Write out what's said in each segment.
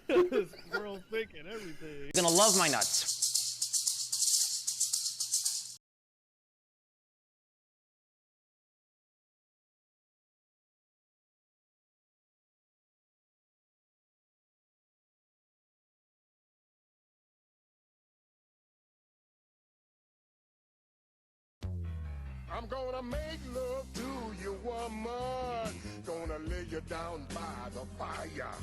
This girl's thinking everything. You're gonna love my nuts. I'm gonna make love to you, woman. Gonna lay you down by the fire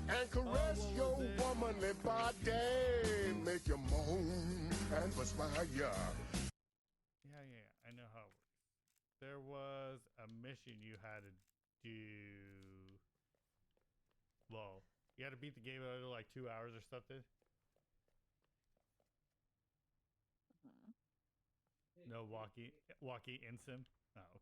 and caress your womanly body. Make you moan and perspire. Yeah, I know how it works. There was a mission you had to do. Well, you had to beat the game in under like 2 hours or something. No walkie in sim. Oh.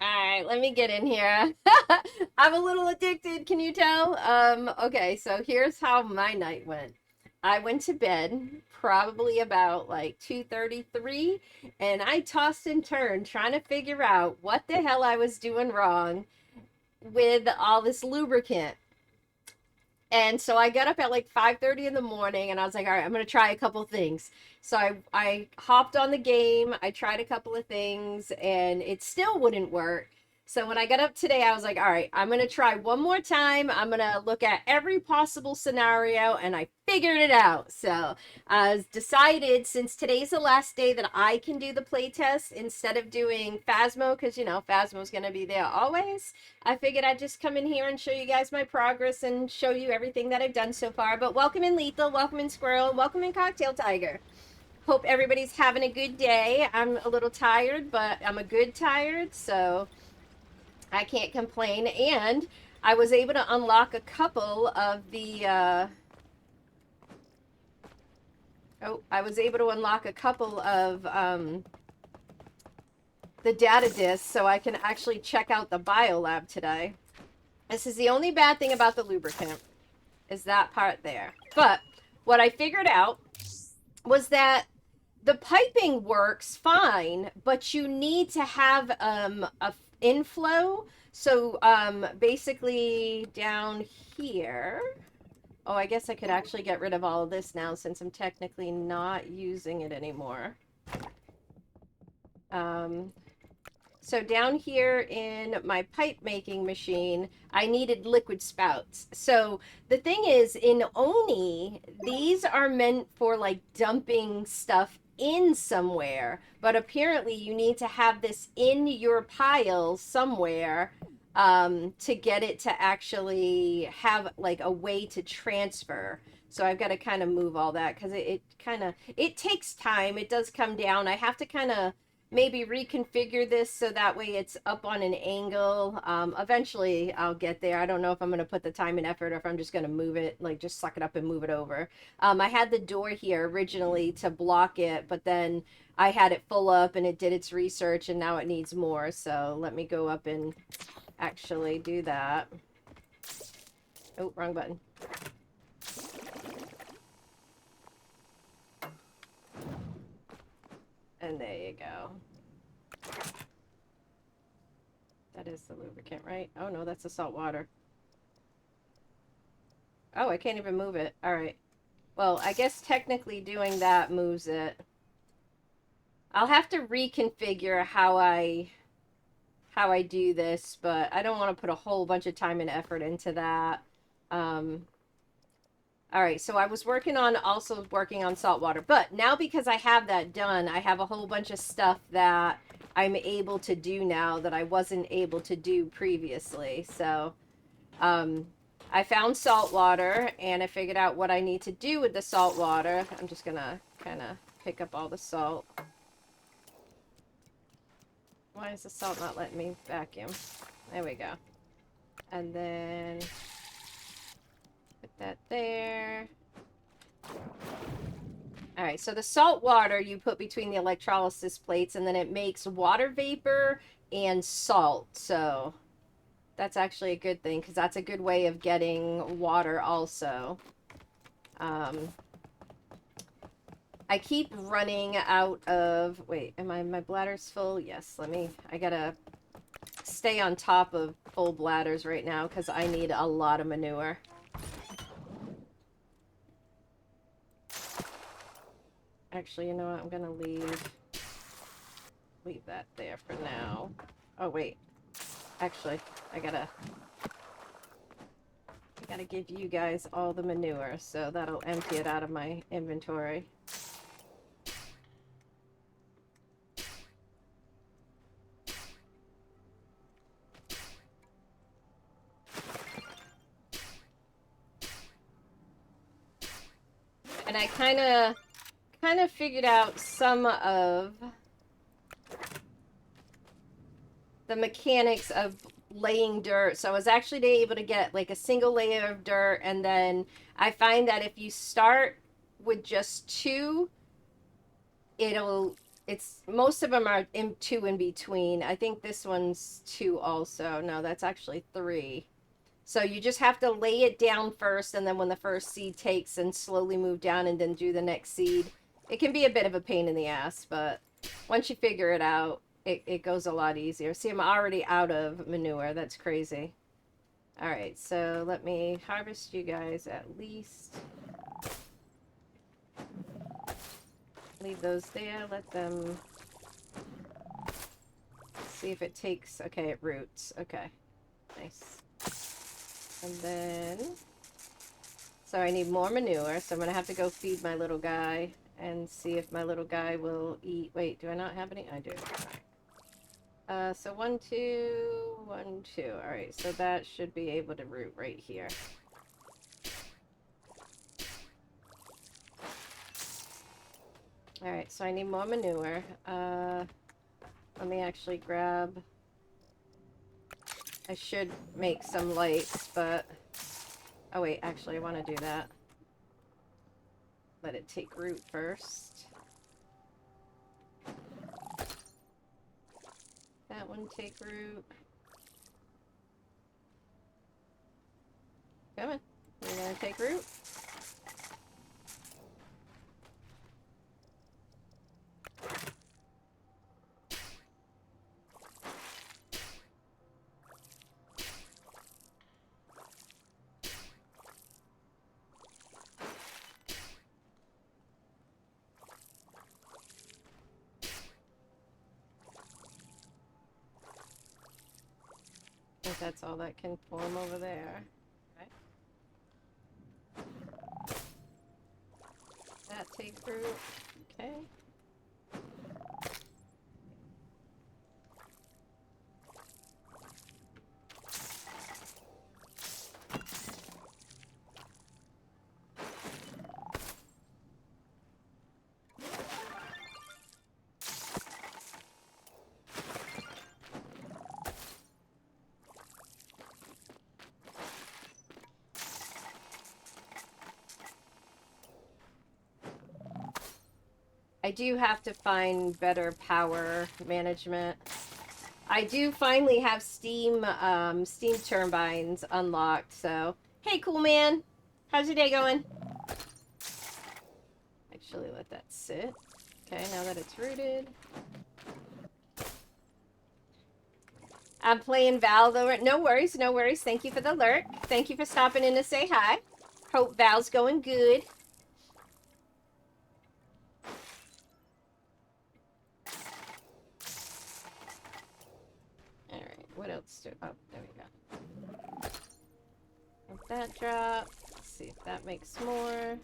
All right, let me get in here. I'm a little addicted, can you tell? Okay, so here's how my night went. I went to bed probably about like 2:33, and I tossed and turned trying to figure out what the hell I was doing wrong with all this lubricant. And so I got up at like 5:30 in the morning and I was like, all right, I'm going to try a couple things. So I hopped on the game. I tried a couple of things and it still wouldn't work. So when I got up today, I was like, all right, I'm going to try one more time. I'm going to look at every possible scenario and I figured it out. So I decided since today's the last day that I can do the playtest instead of doing Phasmo, because, you know, Phasmo's going to be there always. I figured I'd just come in here and show you guys my progress and show you everything that I've done so far. But welcome in Lethal, welcome in Squirrel, welcome in Cocktail Tiger. Hope everybody's having a good day. I'm a little tired, but I'm a good tired, so I can't complain. And I was able to unlock a couple of the, I was able to unlock a couple of, the data disks so I can actually check out the biolab today. This is the only bad thing about the lubricant, is that part there. But what I figured out was that the piping works fine, but you need to have a inflow. So basically down here, oh, I guess I could actually get rid of all of this now since I'm technically not using it anymore. So down here in my pipe making machine, I needed liquid spouts. So the thing is, in Oni, these are meant for like dumping stuff in somewhere, but apparently you need to have this in your pile somewhere to get it to actually have like a way to transfer. So I've got to kind of move all that because it takes time. It does come down. I have to kind of maybe reconfigure this so that way it's up on an angle. Eventually I'll get there. I don't know if I'm going to put the time and effort or if I'm just going to move it, like just suck it up and move it over. I had the door here originally to block it, but then I had it full up and it did its research and now it needs more. So let me go up and actually do that. Oh, wrong button. And there you go. That is the lubricant, right? Oh no, that's the salt water. Oh, I can't even move it. All right. Well, I guess technically doing that moves it. I'll have to reconfigure how I do this, but I don't want to put a whole bunch of time and effort into that. All right, so I was also working on salt water, but now because I have that done, I have a whole bunch of stuff that I'm able to do now that I wasn't able to do previously. So I found salt water and I figured out what I need to do with the salt water. I'm just gonna kind of pick up all the salt. Why is the salt not letting me vacuum? There we go. And then put that there. All right, so the salt water you put between the electrolysis plates and then it makes water vapor and salt. So that's actually a good thing because that's a good way of getting water also. I keep running out of, wait, my bladder's full? Yes, I gotta stay on top of full bladders right now because I need a lot of manure. Actually, you know what? I'm gonna leave that there for now. Oh, wait. Actually, I gotta give you guys all the manure, so that'll empty it out of my inventory. And I kind of figured out some of the mechanics of laying dirt. So I was actually able to get like a single layer of dirt, and then I find that if you start with just two, it'll It's most of them are two in between. I think this one's 2 also. No, that's actually 3. So you just have to lay it down first, and then when the first seed takes, and slowly move down and then do the next seed. It can be a bit of a pain in the ass, but once you figure it out, it goes a lot easier. See, I'm already out of manure. That's crazy. All right, so let me harvest you guys at least. Leave those there. Let them see if it takes. Okay, it roots. Okay, nice. And then, so I need more manure, so I'm gonna have to go feed my little guy and see if my little guy will eat. Wait, do I not have any? I do. So 1, 2, 1, 2. All right, so that should be able to root right here. All right, so I need more manure. Let me actually grab. I should make some lights, but... Oh wait, actually I want to do that. Let it take root first. That one take root. Come on. You're gonna take root. I think that's all that can form over there. Okay. That take root. Okay. I do have to find better power management. I do finally have steam turbines unlocked, so... Hey, cool man! How's your day going? Actually, let that sit. Okay, now that it's rooted. I'm playing Val, though. No worries, no worries. Thank you for the lurk. Thank you for stopping in to say hi. Hope Val's going good. Alright, what else do... Oh, there we go. Let that drop. Let's see if that makes more.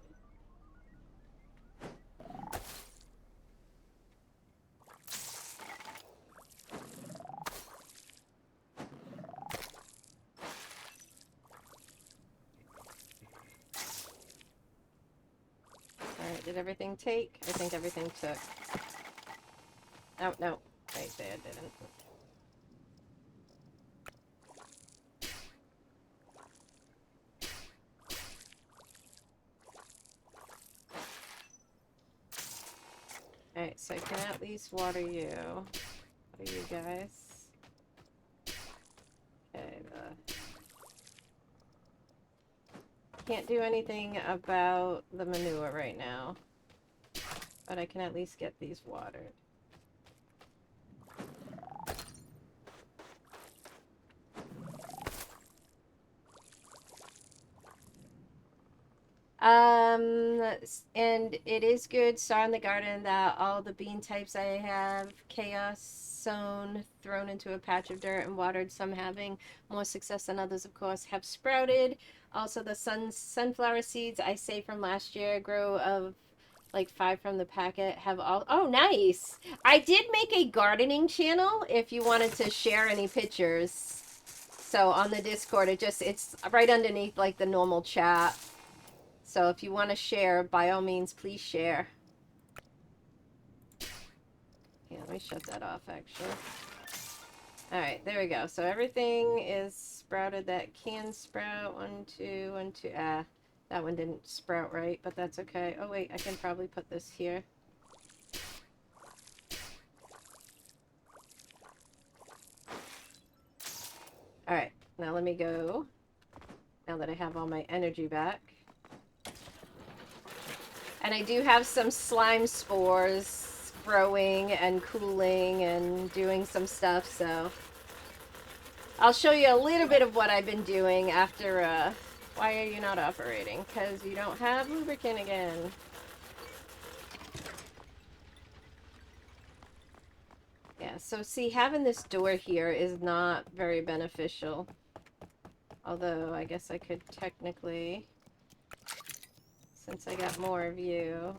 Alright, did everything take? I think everything took. Oh, no. Right there, didn't. Alright, so I can at least water you. Water you guys. Okay, can't do anything about the manure right now. But I can at least get these watered. And it is good, Star in the Garden, that all the bean types I have, chaos, sown, thrown into a patch of dirt and watered, some having more success than others, of course, have sprouted. Also, the sunflower seeds I saved from last year, grow of like 5 from the packet, have all... Oh, nice! I did make a gardening channel if you wanted to share any pictures. So on the Discord, it's right underneath like the normal chat. So if you want to share, by all means, please share. Yeah, let me shut that off, actually. Alright, there we go. So everything is sprouted that can sprout. 1, 2, 1, 2. Ah, that one didn't sprout right, but that's okay. Oh, wait, I can probably put this here. Alright, now let me go. Now that I have all my energy back. And I do have some slime spores growing and cooling and doing some stuff, so... I'll show you a little bit of what I've been doing after, Why are you not operating? Because you don't have lubricant again. Yeah, so see, having this door here is not very beneficial. Although, I guess I could technically, since I got more view,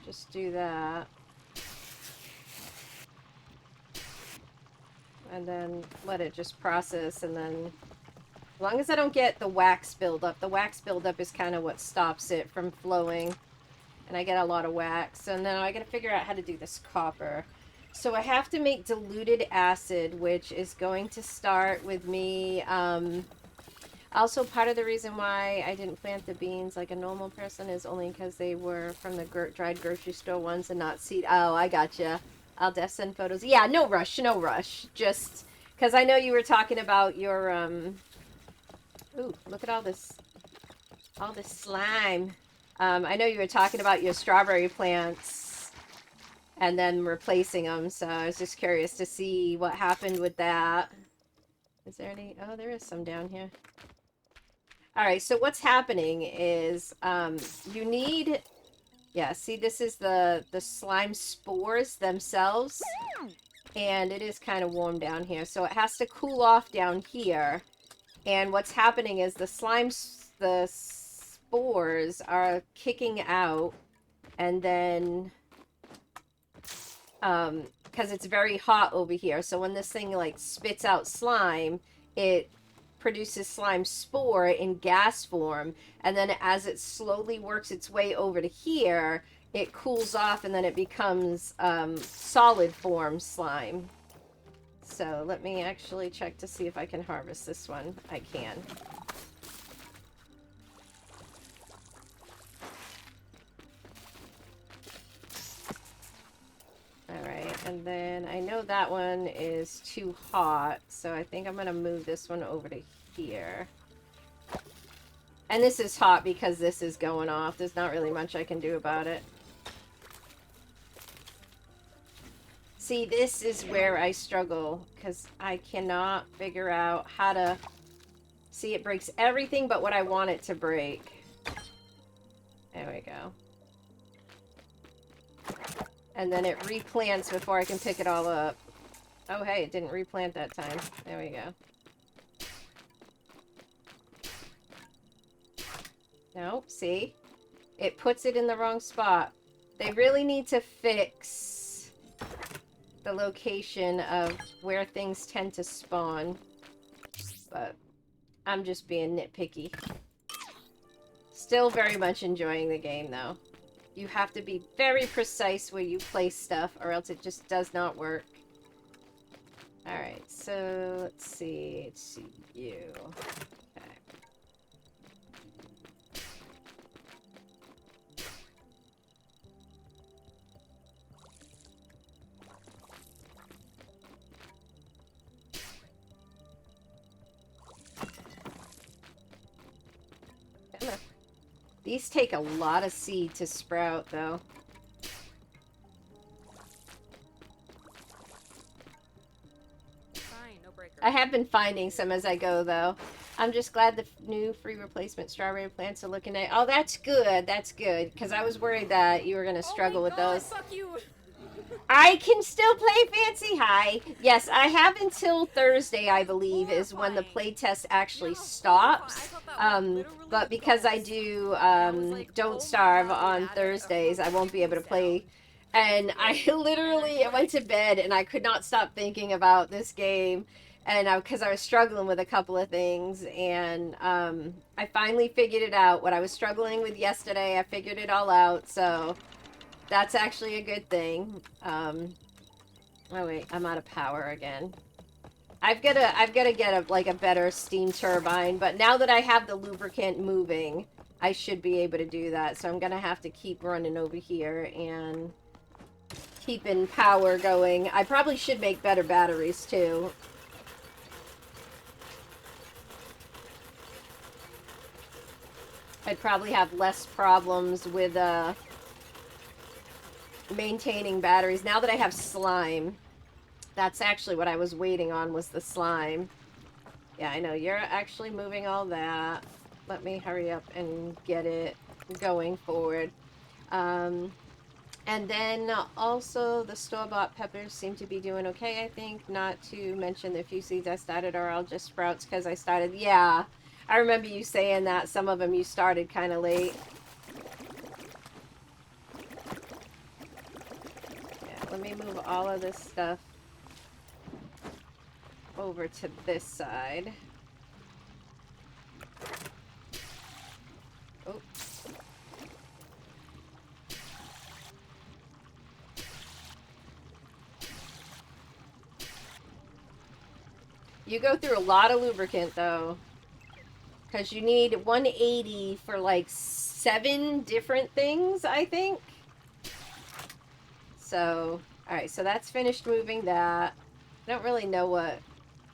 just do that. And then let it just process, and then, as long as I don't get the wax buildup is kind of what stops it from flowing. And I get a lot of wax, and then I gotta figure out how to do this copper. So I have to make diluted acid, which is going to start with me, also part of the reason why I didn't plant the beans like a normal person is only because they were from the dried grocery store ones and not seed. Oh, I gotcha. I'll just send photos. Yeah, no rush, no rush. Just, because I know you were talking about your, ooh, look at all this slime. I know you were talking about your strawberry plants and then replacing them, so I was just curious to see what happened with that. Is there any? Oh, there is some down here. Alright, so what's happening is you need... Yeah, see, this is the slime spores themselves, and it is kind of warm down here, so it has to cool off down here. And what's happening is the spores are kicking out, and then because it's very hot over here, so when this thing like spits out slime, it produces slime spore in gas form, and then as it slowly works its way over to here, it cools off, and then it becomes solid form slime. So let me actually check to see if I can harvest this one. I can. Alright, and then I know that one is too hot, so I think I'm going to move this one over to here. And this is hot because this is going off. There's not really much I can do about it. See, this is where I struggle, because I cannot figure out how to... See, it breaks everything but what I want it to break. There we go. And then it replants before I can pick it all up. Oh, hey, it didn't replant that time. There we go. No, see? It puts it in the wrong spot. They really need to fix the location of where things tend to spawn. But I'm just being nitpicky. Still very much enjoying the game, though. You have to be very precise where you place stuff, or else it just does not work. Alright, so let's see. Let's see you. Okay. These take a lot of seed to sprout, though. Fine, no breaker. I have been finding some as I go, though. I'm just glad the new free replacement strawberry plants are looking at... Oh, that's good. That's good. Because I was worried that you were going to struggle with those. Fuck you! I can still play Fancy High. Yes, I have until Thursday, I believe, is when the playtest actually stops. But because I do Don't Starve on Thursdays, I won't be able to play. And I literally went to bed and I could not stop thinking about this game. And because I was struggling with a couple of things, and I finally figured it out. What I was struggling with yesterday, I figured it all out, so... That's actually a good thing. Oh wait, I'm out of power again. I've gotta get a better steam turbine, but now that I have the lubricant moving, I should be able to do that. So I'm gonna have to keep running over here and keeping power going. I probably should make better batteries too. I'd probably have less problems with maintaining batteries. Now that I have slime, that's actually what I was waiting on, was the slime. Yeah, I know, you're actually moving all that. Let me hurry up and get it going forward. And then also the store-bought peppers seem to be doing okay, I think. Not to mention the few seeds I started are all just sprouts because I started. Yeah, I remember you saying that. Some of them you started kind of late. Yeah, let me move all of this stuff over to this side. Oh. You go through a lot of lubricant, though. Because you need 180 for, like, 7 different things, I think. So, alright, so that's finished moving that. I don't really know what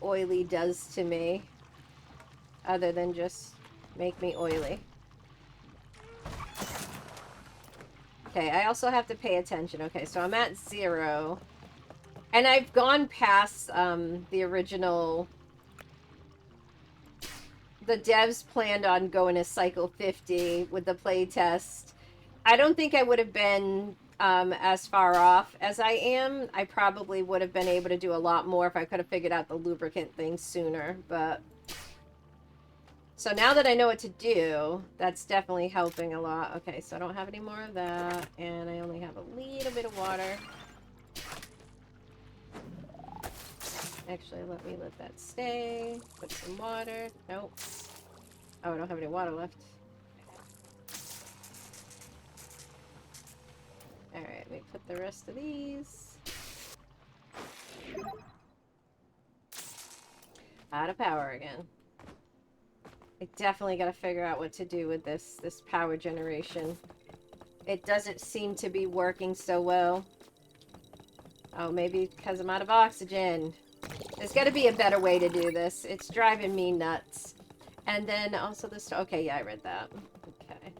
oily does to me. Other than just make me oily. Okay, I also have to pay attention. Okay, so I'm at 0. And I've gone past the original... The devs planned on going to cycle 50 with the playtest. I don't think I would have been as far off as I am. I probably would have been able to do a lot more if I could have figured out the lubricant thing sooner, but... So now that I know what to do, that's definitely helping a lot. Okay, so I don't have any more of that, and I only have a little bit of water. Actually, let me let that stay. Put some water. Nope. Oh, I don't have any water left. Alright, let me put the rest of these. Out of power again. I definitely gotta figure out what to do with this power generation. It doesn't seem to be working so well. Oh, maybe because I'm out of oxygen. There's got to be a better way to do this. It's driving me nuts. And then also this... Okay, yeah, I read that. Okay.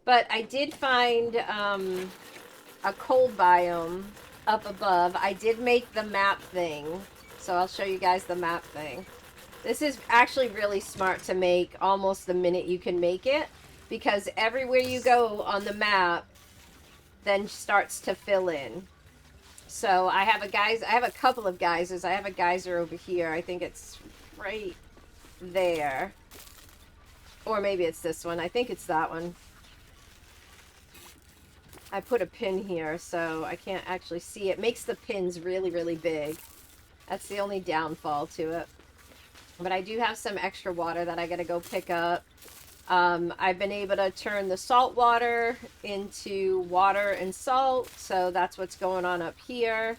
But I did find a cold biome up above. I did make the map thing. So I'll show you guys the map thing. This is actually really smart to make almost the minute you can make it. Because everywhere you go on the map then starts to fill in. So I have a couple of geysers. I have a geyser over here. I think it's right there. Or maybe it's this one. I think it's that one. I put a pin here, so I can't actually see it. Makes the pins really, really big. That's the only downfall to it. But I do have some extra water that I gotta go pick up. I've been able to turn the salt water into water and salt, so that's what's going on up here,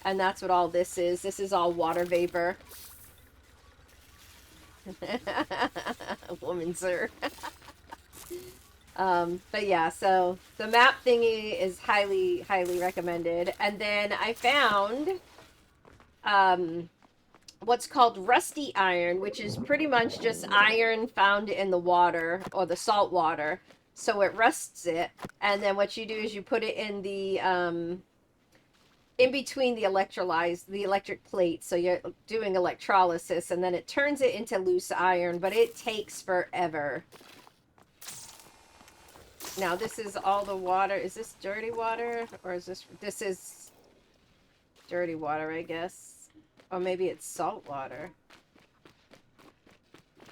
and that's what all this is. This is all water vapor. Woman, sir. But yeah, so the map thingy is highly, highly recommended. And then I found what's called rusty iron, which is pretty much just iron found in the water or the salt water. So it rusts it, and then what you do is you put it in the in between the electric plate. So you're doing electrolysis, and then it turns it into loose iron, but it takes forever. Now this is all the water. Is this dirty water, or is this is dirty water, I guess. Or maybe it's salt water.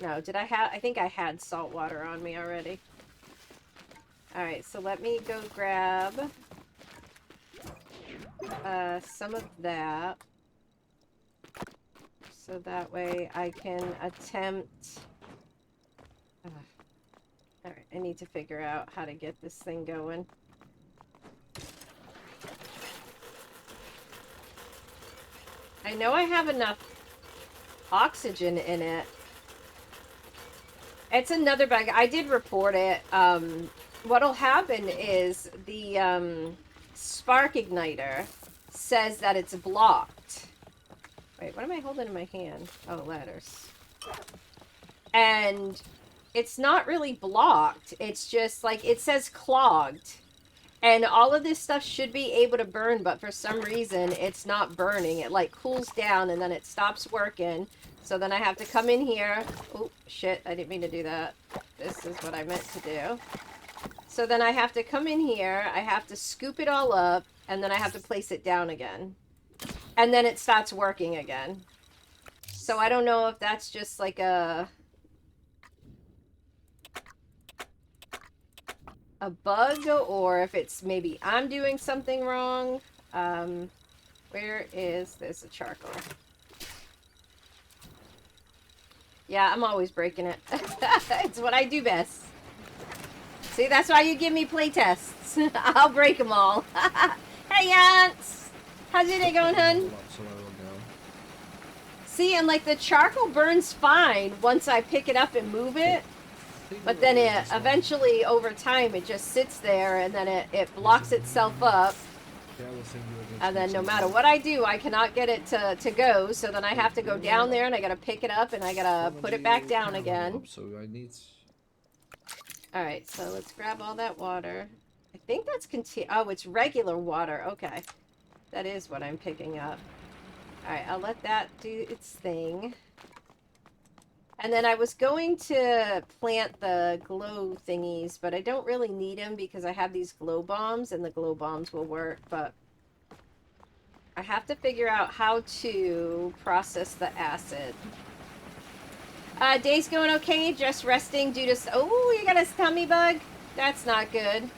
No, did I have... I think I had salt water on me already. Alright, so let me go grab some of that. So that way I can attempt... Alright, I need to figure out how to get this thing going. I know I have enough oxygen in it. It's another bug. I did report it. What'll happen is the spark igniter says that it's blocked. Wait, what am I holding in my hand? Oh, ladders. And it's not really blocked. It's just like, it says clogged. And all of this stuff should be able to burn, but for some reason it's not burning. It like cools down and then it stops working. So then I have to come in here. Oh, shit, I didn't mean to do that. This is what I meant to do. So then I have to come in here, I have to scoop it all up, and then I have to place it down again. And then it starts working again. So I don't know if that's just like a bug, or if it's maybe I'm doing something wrong. Where is this? A charcoal. Yeah, I'm always breaking it. It's what I do best. See, that's why you give me playtests. I'll break them all. Hey, Yance! How's your day going, hun? See, and like the charcoal burns fine once I pick it up and move it. But then it eventually, over time, it just sits there and then it blocks itself up. And then no matter what I do, I cannot get it to go. So then I have to go down there and I gotta pick it up and I gotta put it back down again. Alright, so let's grab all that water. I think that's oh, it's regular water. Okay. That is what I'm picking up. Alright, I'll let that do its thing. And then I was going to plant the glow thingies, but I don't really need them because I have these glow bombs and the glow bombs will work, but I have to figure out how to process the acid. Day's going okay, just resting due to... Oh, you got a tummy bug? That's not good.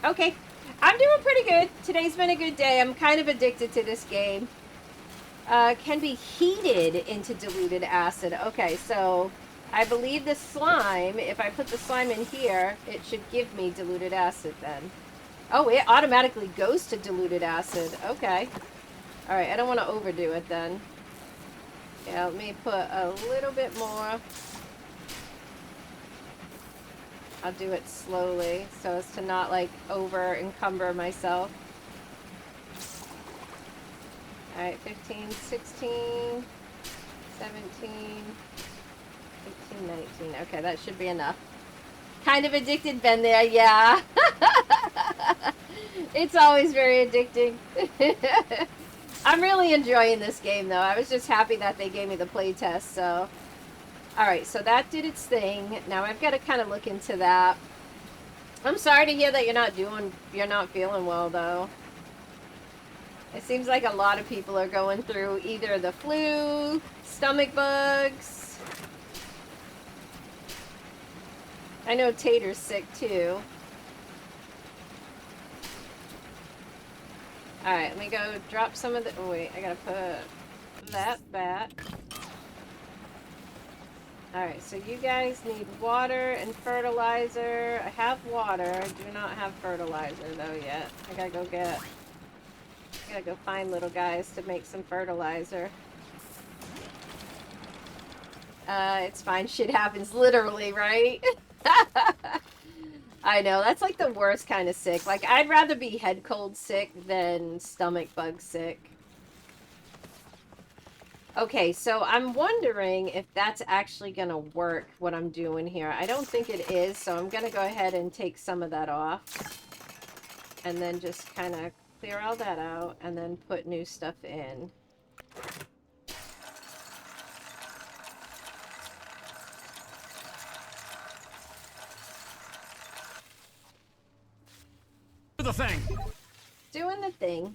Okay, I'm doing pretty good. Today's been a good day. I'm kind of addicted to this game. Can be heated into diluted acid. Okay, so I believe the slime, if I put the slime in here, it should give me diluted acid then. Oh, it automatically goes to diluted acid. Okay. Alright, I don't want to overdo it then. Yeah, let me put a little bit more. I'll do it slowly so as to not like over encumber myself. Alright, 15, 16, 17, 18, 19. Okay, that should be enough. Kind of addicted, been there, yeah. It's always very addicting. I'm really enjoying this game, though. I was just happy that they gave me the playtest, so... Alright, so that did its thing. Now I've got to kind of look into that. I'm sorry to hear that you're not feeling well, though. It seems like a lot of people are going through either the flu, stomach bugs. I know Tater's sick too. Alright, let me go drop some of the... Oh wait, I gotta put that back. Alright, so you guys need water and fertilizer. I have water. I do not have fertilizer though yet. I gotta go find little guys to make some fertilizer. It's fine. Shit happens literally, right? I know. That's like the worst kind of sick. Like, I'd rather be head cold sick than stomach bug sick. Okay, so I'm wondering if that's actually gonna work, what I'm doing here. I don't think it is, so I'm gonna go ahead and take some of that off. And then just kind of clear all that out and then put new stuff in. Do the thing. Doing the thing.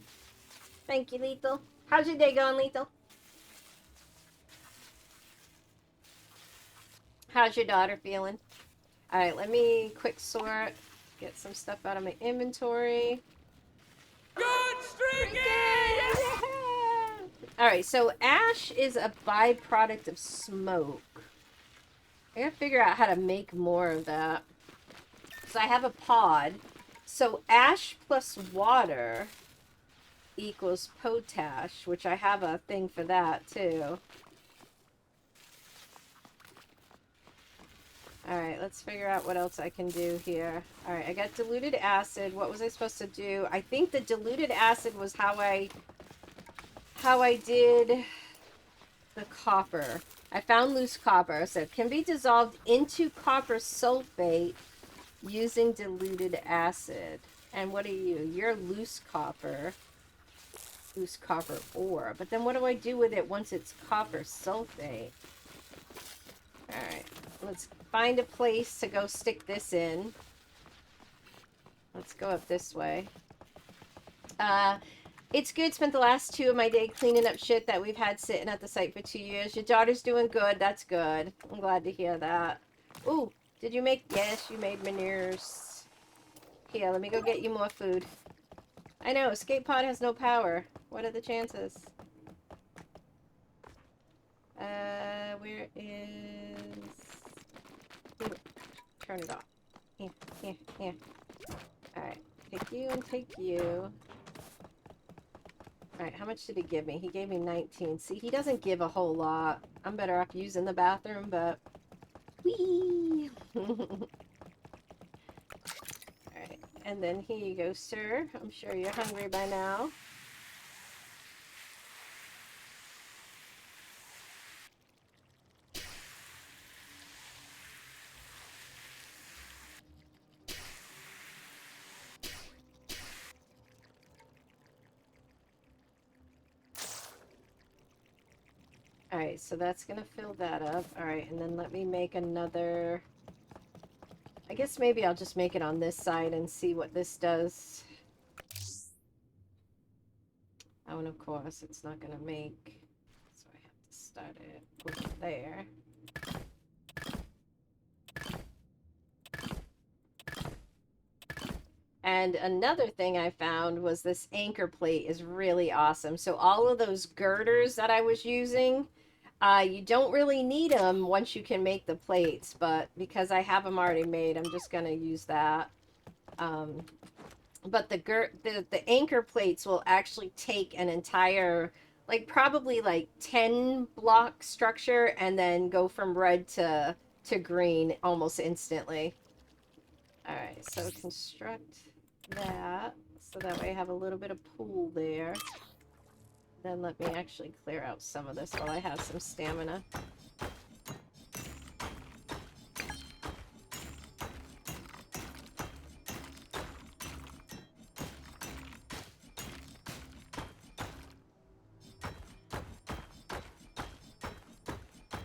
Thank you, Lethal. How's your day going, Lethal? How's your daughter feeling? Alright, let me quick sort. Get some stuff out of my inventory. Good streaking! Yeah. Alright, so ash is a byproduct of smoke. I gotta figure out how to make more of that. So I have a pod. So ash plus water equals potash, which I have a thing for that too. Alright, let's figure out what else I can do here. Alright, I got diluted acid. What was I supposed to do? I think the diluted acid was how I did the copper. I found loose copper, so it can be dissolved into copper sulfate using diluted acid. And what are you? You're loose copper ore. But then what do I do with it once it's copper sulfate? Alright, let's find a place to go stick this in. Let's go up this way. It's good. Spent the last 2 of my day cleaning up shit that we've had sitting at the site for 2 years. Your daughter's doing good. That's good. I'm glad to hear that. Ooh, did you make... Yes, you made manures. Here, let me go get you more food. I know, escape pod has no power. What are the chances? Where is... Ooh, turn it off. Here. Alright, take you and take you. Alright, how much did he give me? He gave me 19. See, he doesn't give a whole lot. I'm better off using the bathroom, but... Whee! Alright, and then here you go, sir. I'm sure you're hungry by now. Alright, so that's gonna fill that up. Alright, and then let me make another... I guess maybe I'll just make it on this side and see what this does. Oh, and of course, it's not gonna make... So I have to start it over there. And another thing I found was this anchor plate is really awesome. So all of those girders that I was using... you don't really need them once you can make the plates, but because I have them already made, I'm just going to use that. But the anchor plates will actually take an entire, like probably like 10 block structure and then go from red to green almost instantly. All right, so construct that so that way I have a little bit of pool there. Then let me actually clear out some of this while I have some stamina.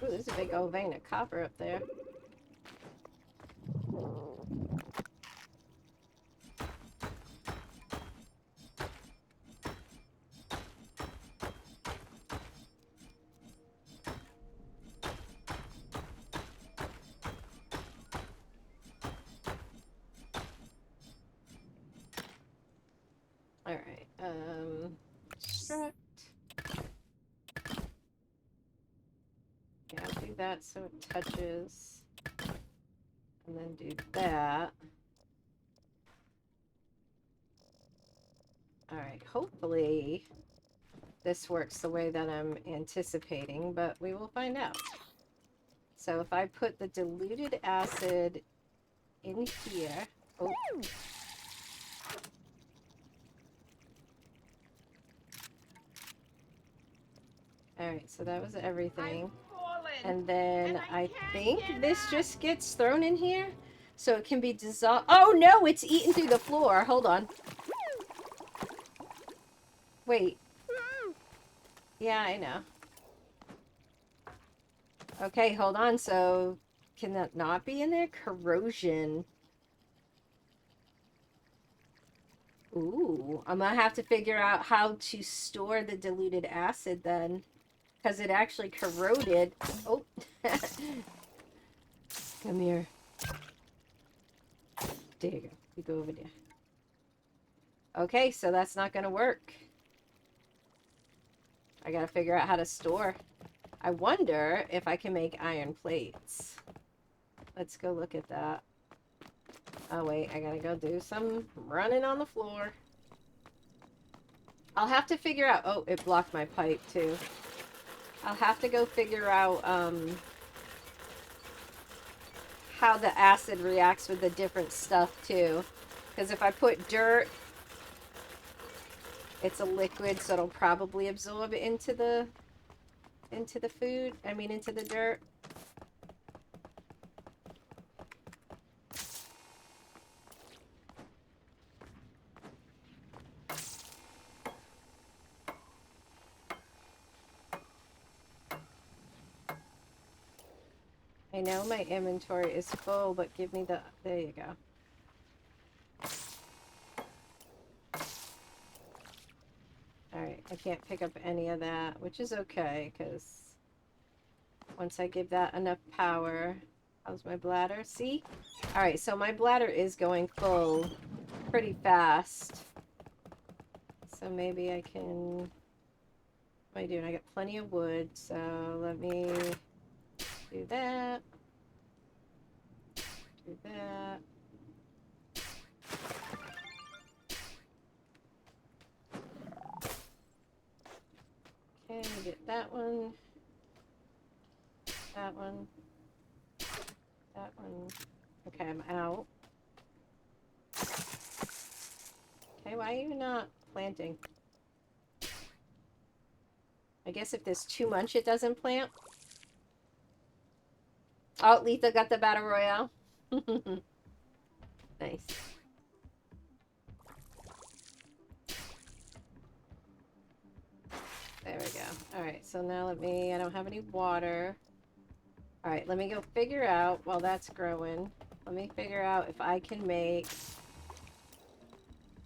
Ooh, there's a big old vein of copper up there. Alright, construct. Yeah, I'll do that so it touches. And then do that. Alright, hopefully this works the way that I'm anticipating, but we will find out. So if I put the diluted acid in here... Oh. Alright, so that was everything. And then I think this just gets thrown in here. So it can be dissolved. Oh no, it's eaten through the floor. Hold on. Wait. Yeah, I know. Okay, hold on. So can that not be in there? Corrosion. Ooh, I'm gonna have to figure out how to store the diluted acid then. Because it actually corroded. Oh. Come here. There you go. You go over there. Okay, so that's not going to work. I got to figure out how to store. I wonder if I can make iron plates. Let's go look at that. Oh, wait. I got to go do some running on the floor. I'll have to figure out... Oh, it blocked my pipe, too. I'll have to go figure out how the acid reacts with the different stuff too. Because if I put dirt, it's a liquid, so it'll probably absorb into the into the food. I mean, into the dirt. I know my inventory is full, but give me the... There you go. Alright, I can't pick up any of that, which is okay, because once I give that enough power... How's my bladder? See? Alright, so my bladder is going full pretty fast. So maybe I can... What am I doing? I got plenty of wood, so let me do that. Do that. Okay, get that one. That one. That one. Okay, I'm out. Okay, why are you not planting? I guess if there's too much, it doesn't plant. Oh, Letha got the Battle Royale. Nice. There we go. Alright, so now I don't have any water. Alright, let me go figure out, while that's growing, let me figure out if I can make...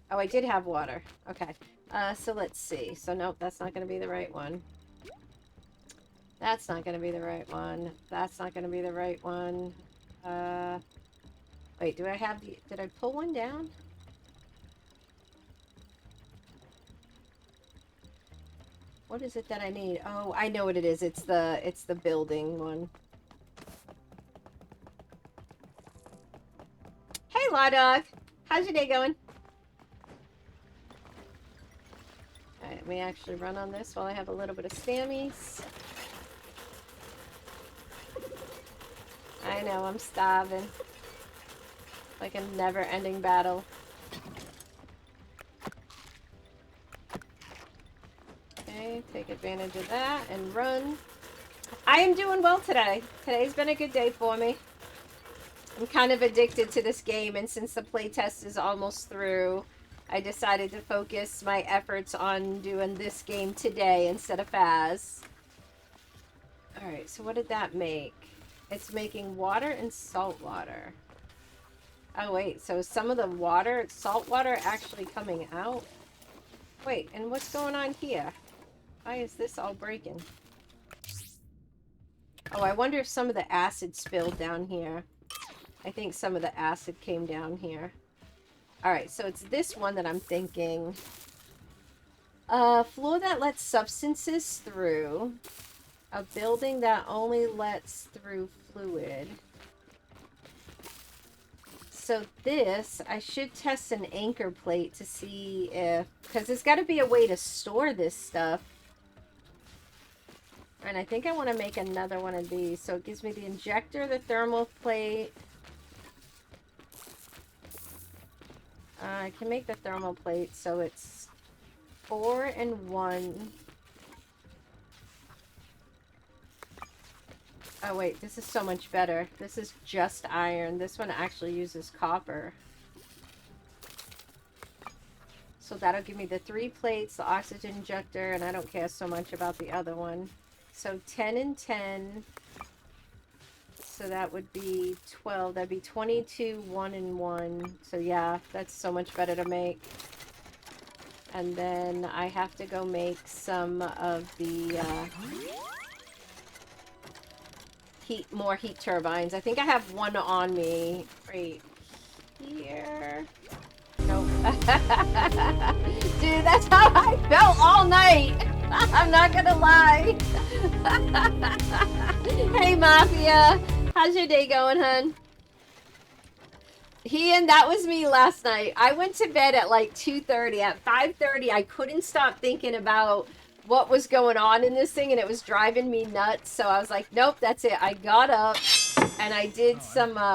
Oh, I did have water. Okay. So let's see. So nope, that's not going to be the right one. That's not going to be the right one. That's not going to be the right one. Wait, do I have the... Did I pull one down? What is it that I need? Oh, I know what it is. It's the building one. Hey, Law Dog. How's your day going? Alright, let me actually run on this while I have a little bit of stammies. I know, I'm starving. Like a never-ending battle. Okay, take advantage of that and run. I am doing well today. Today's been a good day for me. I'm kind of addicted to this game, and since the playtest is almost through, I decided to focus my efforts on doing this game today instead of Faz. Alright, so what did that make? It's making water and salt water. Oh wait, so some of the water, salt water actually coming out? Wait, and what's going on here? Why is this all breaking? Oh, I wonder if some of the acid spilled down here. I think some of the acid came down here. Alright, so it's this one that I'm thinking. Floor that lets substances through. A building that only lets through fluid. So this, I should test an anchor plate to see if... Because there's got to be a way to store this stuff. And I think I want to make another one of these. So it gives me the injector, the thermal plate. I can make the thermal plate so it's 4 and 1. Oh wait, this is so much better. This is just iron. This one actually uses copper. So that'll give me the 3 plates, the oxygen injector, and I don't care so much about the other one. So 10 and 10. So that would be 12. That'd be 22, 1 and 1. So yeah, that's so much better to make. And then I have to go make some of the more heat turbines. I think I have one on me right here. Nope. Dude, that's how I felt all night. I'm not gonna lie. Hey, Mafia. How's your day going, hun? That was me last night. I went to bed at like 2:30. At 5:30, I couldn't stop thinking about what was going on in this thing, and it was driving me nuts. So I was like, nope, that's it. I got up and I did some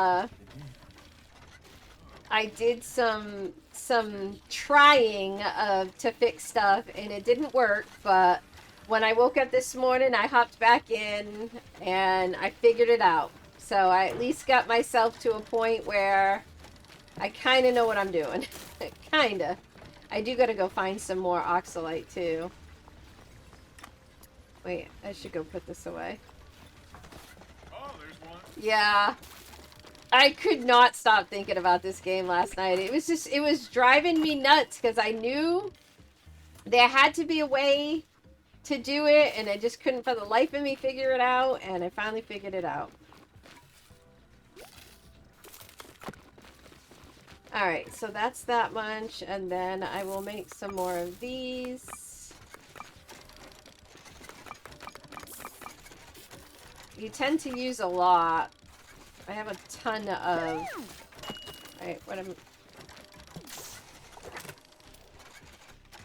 trying to fix stuff, and it didn't work, but when I woke up this morning, I hopped back in and I figured it out. So I at least got myself to a point where I kind of know what I'm doing. Kind of. I do got to go find some more oxalite too. Wait, I should go put this away. Oh, there's one. Yeah. I could not stop thinking about this game last night. It was driving me nuts because I knew there had to be a way to do it, and I just couldn't for the life of me figure it out, and I finally figured it out. Alright, so that's that much, and then I will make some more of these. You tend to use a lot. I have a ton of... Alright, what am...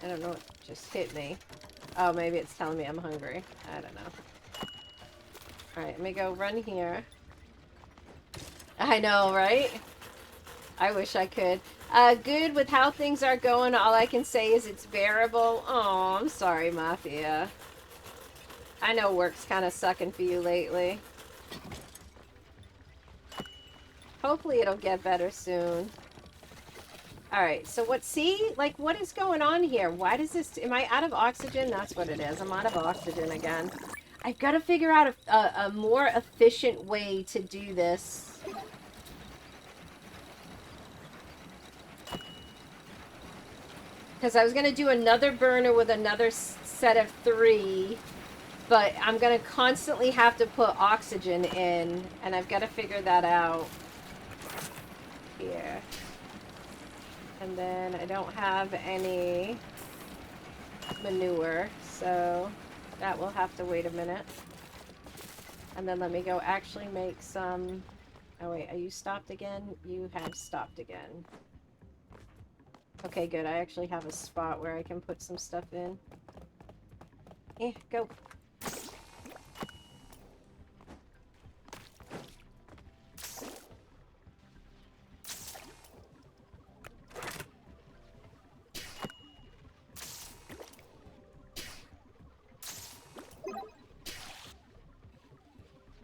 I don't know what just hit me. Oh, maybe it's telling me I'm hungry. I don't know. Alright, let me go run here. I know, right? I wish I could. Good with how things are going. All I can say is it's bearable. Oh, I'm sorry, Mafia. I know work's kind of sucking for you lately. Hopefully it'll get better soon. Alright, so what is going on here? Why does this... Am I out of oxygen? That's what it is. I'm out of oxygen again. I've got to figure out a more efficient way to do this. Because I was going to do another burner with another set of 3. But I'm going to constantly have to put oxygen in. And I've got to figure that out. Here. And then I don't have any manure, so that will have to wait a minute. And then let me go actually make some... Oh wait, are you stopped again? You have stopped again. Okay, good. I actually have a spot where I can put some stuff in. Go.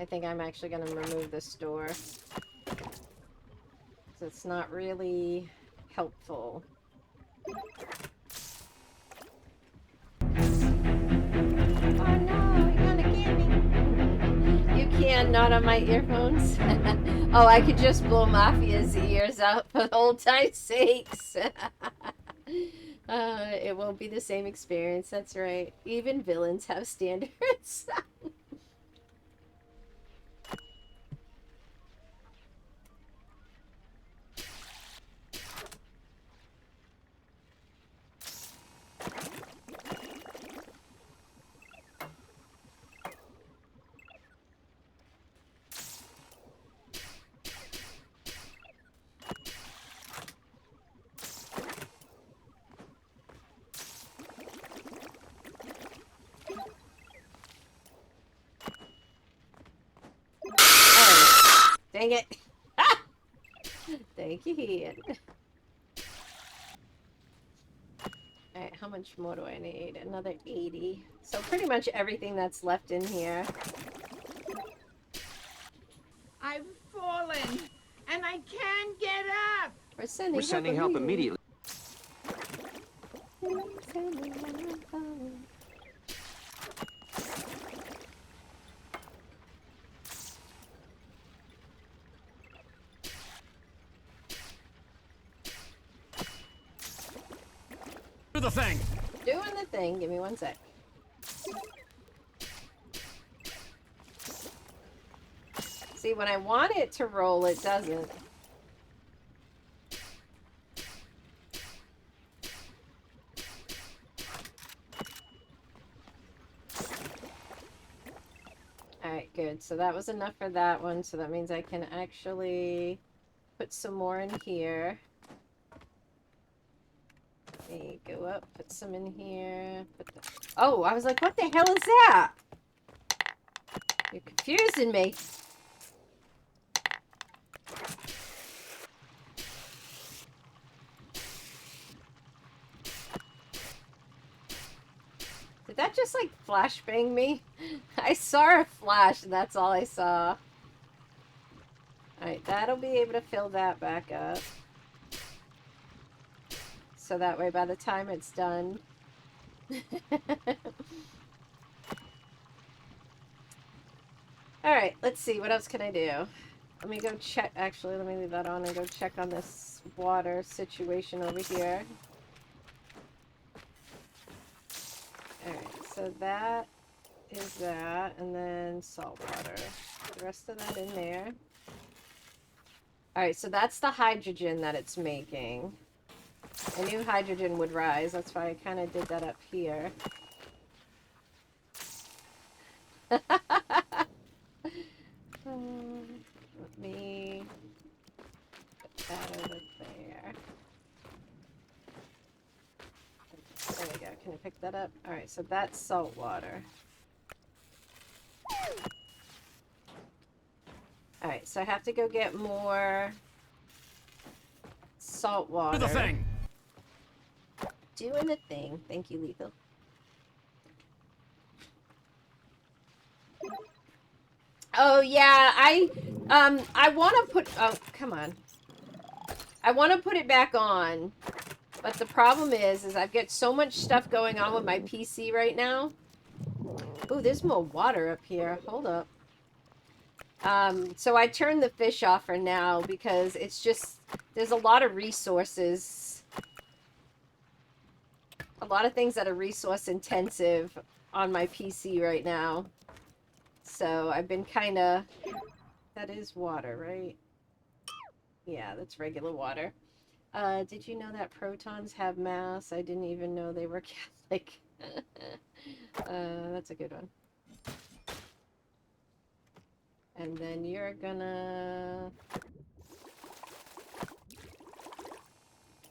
I think I'm actually going to remove this door. Because it's not really helpful. Oh no, you're gonna get me. You can, not on my earphones. Oh, I could just blow Mafia's ears out for old time's sakes. It won't be the same experience, that's right. Even villains have standards. Dang it. Ah! Thank you, Ian. Alright, how much more do I need? Another 80. So pretty much everything that's left in here. I've fallen, and I can't get up. We're sending help immediately. Do the thing. Doing the thing. Give me 1 sec. See, when I want it to roll, it doesn't. Alright, good. So that was enough for that one. So that means I can actually put some more in here. Okay, go up, put some in here. Oh, I was like, what the hell is that? You're confusing me. Did that just like flashbang me? I saw a flash, and that's all I saw. Alright, that'll be able to fill that back up. So that way, by the time it's done... Alright, let's see. What else can I do? Let me go check. Actually, let me leave that on and go check on this water situation over here. Alright, so that is that. And then salt water. The rest of that in there. Alright, so that's the hydrogen that it's making. I knew hydrogen would rise. That's why I kind of did that up here. Let me put that over there. There we go. Can you pick that up? Alright, so that's salt water. Alright, so I have to go get more salt water. Do the thing. Doing the thing. Thank you, Lethal. Oh yeah, I want to put. Oh come on. I want to put it back on, but the problem is I've got so much stuff going on with my PC right now. Ooh, there's more water up here. Hold up. So I turned the fish off for now because it's just there's a lot of resources, a lot of things that are resource intensive on my PC right now. So I've been kind of... That is water, right? Yeah, that's regular water. Did you know that protons have mass? I didn't even know they were Catholic. That's a good one. And then you're gonna...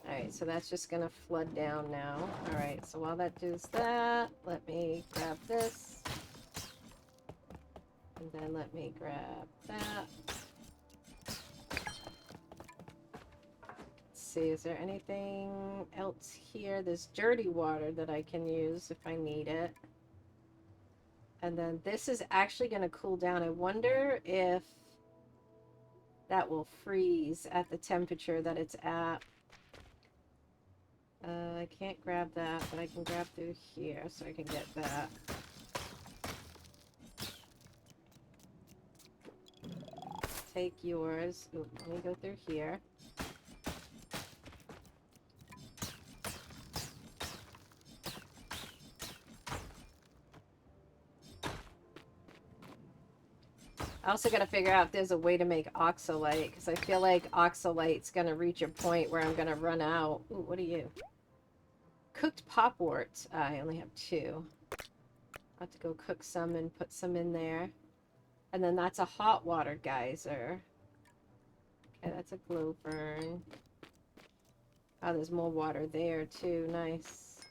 Alright, so that's just gonna flood down now. Alright, so while that does that, let me grab this. And then let me grab that. Let's see, is there anything else here? There's dirty water that I can use if I need it. And then this is actually going to cool down. I wonder if that will freeze at the temperature that it's at. I can't grab that, but I can grab through here so I can get that. Take yours. Ooh, let me go through here. I also got to figure out if there's a way to make oxalate, because I feel like oxalate's going to reach a point where I'm going to run out. Ooh, what are you? Cooked popwort. I only have 2. I'll have to go cook some and put some in there. And then that's a hot water geyser. Okay, that's a glow burn. Oh, there's more water there too. Nice.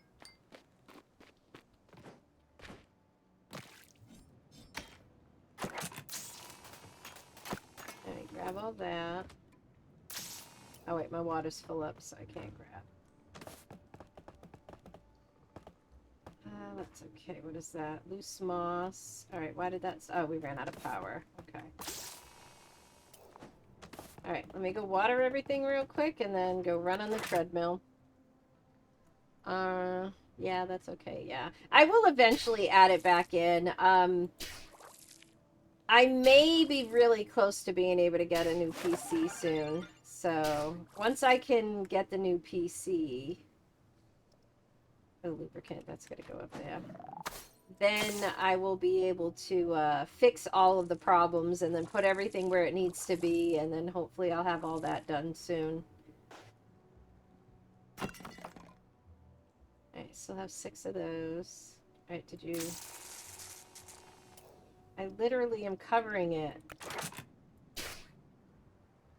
Alright, grab all that. Oh wait, my water's full up, so I can't grab. That's okay. What is that? Loose moss. Alright, why did that... Oh, we ran out of power. Okay. Alright, let me go water everything real quick and then go run on the treadmill. Yeah, that's okay. Yeah. I will eventually add it back in. I may be really close to being able to get a new PC soon. So, once I can get the new PC... Oh, lubricant, that's going to go up there. Then I will be able to fix all of the problems and then put everything where it needs to be, and then hopefully I'll have all that done soon. Alright, still have 6 of those. Alright, did you... I literally am covering it.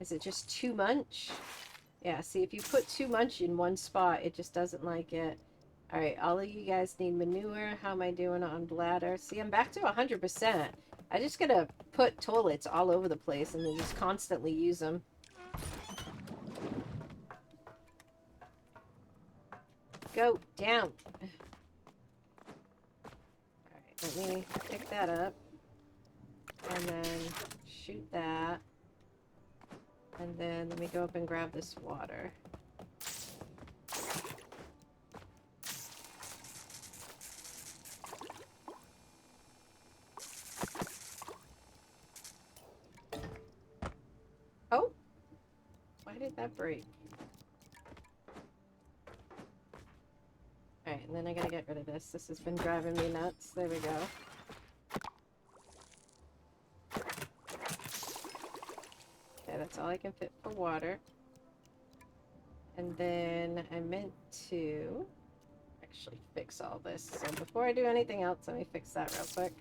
Is it just too much? Yeah, see, if you put too much in one spot, it just doesn't like it. Alright, all of you guys need manure. How am I doing on bladder? See, I'm back to 100%. I just gotta put toilets all over the place and then just constantly use them. Go down. Alright, let me pick that up. And then shoot that. And then let me go up and grab this water. Oh! Why did that break? Alright, and then I gotta get rid of this. This has been driving me nuts. There we go. Okay, that's all I can fit for water. And then I meant to actually fix all this. So before I do anything else, let me fix that real quick.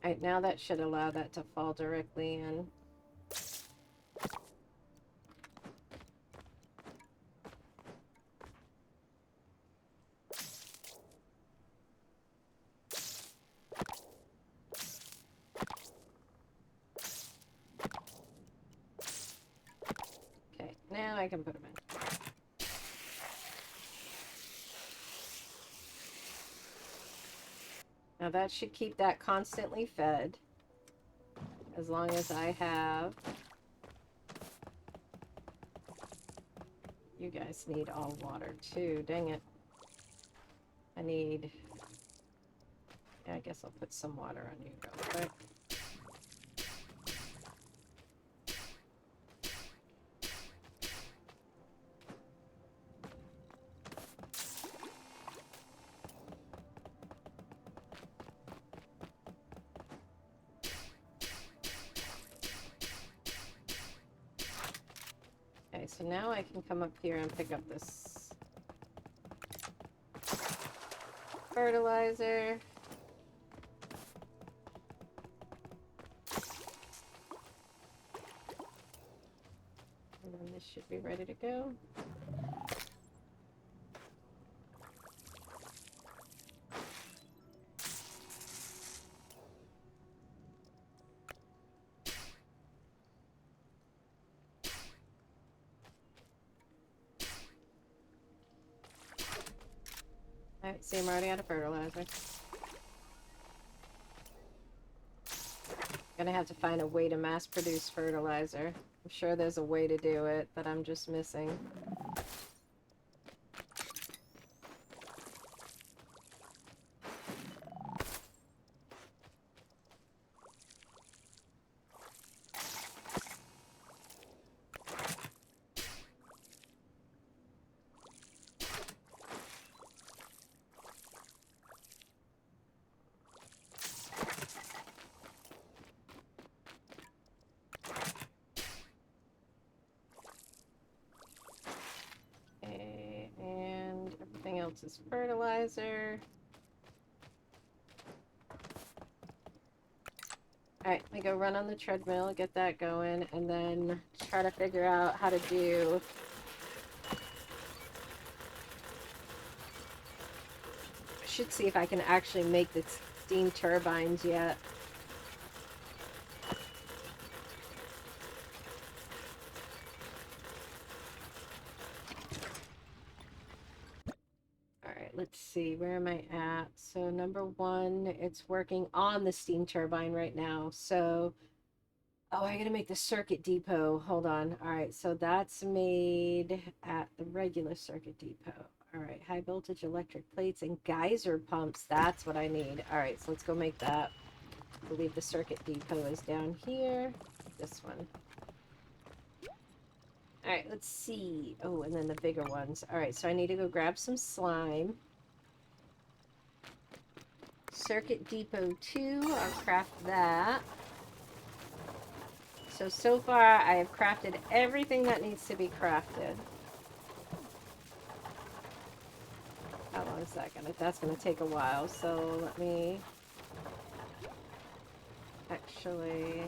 Alright, now that should allow that to fall directly in. Okay, now I can put them in. Now that should keep that constantly fed. As long as I have... You guys need all water too, dang it. I need... Yeah, I guess I'll put some water on you real quick. Okay, so now I can come up here and pick up this fertilizer. And then this should be ready to go. Alright, see, I'm already out of fertilizer. Gonna have to find a way to mass produce fertilizer. I'm sure there's a way to do it that I'm just missing. Else is fertilizer. Alright, let me go run on the treadmill, get that going, and then try to figure out how to do I should see if I can actually make the steam turbines yet. Let's see, where am I at? So number one, it's working on the steam turbine right now. So, oh, I gotta make the circuit depot. Hold on. All right, so that's made at the regular circuit depot. All right, high voltage electric plates and geyser pumps. That's what I need. All right, so let's go make that. I believe the circuit depot is down here. This one. All right, let's see. Oh, and then the bigger ones. All right, so I need to go grab some slime. Circuit Depot 2, I'll craft that. So far I have crafted everything that needs to be crafted. How long is that gonna? That's gonna take a while. So let me actually.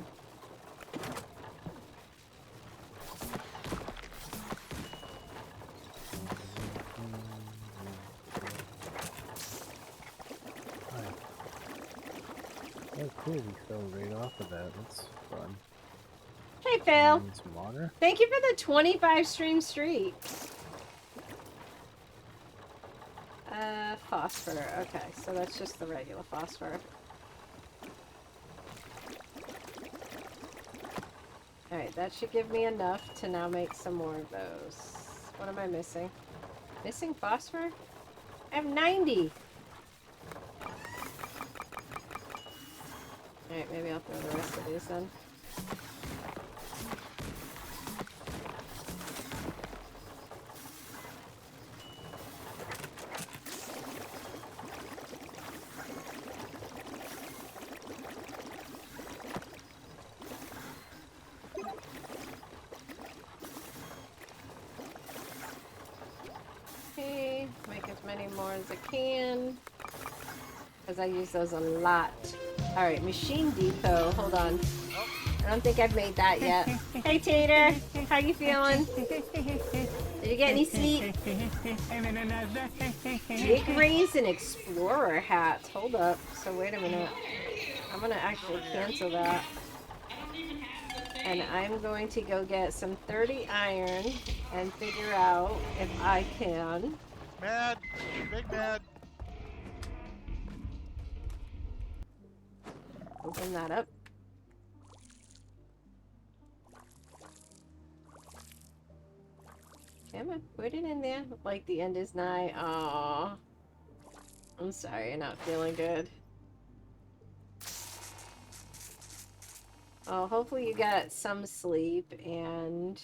Oh, cool. We fell right off of that. That's fun. Hey, Phil. Need some water? Thank you for the 25 stream streaks. Phosphor. Okay, so that's just the regular phosphor. Alright, that should give me enough to now make some more of those. What am I missing? Missing phosphor? I have 90! Alright, maybe I'll throw the rest of these then. Okay, make as many more as I can. Because I use those a lot. Alright, Machine Depot. Hold on. I don't think I've made that yet. Hey, Tater. How you feeling? Did you get any sleep? Big Raisin Explorer hats. Hold up. So wait a minute. I'm going to actually cancel that. And I'm going to go get some 30 iron and figure out if I can. Mad! Big mad! Open that up. Damn it, put it in there. Like the end is nigh. Aww. I'm sorry, you're not feeling good. Oh, hopefully you got some sleep and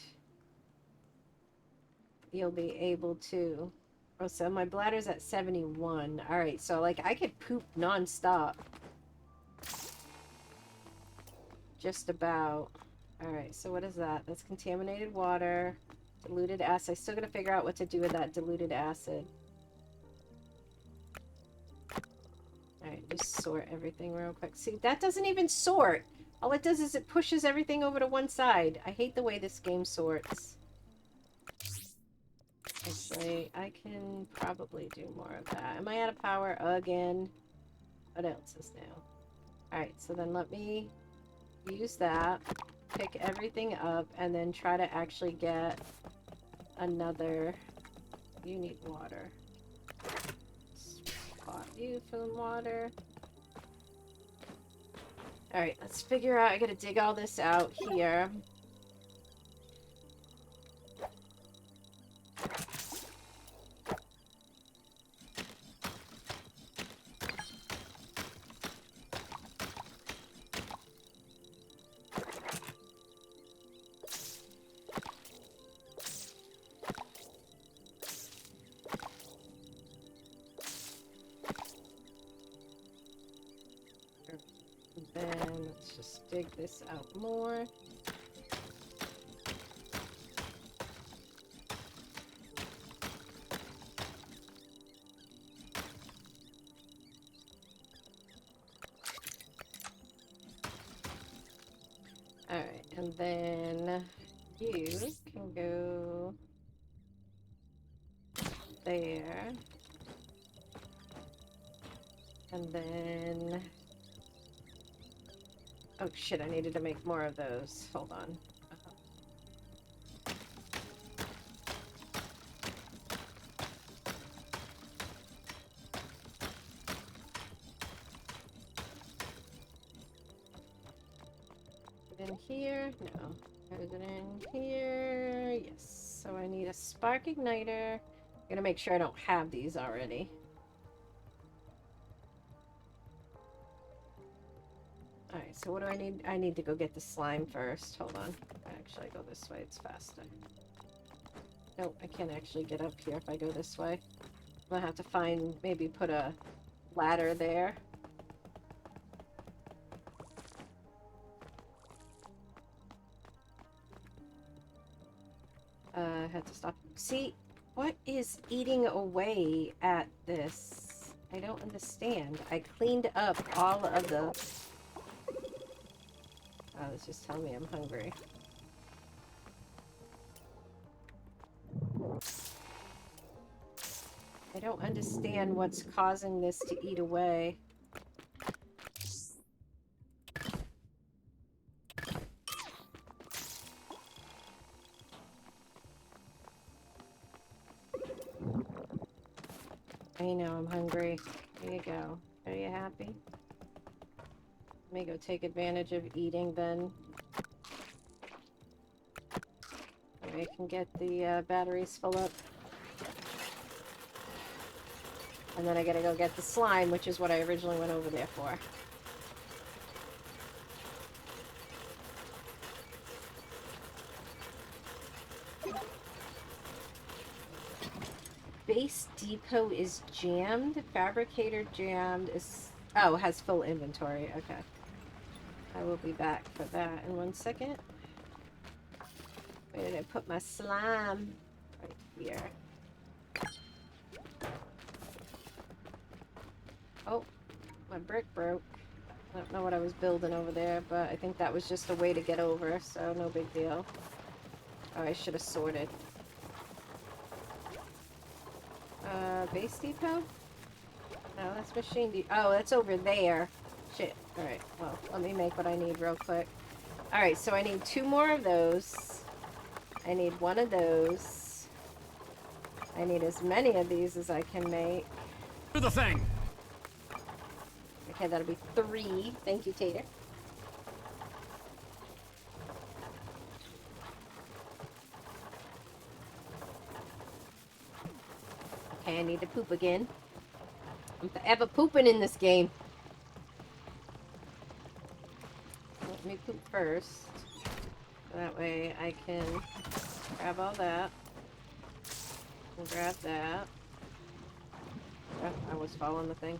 you'll be able to. Oh, so my bladder's at 71. Alright, so like I could poop non-stop. Just about. Alright, so what is that? That's contaminated water. Diluted acid. I still gotta figure out what to do with that diluted acid. Alright, just sort everything real quick. See, that doesn't even sort! All it does is it pushes everything over to one side. I hate the way this game sorts. Actually, I can probably do more of that. Am I out of power again? What else is new? Alright, so then let me use that, pick everything up, and then try to actually get another. You need water. Spot you for the water. Alright, let's figure out. I gotta dig all this out here. Then let's just dig this out more. Alright, and then you can go there. And then... Oh shit, I needed to make more of those. Hold on. Put it in here? No. Put it in here? Yes. So I need a spark igniter. I'm gonna make sure I don't have these already. Alright, so what do I need? I need to go get the slime first. Hold on. Actually, I go this way. It's faster. Nope, I can't actually get up here if I go this way. I'm gonna have to find, maybe put a ladder there. Had to stop. See, what is eating away at this? I don't understand. I cleaned up all of the... Oh, it's just telling me I'm hungry. I don't understand what's causing this to eat away. I know I'm hungry. There you go. Are you happy? Let me go take advantage of eating then. I can get the batteries full up. And then I gotta go get the slime, which is what I originally went over there for. Base depot is jammed. Fabricator jammed is... Oh, has full inventory. Okay. I will be back for that in 1 second. Where did I put my slime? Right here. Oh, my brick broke. I don't know what I was building over there, but I think that was just a way to get over, so no big deal. Oh, I should have sorted. Base depot? No, that's machine depot. Oh, that's over there. Shit. Alright, well, let me make what I need real quick. Alright, so I need 2 more of those. I need 1 of those. I need as many of these as I can make. Do the thing. Okay, that'll be 3. Thank you, Tater. Okay, I need to poop again. I'm forever pooping in this game. Let me poop first. That way I can grab all that. And grab that. Oh, I was following the thing.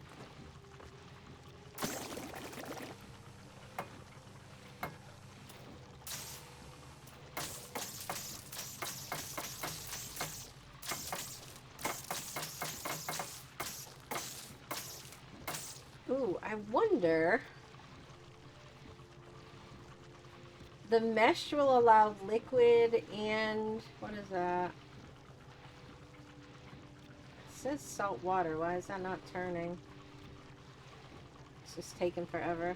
Ooh, I wonder... The mesh will allow liquid and... What is that? It says salt water. Why is that not turning? It's just taking forever.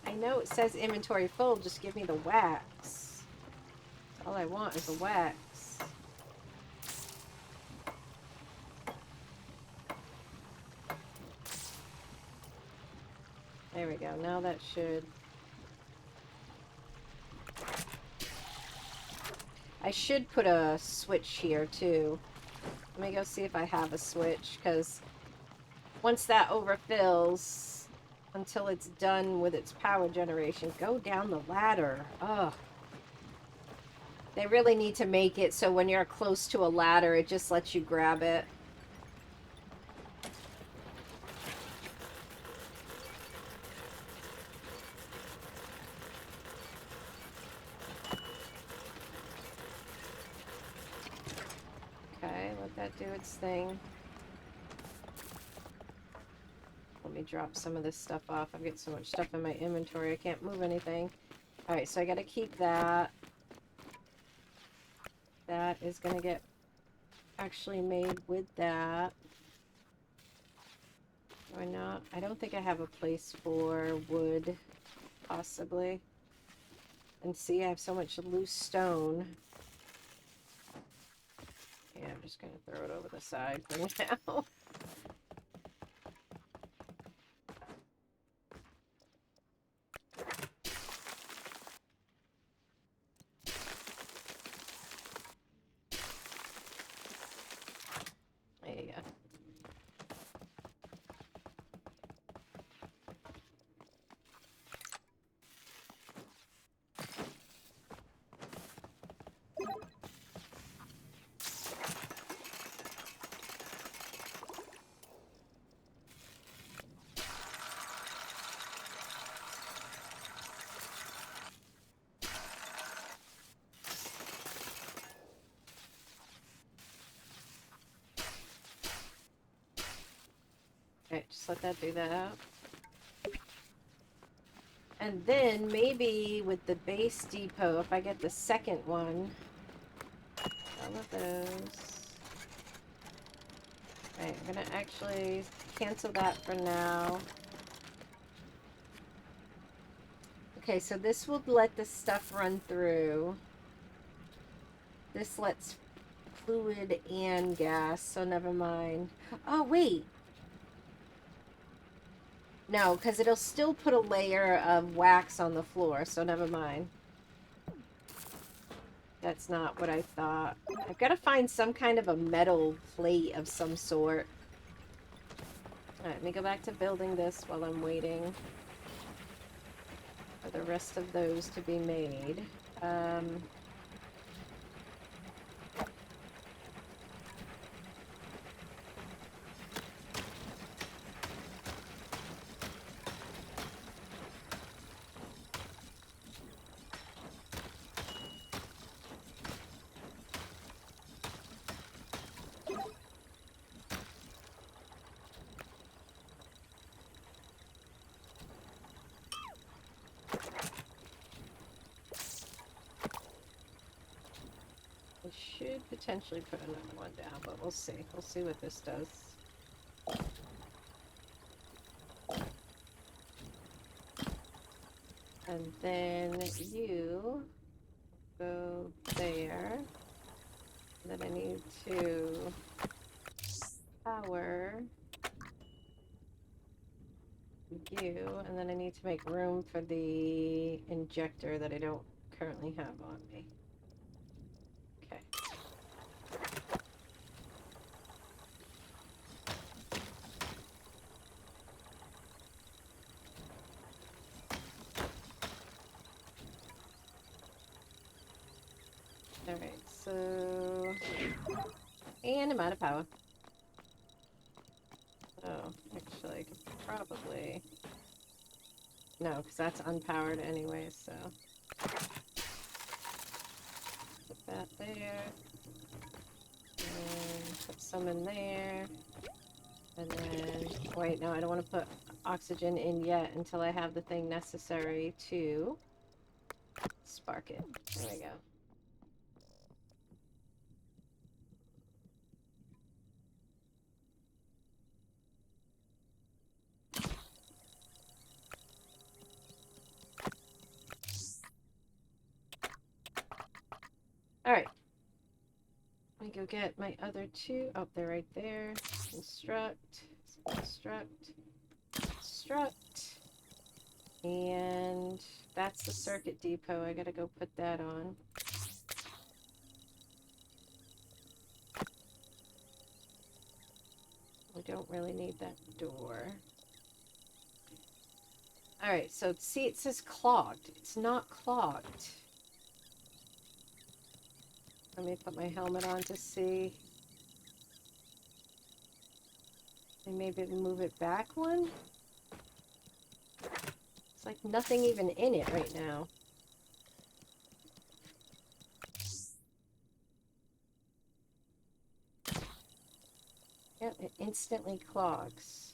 I know it says inventory full. Just give me the wax. All I want is the wax. There we go. Now that should... I should put a switch here too. Let me go see if I have a switch, because once that overfills, until it's done with its power generation, go down the ladder. Ugh. They really need to make it so when you're close to a ladder, it just lets you grab it. Do its thing. Let me drop some of this stuff off. I've got so much stuff in my inventory I can't move anything. Alright, so I gotta keep that. That is gonna get actually made with that. Or not? I don't think I have a place for wood, possibly. And see, I have so much loose stone. Yeah, I'm just gonna throw it over the side for now. There you go. Okay, just let that do that. And then maybe with the base depot, if I get the second one, all of those. Alright, I'm gonna actually cancel that for now. Okay, so this will let the stuff run through. This lets fluid and gas, so never mind. Oh, wait. No, because it'll still put a layer of wax on the floor, so never mind. That's not what I thought. I've got to find some kind of a metal plate of some sort. Alright, let me go back to building this while I'm waiting for the rest of those to be made. I should potentially put another one down, but we'll see. We'll see what this does. And then you go there. Then I need to power you, and then I need to make room for the injector that I don't currently have on me. Okay. Alright, so... And I'm out of power. Oh, actually, I could probably... No, because that's unpowered anyway, so... Put that there. And put some in there. And then... Wait, no, I don't want to put oxygen in yet until I have the thing necessary to... spark it. There we go. Alright. Let me go get my other two. Oh, they're right there. Construct. Construct. Construct. And that's the circuit depot. I gotta go put that on. We don't really need that door. Alright, so see, it says clogged. It's not clogged. Let me put my helmet on to see. And maybe move it back one? It's like nothing even in it right now. Yep, it instantly clogs.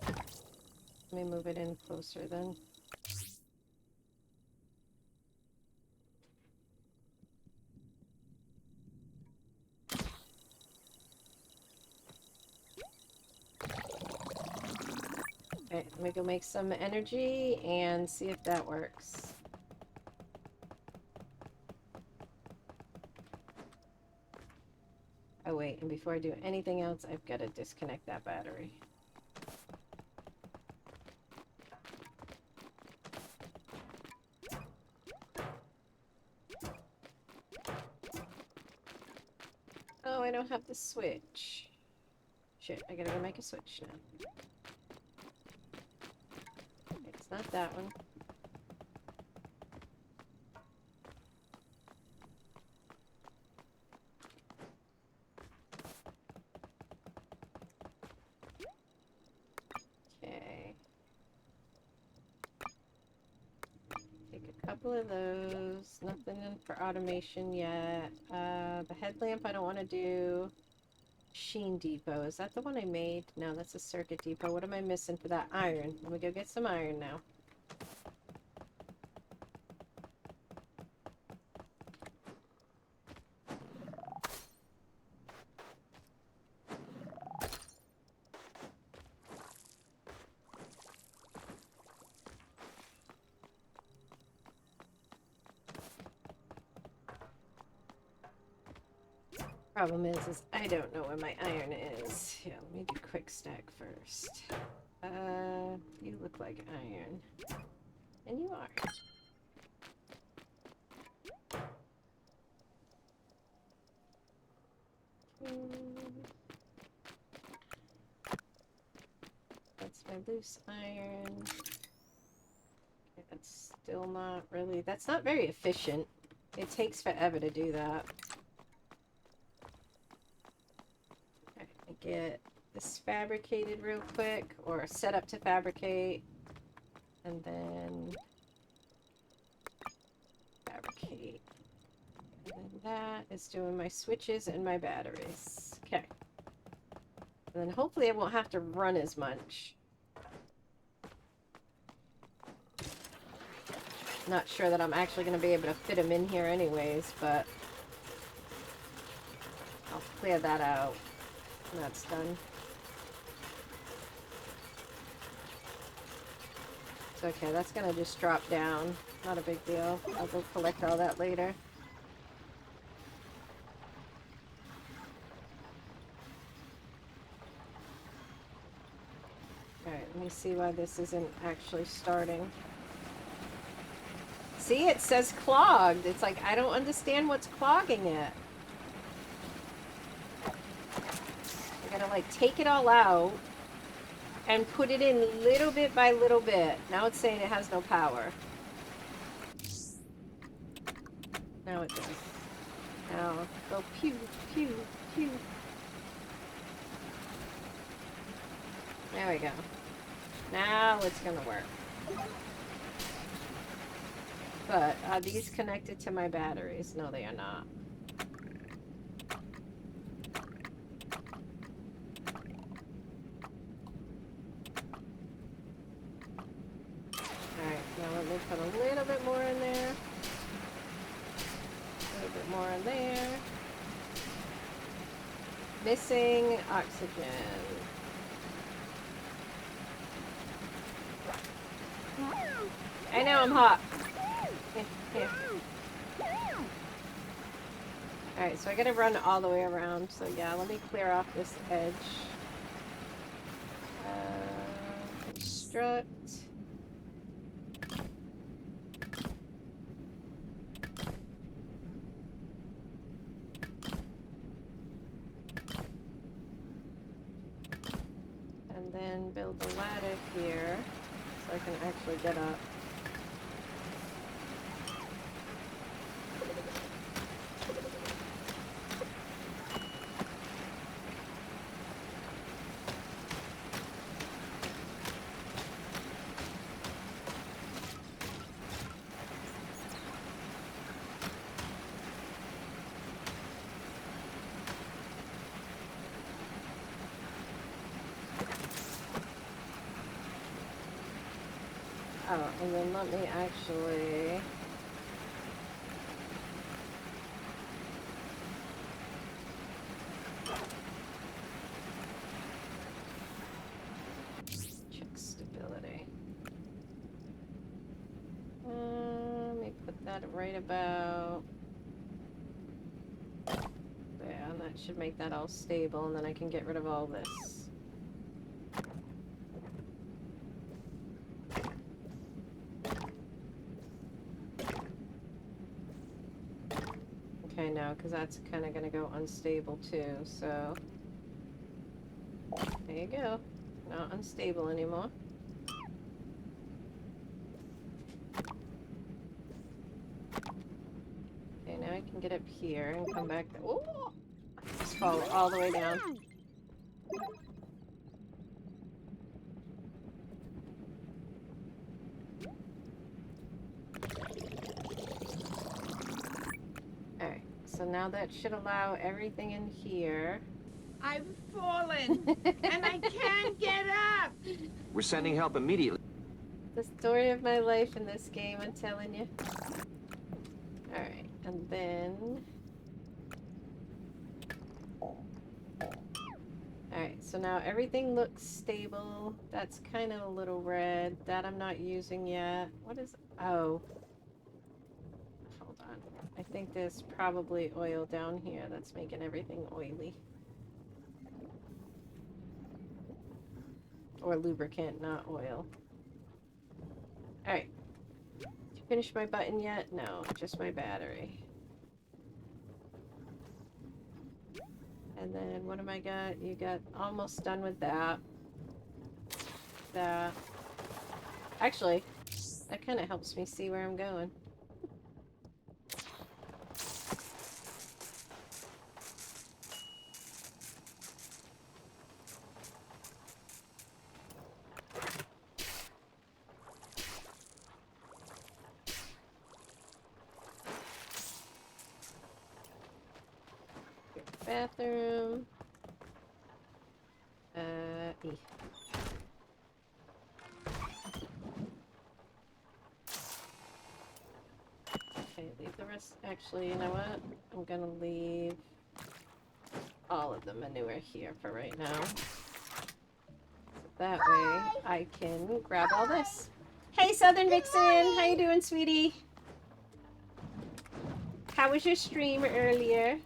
Let me move it in closer then. Okay, let me go make some energy and see if that works. Oh wait, and before I do anything else, I've got to disconnect that battery. Oh, I don't have the switch. Shit, I gotta go make a switch now. It's not that one. Okay. Take a couple of those. Nothing in for automation yet. The headlamp I don't want to do. Machine depot. Is that the one I made? No, that's a circuit depot. What am I missing for that iron? Let me go get some iron now. Problem is I don't know where my iron is. Yeah, let me do quick stack first. You look like iron. And you are. That's my loose iron. Okay, that's still not really... That's not very efficient. It takes forever to do that. Get this fabricated real quick, or set up to fabricate, and then fabricate. And then that is doing my switches and my batteries. Okay. And then hopefully I won't have to run as much. Not sure that I'm actually going to be able to fit them in here anyways, but I'll clear that out. That's done. It's okay, that's gonna just drop down. Not a big deal. I'll go collect all that later. Alright, let me see why this isn't actually starting. See, it says clogged. It's like, I don't understand what's clogging it. Gotta like take it all out and put it in little bit by little bit. Now it's saying it has no power. Now it does. Now go pew, pew, pew. There we go. Now it's gonna work. But are these connected to my batteries? No, they are not. Put a little bit more in there. A little bit more in there. Missing oxygen. I know I'm hot. Here. Alright, so I gotta run all the way around. So yeah, let me clear off this edge. Construct. Then build a ladder here so I can actually get up. Oh, and then let me actually... check stability. Let me put that right about... there, and that should make that all stable, and then I can get rid of all this. Okay, no, because that's kind of going to go unstable too, so... there you go. Not unstable anymore. Okay, now I can get up here and come back. Oh! Just fall all the way down. Alright, so now that should allow everything in here. I've fallen and I can't get up. We're sending help immediately. The story of my life in this game, I'm telling you. Alright, and then... Alright, so now everything looks stable. That's kind of a little red. That I'm not using yet. What is... Oh. Hold on. I think there's probably oil down here that's making everything oily. Or lubricant, not oil. Alright. Did you finish my button yet? No, just my battery. And then what am I got? You got almost done with that. That. Actually, that kind of helps me see where I'm going. Bathroom. E. Okay, leave the rest. Actually, you know what? I'm gonna leave all of the manure here for right now. So that way I can grab all this. Hey, Southern Vixen! How you doing, sweetie? How was your stream earlier?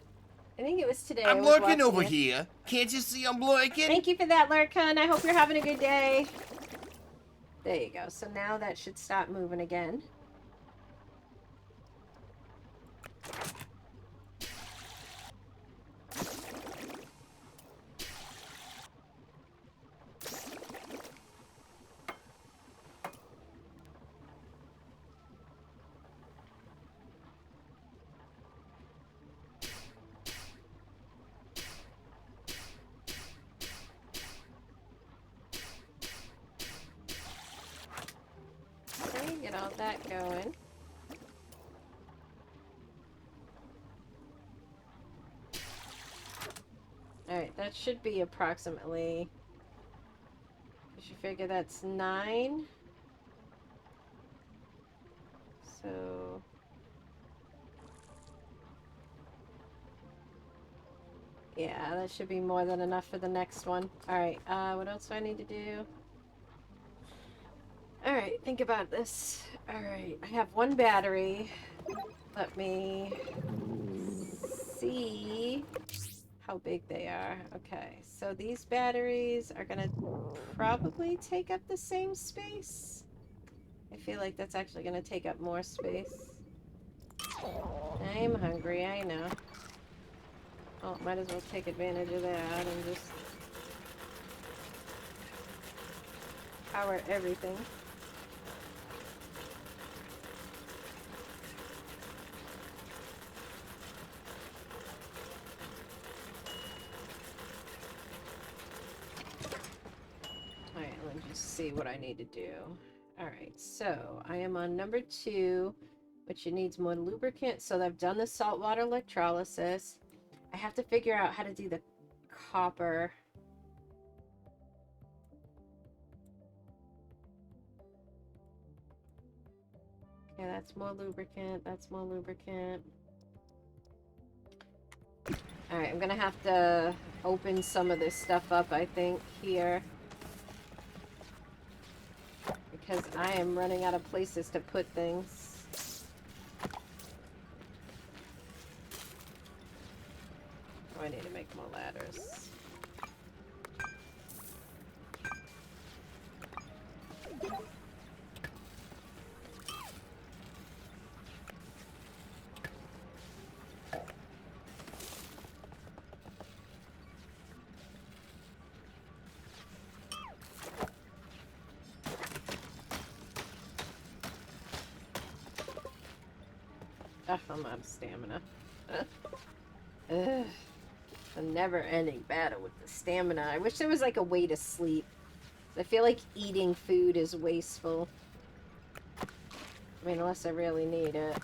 I think it was today. I'm was lurking over it. here. Can't you see I'm lurking? Thank you for that, lurk, hun. I hope you're having a good day. There you go. So now that should stop moving again. Get all that going. Alright, that should be approximately... You should figure that's 9. So... Yeah, that should be more than enough for the next one. Alright, what else do I need to do? Alright, think about this. Alright, I have one battery. Let me see how big they are. Okay, so these batteries are gonna probably take up the same space. I feel like that's actually gonna take up more space. I'm hungry, I know. Oh, might as well take advantage of that and just power everything. Alright, let me just see what I need to do. Alright, so I am on number 2, which it needs more lubricant. So I've done the saltwater electrolysis. I have to figure out how to do the copper. Okay, that's more lubricant. That's more lubricant. Alright, I'm gonna have to open some of this stuff up, I think, here. Because I am running out of places to put things. Oh, I need to make more ladders. Ugh, I'm out of stamina. Ugh. A never-ending battle with the stamina. I wish there was like a way to sleep. I feel like eating food is wasteful. I mean, unless I really need it.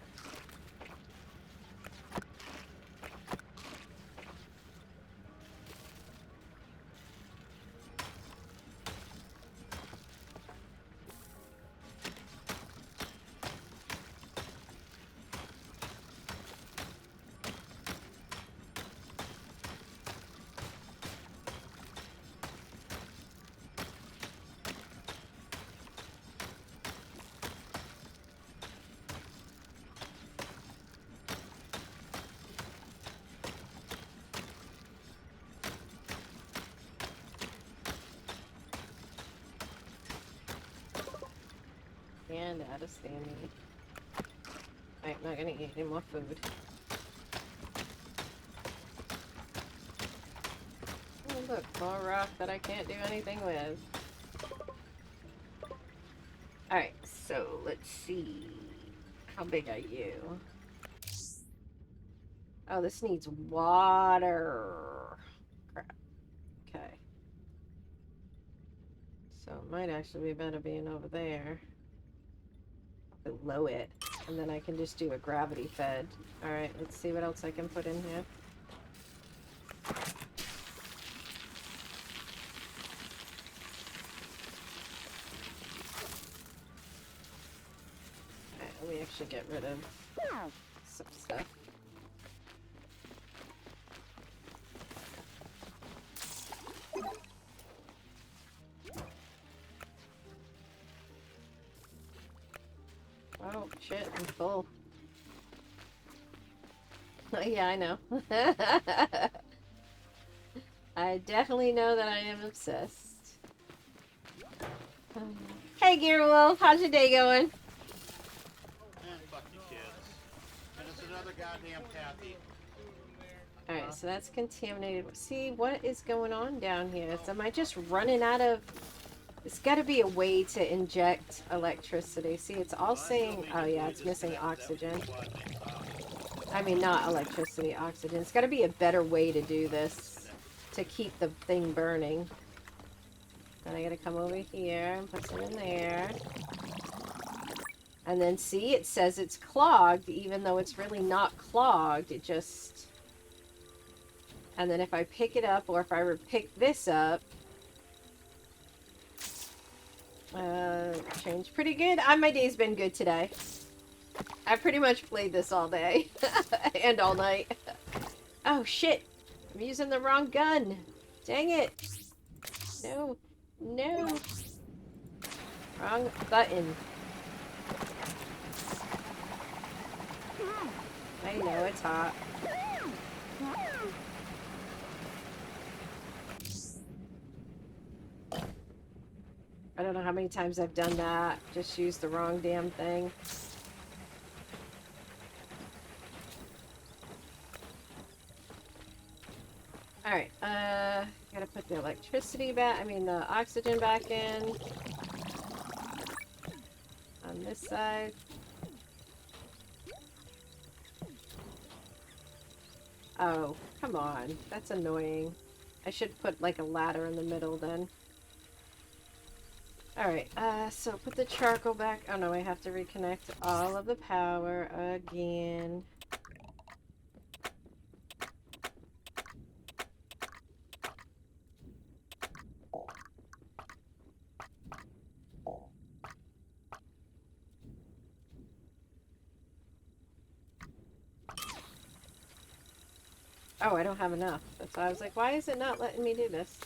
And out of stamina. I'm not gonna eat any more food. Oh look, more rock that I can't do anything with. Alright, so let's see. How big are you? Oh, this needs water. Crap. Okay. So it might actually be better being over there. Below it. And then I can just do a gravity fed. Alright, let's see what else I can put in here. Alright, let me actually get rid of some stuff. Oh, shit, I'm full. Oh, yeah, I know. I definitely know that I am obsessed. Hey, Gear Wolf, how's your day going? Man, fuck you kids. And it's another goddamn Kathy. Alright, so that's contaminated. See, what is going on down here? So am I just running out of... There's got to be a way to inject electricity. See, it's all saying... Oh, yeah, it's missing oxygen. I mean, not electricity, oxygen. It's got to be a better way to do this. To keep the thing burning. Then I got to come over here and put some in there. And then, see, it says it's clogged, even though it's really not clogged. It just... And then if I pick it up, or if I pick this up... changed pretty good. My day's been good today. I pretty much played this all day. And all night. Oh, shit. I'm using the wrong gun. Dang it. No. No. Wrong button. I know, it's hot. I don't know how many times I've done that. Just used the wrong damn thing. Alright, gotta put the electricity back, the oxygen back in. On this side. Oh, come on. That's annoying. I should put like a ladder in the middle then. Alright, so put the charcoal back. Oh no, I have to reconnect all of the power again. Oh, I don't have enough. That's why I was like, why is it not letting me do this?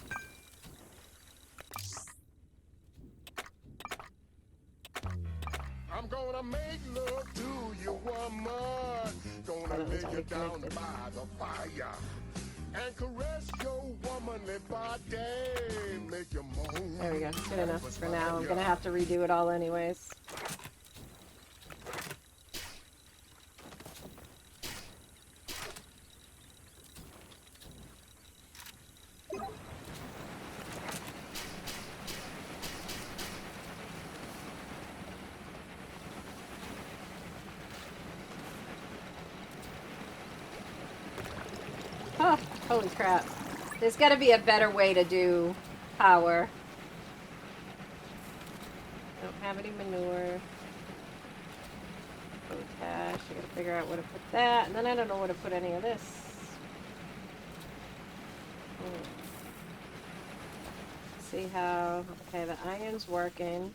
I'm gonna make love to you, woman. Gonna lay you down by the fire and caress your womanly body. Make you moan. There we go. Good enough for now. I'm gonna have to redo it all anyways. Oh, holy crap. There's got to be a better way to do power. Don't have any manure. Potash. I gotta figure out where to put that. And then I don't know where to put any of this. See how... Okay, the iron's working.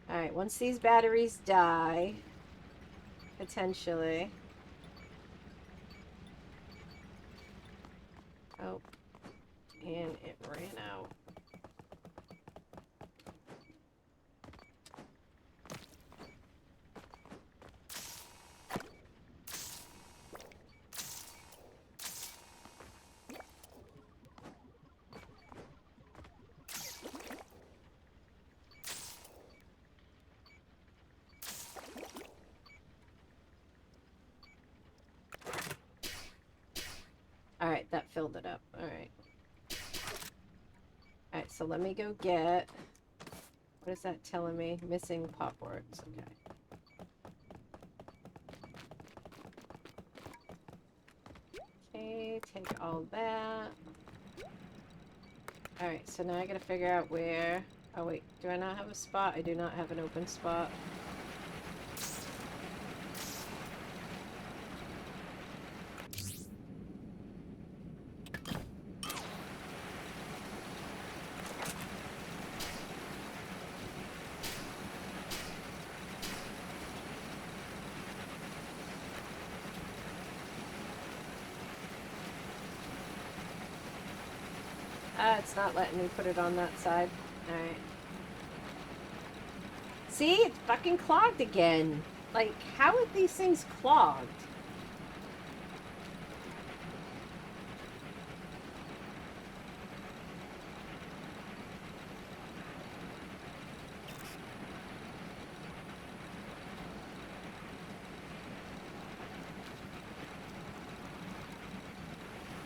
Alright, once these batteries die... Potentially. Oh. And it ran out. filled it up. Alright. Alright, so let me go get... What is that telling me? Missing pop works. Okay. Okay, take all that. Alright, so now I gotta figure out where... Oh wait, do I not have a spot? I do not have an open spot. It's not letting me put it on that side. Alright. See? It's fucking clogged again. Like, how are these things clogged?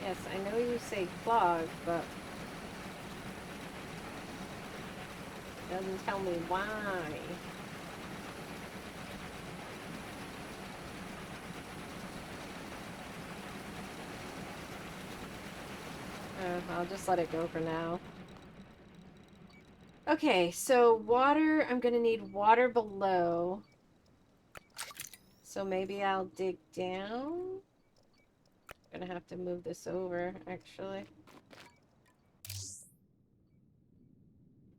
Yes, I know you say clogged, but... doesn't tell me why. I'll just let it go for now. Okay, so water, I'm gonna need water below. So maybe I'll dig down. I'm gonna have to move this over, actually.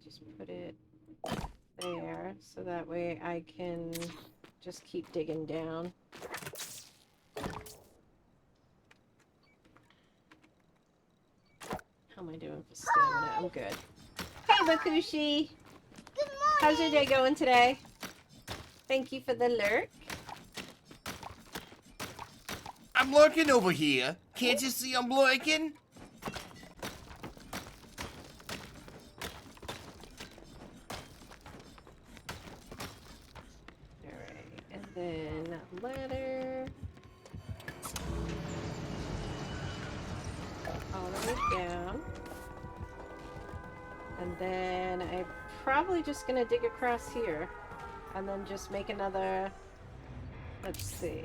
Just put it there, so that way I can just keep digging down. How am I doing for stamina? I'm good. Hey, Bakushi! Good morning. How's your day going today? Thank you for the lurk. I'm lurking over here. Can't you see I'm lurking? Alright, and then ladder. All the way down. And then I'm probably just gonna dig across here. And then just make another... Let's see.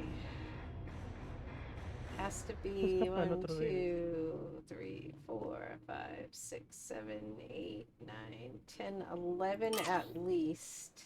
Has to be 1, 2, 3, 4, 5, 6, 7, 8, 9, 10, 11 at least.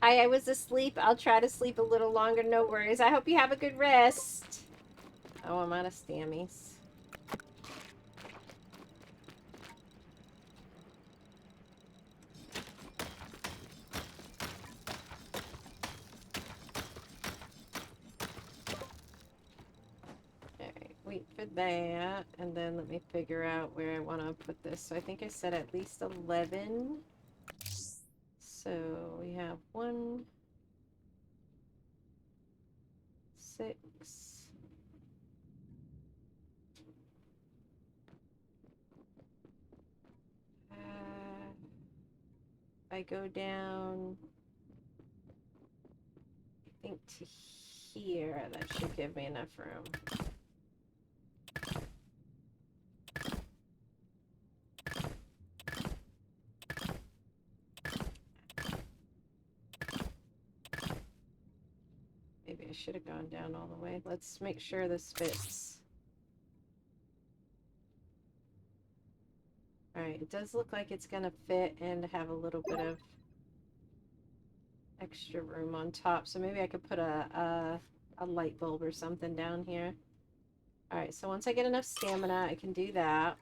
I was asleep. I'll try to sleep a little longer. No worries. I hope you have a good rest. Oh, I'm out of stammies. Alright, wait for that. And then let me figure out where I want to put this. So I think I said at least 11. So we have 1, 6. If I go down, I think to here, that should give me enough room. Maybe I should have gone down all the way. Let's make sure this fits. Alright, it does look like it's gonna fit and have a little bit of extra room on top. So maybe I could put a light bulb or something down here. Alright, so once I get enough stamina, I can do that.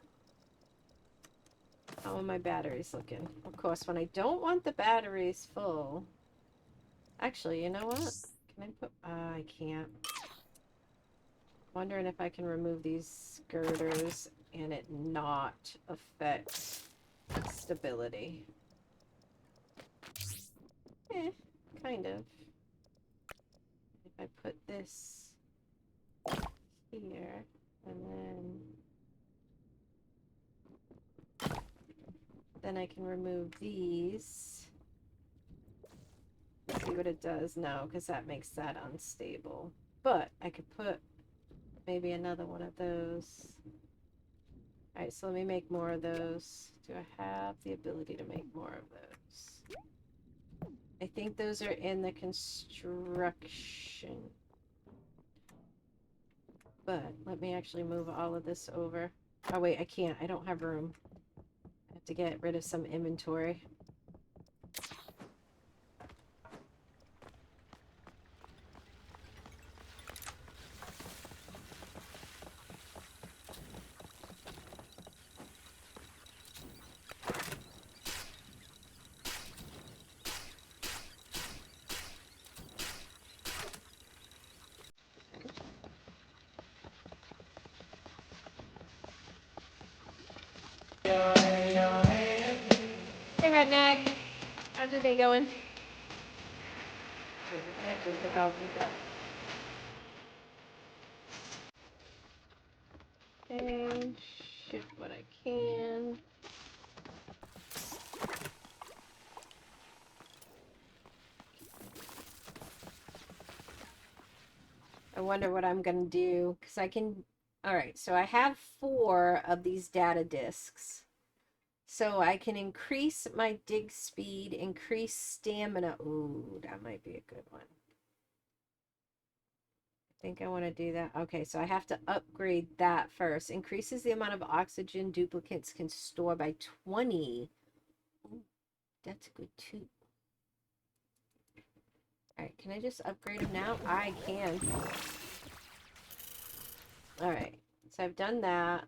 How are my batteries looking? Of course, when I don't want the batteries full... Actually, you know what? Can I put... I can't. Wondering if I can remove these girders and it not affect stability. Kind of. If I put this here, and then I can remove these. See what it does. No, because that makes that unstable. But I could put maybe another one of those. Alright, so let me make more of those. Do I have the ability to make more of those? I think those are in the construction. But let me actually move all of this over. Oh wait, I can't. I don't have room. I have to get rid of some inventory. Hey, Redneck. How's your day going? Okay, shoot what I can. I wonder what I'm gonna do, because I can... Alright, so I have 4 of these data discs. So I can increase my dig speed, increase stamina. Ooh, that might be a good one. I think I want to do that. Okay, so I have to upgrade that first. Increases the amount of oxygen duplicates can store by 20. Ooh, that's good too. Alright, can I just upgrade them now? I can. Alright, so I've done that.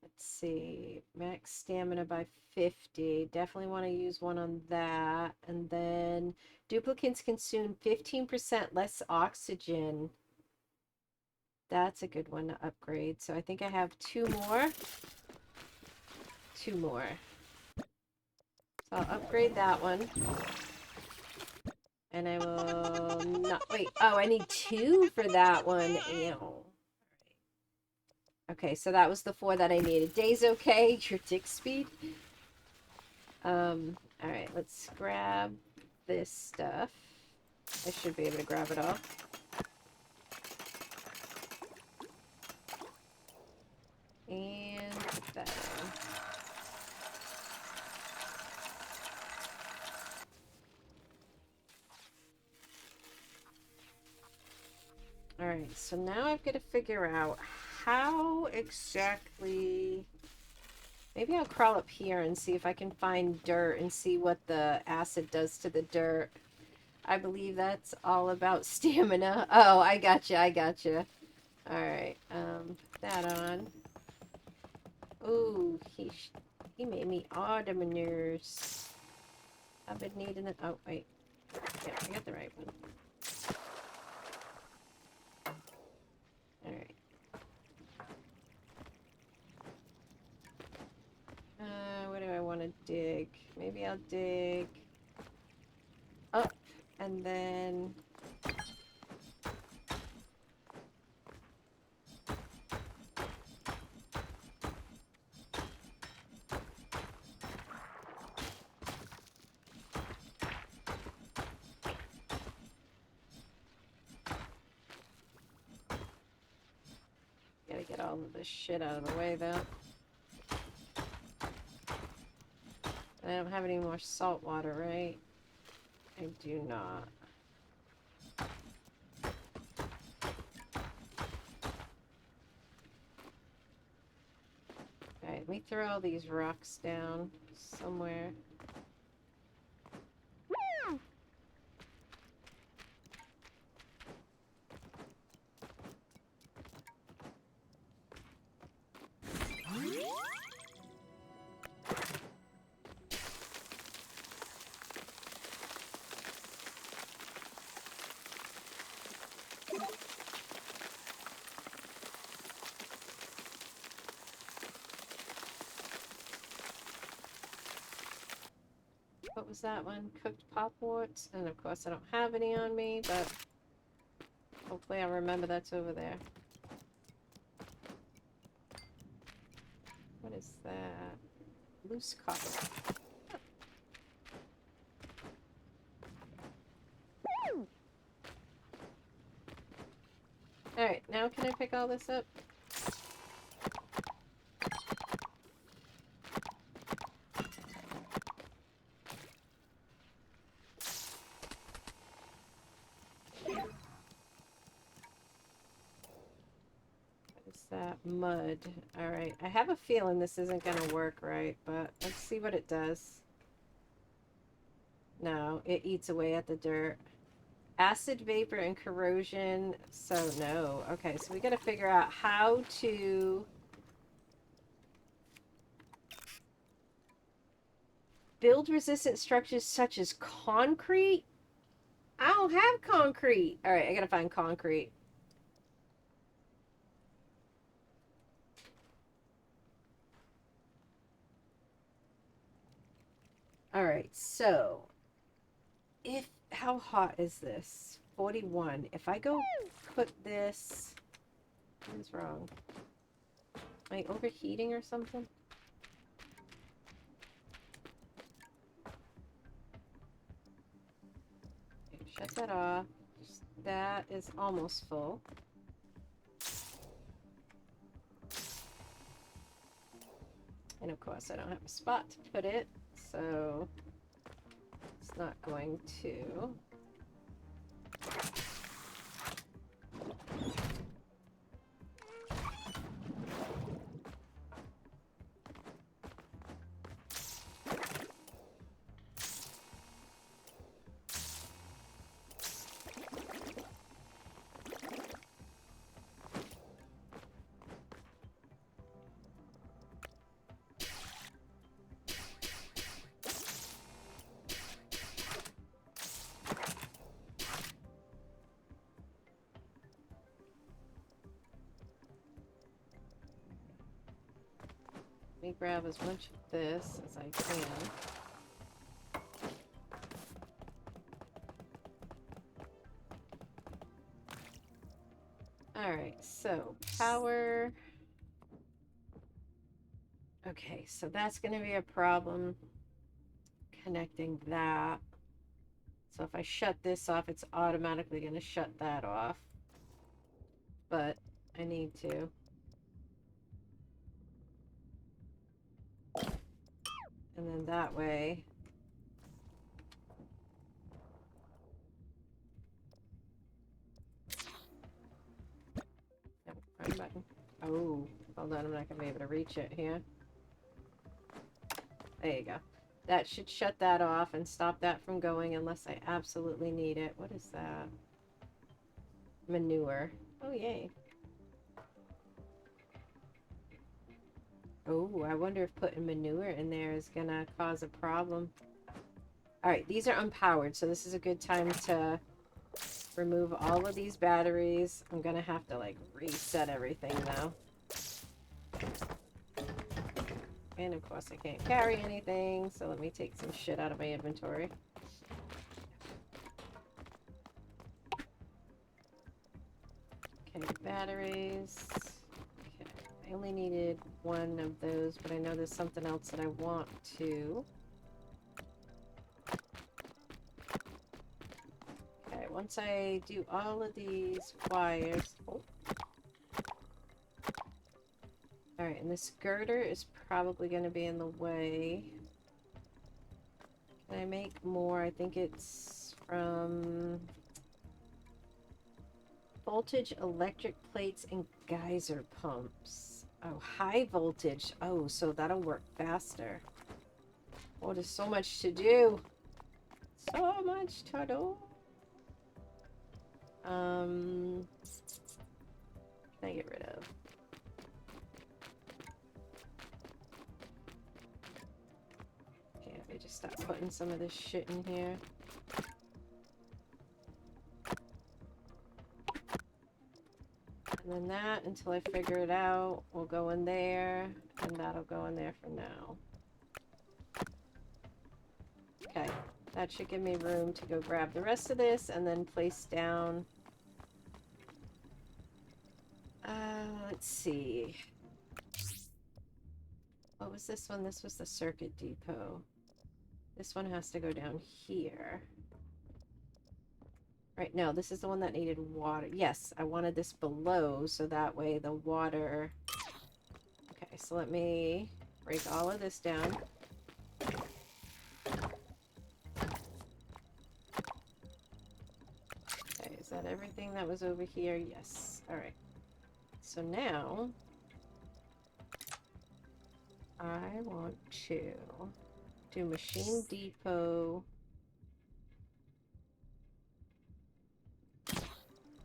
Let's see, max stamina by 50. Definitely want to use one on that. And then duplicates consume 15% less oxygen. That's a good one to upgrade. So I think I have 2 more. 2 more. So I'll upgrade that one. And I will not... Wait, oh, I need 2 for that one. Ew. Okay, so that was the 4 that I needed. Day's okay. Your tick speed. Alright, let's grab this stuff. I should be able to grab it all. And that one. Alright, so now I've got to figure out how exactly... Maybe I'll crawl up here and see if I can find dirt and see what the acid does to the dirt. I believe that's all about stamina. Oh, I gotcha, I gotcha. Alright, put that on. Ooh, he made me all the manures. I've been needing it. Oh, wait. Yeah, I got the right one. Alright. What do I want to dig? Maybe I'll dig up and then... Gotta get all of this shit out of the way, though. I don't have any more salt water, right? I do not. throw all these rocks down somewhere. What was that one? Cooked popworts. And of course I don't have any on me, but hopefully I'll remember that's over there. What is that? Loose copper. Alright, now can I pick all this up? That mud. Alright, I have a feeling this isn't gonna work right, but let's see what it does. No, it eats away at the dirt. Acid vapor and corrosion, so no. Okay, so we gotta figure out how to build resistant structures such as concrete. I don't have concrete. Alright, I gotta find concrete. Alright, so how hot is this? 41. If I go put this, what is wrong? Am I overheating or something? Okay, shut that off. That is almost full. And of course I don't have a spot to put it. So it's not going to. Let me grab as much of this as I can. Alright, so power. Okay, so that's going to be a problem connecting that. So if I shut this off, it's automatically going to shut that off. But I need to. And then that way, no, wrong button. Oh, hold on, I'm not gonna be able to reach it here. There you go. That should shut that off and stop that from going unless I absolutely need it. What is that? Manure. Oh, yay. Oh, I wonder if putting manure in there is gonna cause a problem. Alright, these are unpowered, so this is a good time to remove all of these batteries. I'm gonna have to, like, reset everything, though. And, of course, I can't carry anything, so let me take some shit out of my inventory. Okay, batteries. I only needed one of those, but I know there's something else that I want to. Okay, once I do all of these wires... Oh. Alright, and this girder is probably going to be in the way. Can I make more? I think it's from... voltage, electric plates, and geyser pumps. Oh, high voltage. Oh, so that'll work faster. Oh, there's so much to do. So much to do. Can I get rid of? Okay, let me just stop putting some of this shit in here. And then that, until I figure it out, will go in there, and that'll go in there for now. Okay, that should give me room to go grab the rest of this, and then place down... let's see. What was this one? This was the circuit depot. This one has to go down here. Right, no, this is the one that needed water. Yes, I wanted this below, so that way the water... Okay, so let me break all of this down. Okay, is that everything that was over here? Yes. Alright. So now... I want to do machine depot...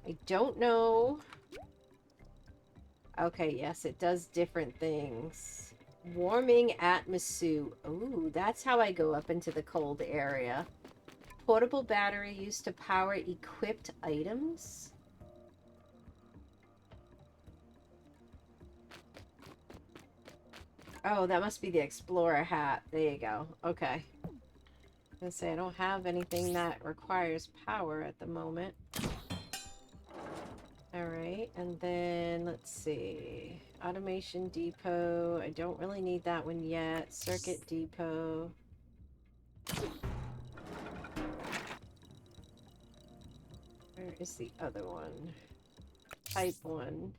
I don't know. Okay, yes, it does different things. Warming atmosphere. Ooh, that's how I go up into the cold area. Portable battery used to power equipped items. Oh, that must be the Explorer hat. There you go. Okay. I was gonna say, I don't have anything that requires power at the moment. Alright, and then, let's see. Automation depot. I don't really need that one yet. Circuit depot. Where is the other one? Type 1.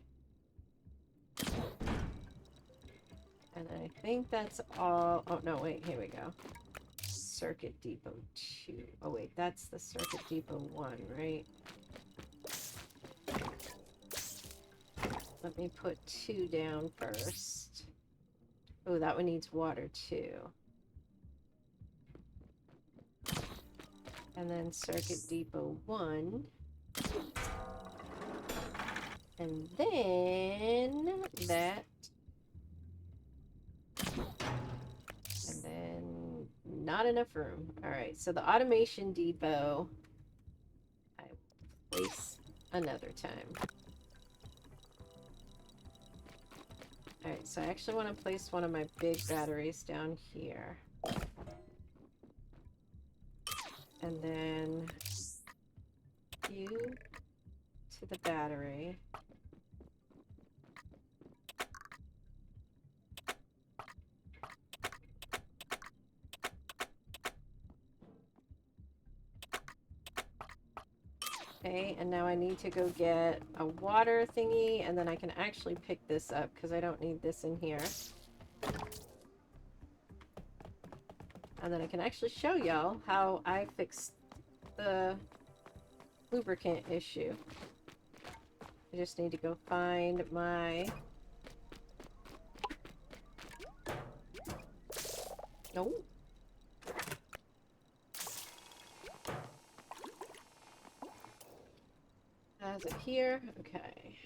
And I think that's all. Oh, no, wait, here we go. Circuit depot 2. Oh, wait, that's the circuit depot 1, right? Let me put 2 down first. Oh, that one needs water too. And then circuit depot 1. And then that. And then not enough room. Alright, so the automation depot I will place another time. Alright, so I actually want to place one of my big batteries down here. And then you to the battery. Okay, and now I need to go get a water thingy, and then I can actually pick this up because I don't need this in here. And then I can actually show y'all how I fixed the lubricant issue. I just need to go find my... Nope. Has it here? Okay.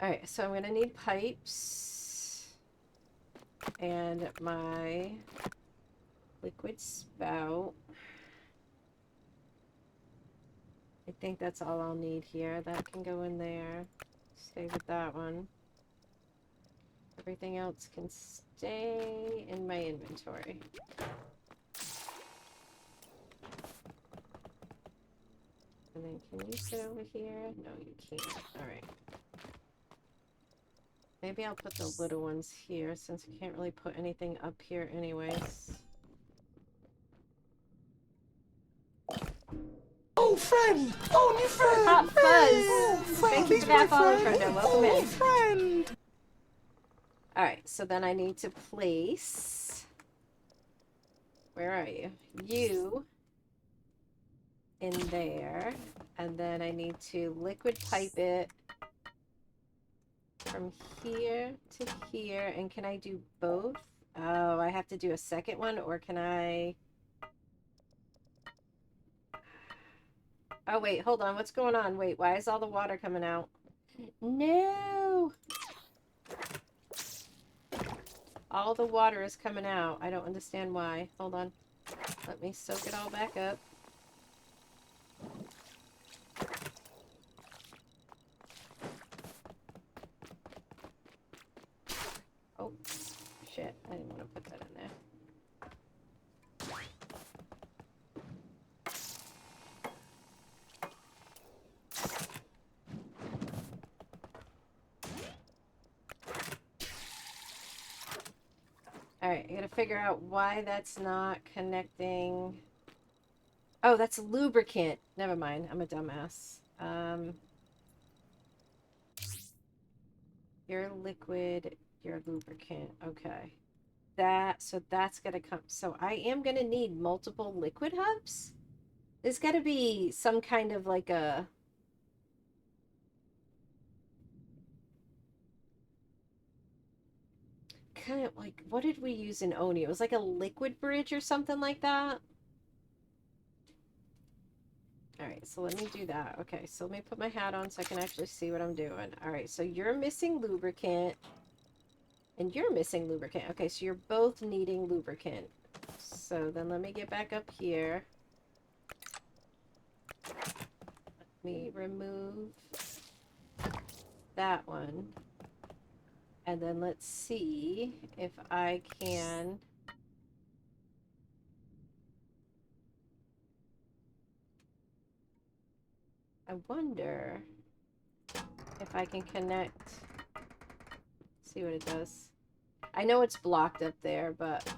Alright, so I'm gonna need pipes and my liquid spout. I think that's all I'll need here. That can go in there. Stay with that one. Everything else can stay in my inventory. And then can you sit over here? No, you can't. Alright. Maybe I'll put the little ones here since I can't really put anything up here anyways. friend! Oh, new friend! Hot Fuzz! Oh, Thank you he's for that my follow, friend. friendo. Welcome Oh, in. friend! Alright, so then I need to place... Where are you? You in there. And then I need to liquid pipe it from here to here. And can I do both? Oh, I have to do a second one, or can I... Oh, wait, hold on. What's going on? Wait, why is all the water coming out? No! All the water is coming out. I don't understand why. Hold on. Let me soak it all back up. Oh, shit. I didn't want to put that in there. Alright, I gotta figure out why that's not connecting. Oh, that's lubricant. Never mind. I'm a dumbass. Your liquid, your lubricant. Okay. So that's gonna come. So I am gonna need multiple liquid hubs? There's gotta be some kind of like a... Kind of like, what did we use in Oni? It was like a liquid bridge or something like that. Alright, so let me do that. Okay, so let me put my hat on so I can actually see what I'm doing. Alright, so you're missing lubricant. And you're missing lubricant. Okay, so you're both needing lubricant. So then let me get back up here. Let me remove that one. And then let's see if I can... I wonder if I can connect... See what it does. I know it's blocked up there, but...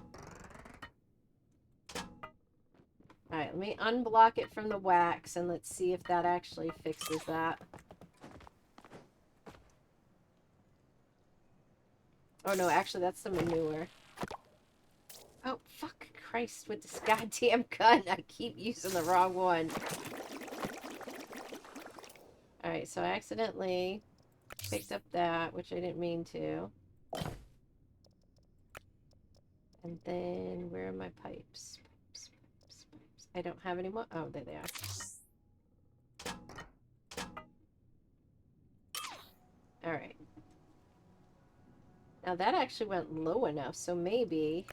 Alright, let me unblock it from the wax and let's see if that actually fixes that. Oh no, actually that's the manure. Oh, fuck Christ with this goddamn gun. I keep using the wrong one. Alright, so I accidentally picked up that, which I didn't mean to. And then, where are my pipes? Pipes. I don't have any more. Oh, there they are. Alright. Now that actually went low enough, so maybe...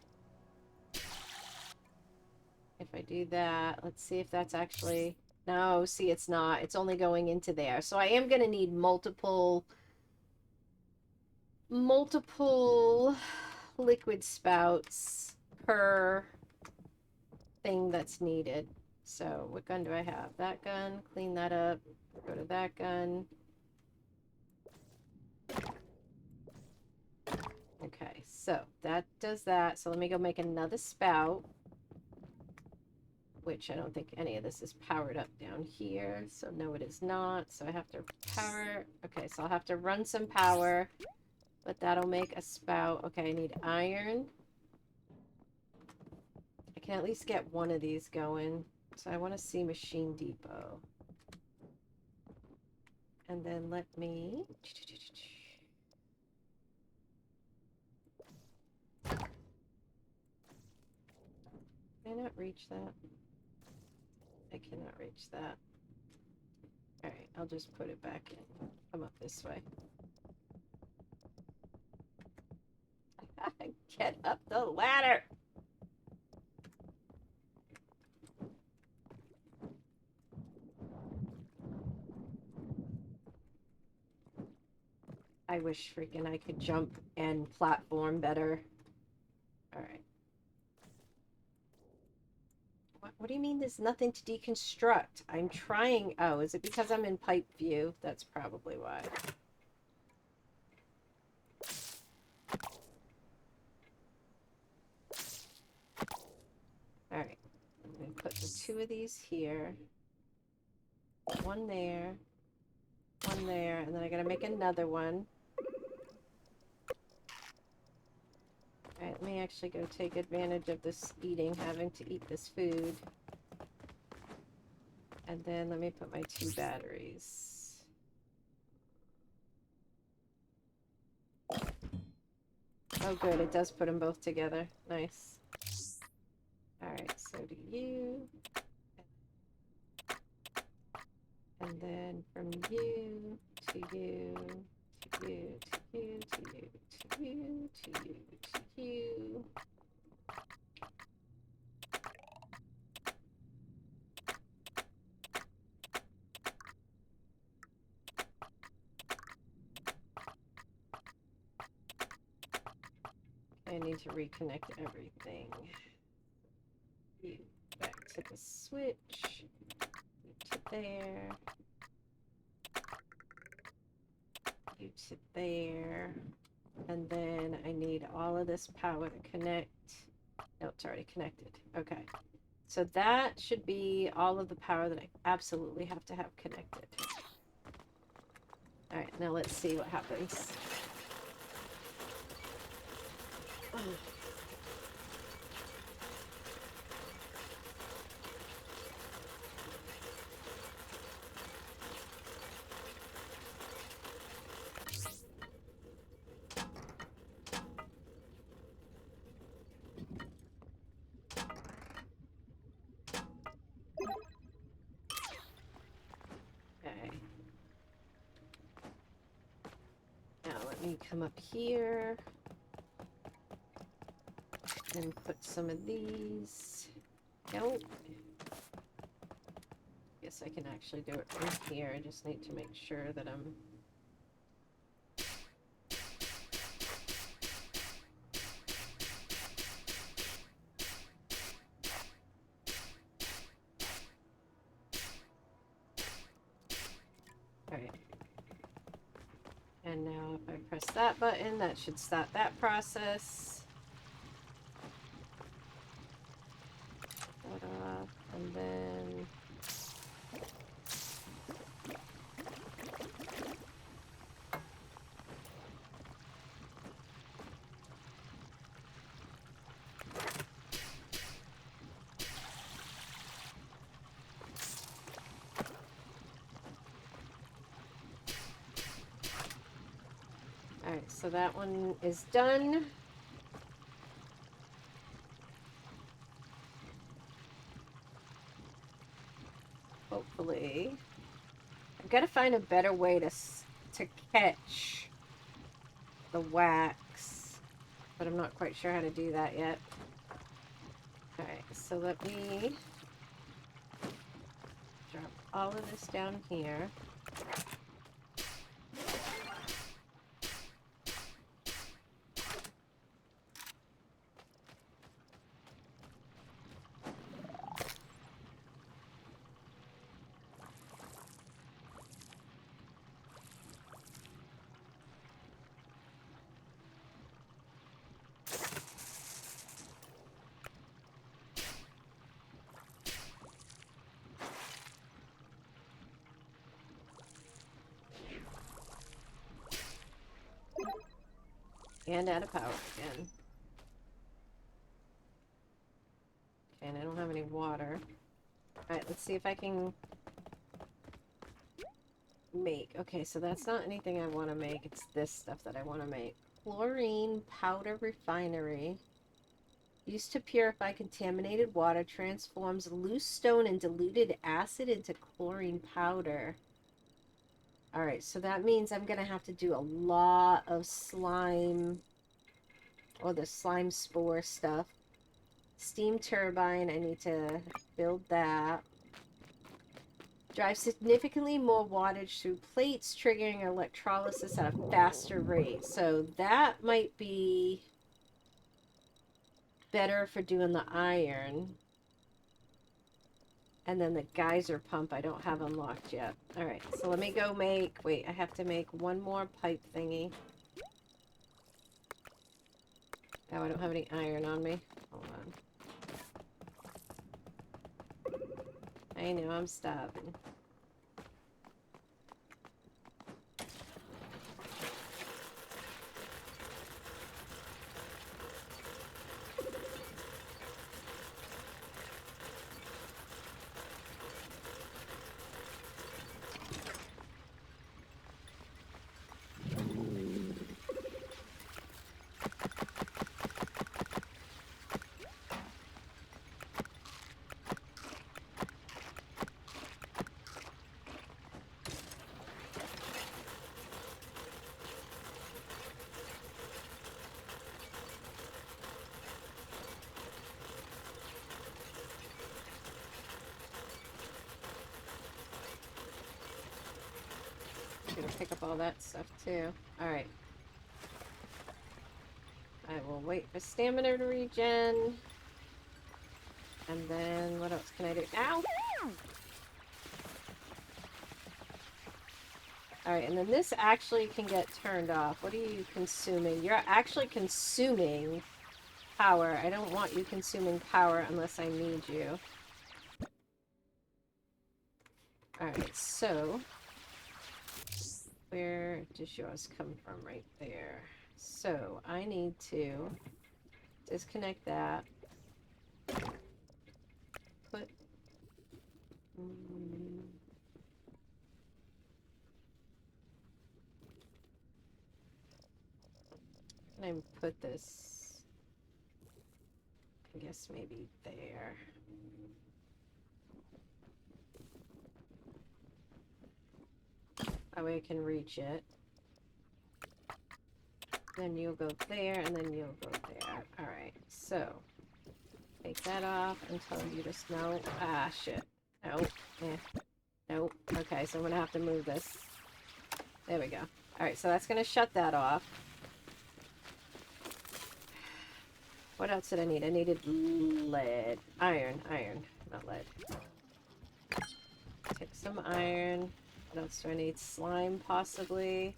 If I do that, let's see if that's actually... No, see, it's not. It's only going into there. So I am going to need multiple liquid spouts per thing that's needed. So what gun do I have? That gun. Clean that up. Go to that gun. Okay, so that does that. So let me go make another spout. Which I don't think any of this is powered up down here. So no, it is not. So I have to power. Okay, so I'll have to run some power. But that'll make a spout. Okay, I need iron. I can at least get one of these going. So I want to see Machine Depot. And then let me... Can I not reach that? I cannot reach that. Alright, I'll just put it back in. Come up this way. Get up the ladder! I wish freaking I could jump and platform better. Alright. What do you mean there's nothing to deconstruct? I'm trying... Oh, is it because I'm in pipe view? That's probably why. Alright. I'm going to put the two of these here. One there. One there. And then I gotta make another one. Alright, let me actually go take advantage of this having to eat this food. And then let me put my 2 batteries. Oh good, it does put them both together. Nice. Alright, so do you. And then from you to you to you to you to you to you to you to you. I need to reconnect everything. You back to the switch. You to there. You to there. And then I need all of this power to connect. No, it's already connected. Okay. So that should be all of the power that I absolutely have to have connected. Alright, now let's see what happens. Okay. Now let me come up here and put some of these. Nope. Guess I can actually do it from here. I just need to make sure that I'm alright. And now if I press that button, that should start that process. And then alright, so that one is done. Hopefully. I've got to find a better way to catch the wax, but I'm not quite sure how to do that yet. Alright, so let me drop all of this down here. And out of power again. Okay, and I don't have any water. Alright, let's see if I can make. Okay, so that's not anything I want to make. It's this stuff that I want to make. Chlorine powder refinery. Used to purify contaminated water, transforms loose stone and diluted acid into chlorine powder. Alright, so that means I'm going to have to do a lot of slime, or the slime spore stuff. Steam turbine, I need to build that. Drive significantly more wattage through plates, triggering electrolysis at a faster rate. So that might be better for doing the iron. And then the geyser pump I don't have unlocked yet. Alright, so let me go make... Wait, I have to make one more pipe thingy. Oh, I don't have any iron on me. Hold on. I know, I'm starving. Gonna pick up all that stuff too. Alright. I will wait for stamina to regen. And then what else can I do? Ow! Alright, and then this actually can get turned off. What are you consuming? You're actually consuming power. I don't want you consuming power unless I need you. Alright, so where does yours come from? Right there. So I need to disconnect that. Put can I put this? I guess maybe there. That way I can reach it. Then you'll go there, and then you'll go there. Alright, so take that off until you just know. Ah, shit. Nope. Nope. Okay, so I'm gonna have to move this. There we go. Alright, so that's gonna shut that off. What else did I need? I needed lead. Iron, not lead. Take some iron. What else do I need? Slime, possibly.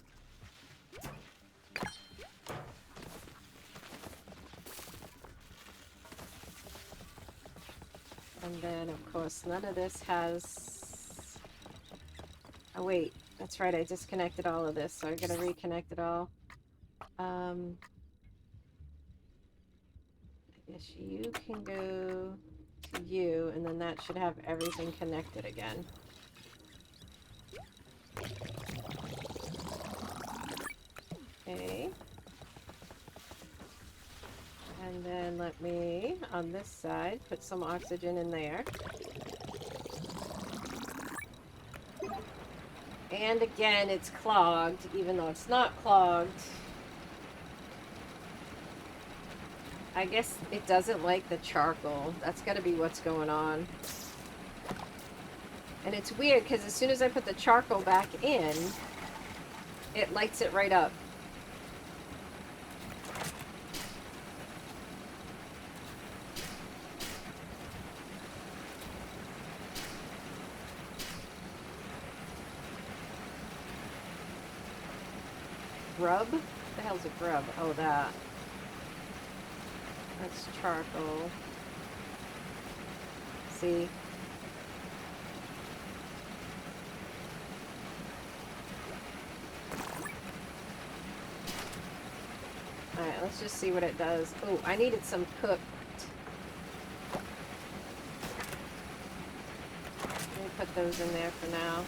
And then, of course, none of this has... Oh, wait. That's right, I disconnected all of this, so I gotta reconnect it all. I guess you can go to you, and then that should have everything connected again. Okay. And then let me, on this side, put some oxygen in there. And again, it's clogged, even though it's not clogged. I guess it doesn't like the charcoal. That's gotta be what's going on. And it's weird, because as soon as I put the charcoal back in, it lights it right up. Grub? What the hell's a grub? Oh, that. That's charcoal. See? Alright, let's just see what it does. Oh, I needed some cooked. Let me put those in there for now.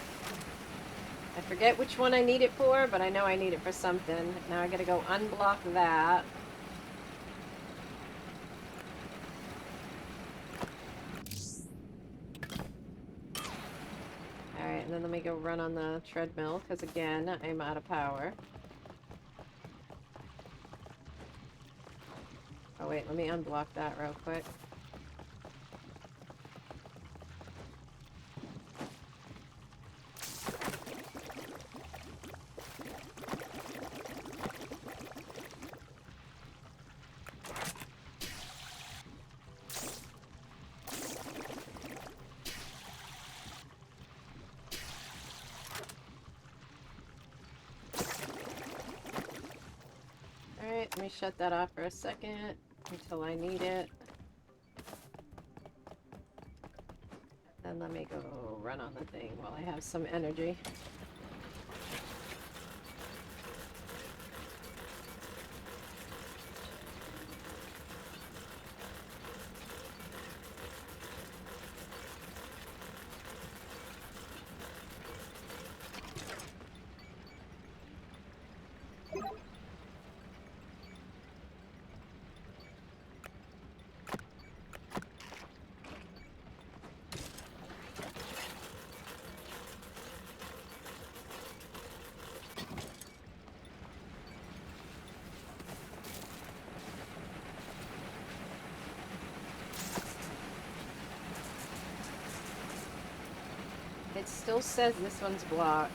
I forget which one I need it for, but I know I need it for something. Now I gotta go unblock that. Alright, and then let me go run on the treadmill, because again, I'm out of power. Oh wait, let me unblock that real quick. Alright, let me shut that off for a second until I need it. Then let me go run on the thing while I have some energy. It still says this one's blocked.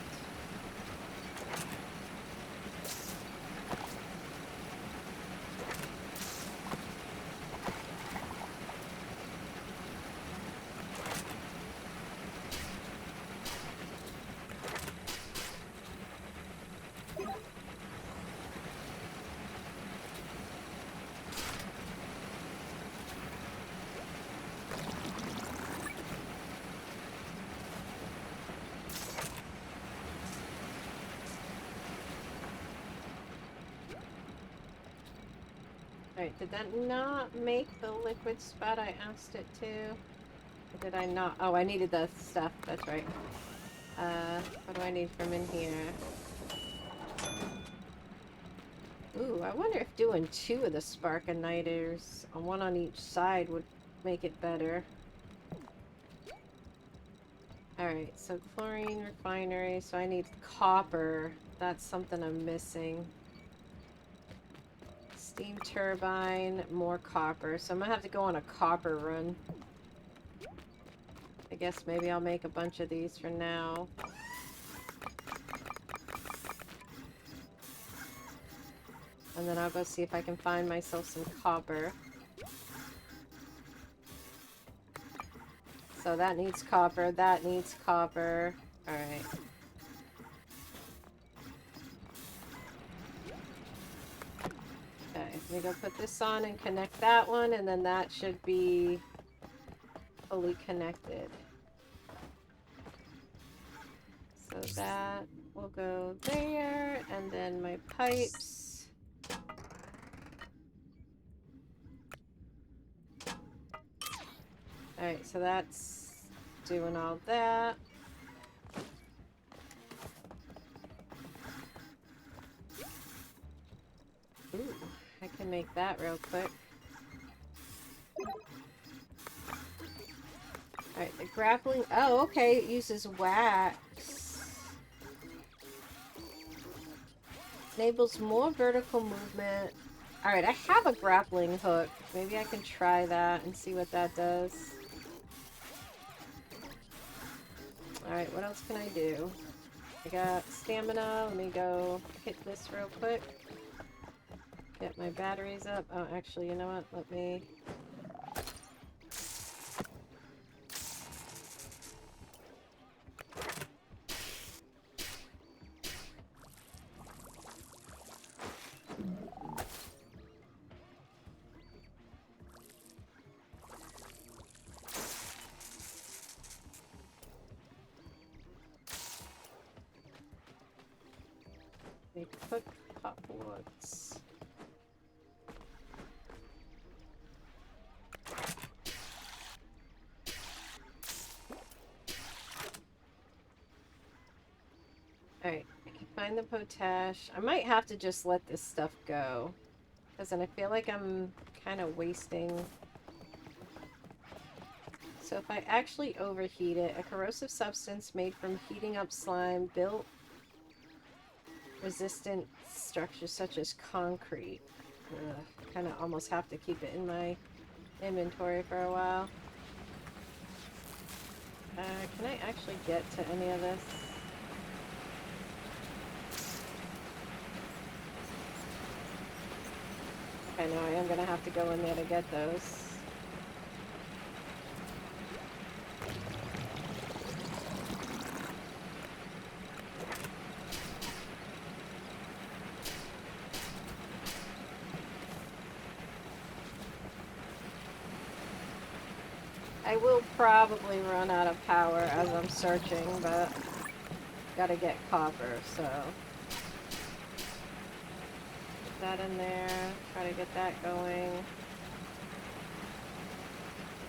Alright, did that not make the liquid spot I asked it to? Or did I not? Oh, I needed the stuff. That's right. What do I need from in here? Ooh, I wonder if doing 2 of the Spark-igniters, one on each side, would make it better. Alright, so chlorine refinery, so I need copper. That's something I'm missing. Steam turbine, more copper. So I'm gonna have to go on a copper run. I guess maybe I'll make a bunch of these for now. And then I'll go see if I can find myself some copper. So that needs copper, that needs copper. Alright. Okay, let me go put this on and connect that one, and then that should be fully connected. So that will go there, and then my pipes. Alright, so that's doing all that. Ooh, I can make that real quick. Alright, the grappling... Oh, okay, it uses wax. Enables more vertical movement. Alright, I have a grappling hook. Maybe I can try that and see what that does. Alright, what else can I do? I got stamina. Let me go hit this real quick. Get my batteries up. Oh, actually, you know what? Let me... They cook popwoods. Alright, I can find the potash. I might have to just let this stuff go. Because then I feel like I'm kind of wasting. So if I actually overheat it, a corrosive substance made from heating up slime built resistant structures such as concrete. Kind of almost have to keep it in my inventory for a while. Can I actually get to any of this? Okay, no, I am going to have to go in there to get those. I will probably run out of power as I'm searching, but gotta get copper, so put that in there, try to get that going.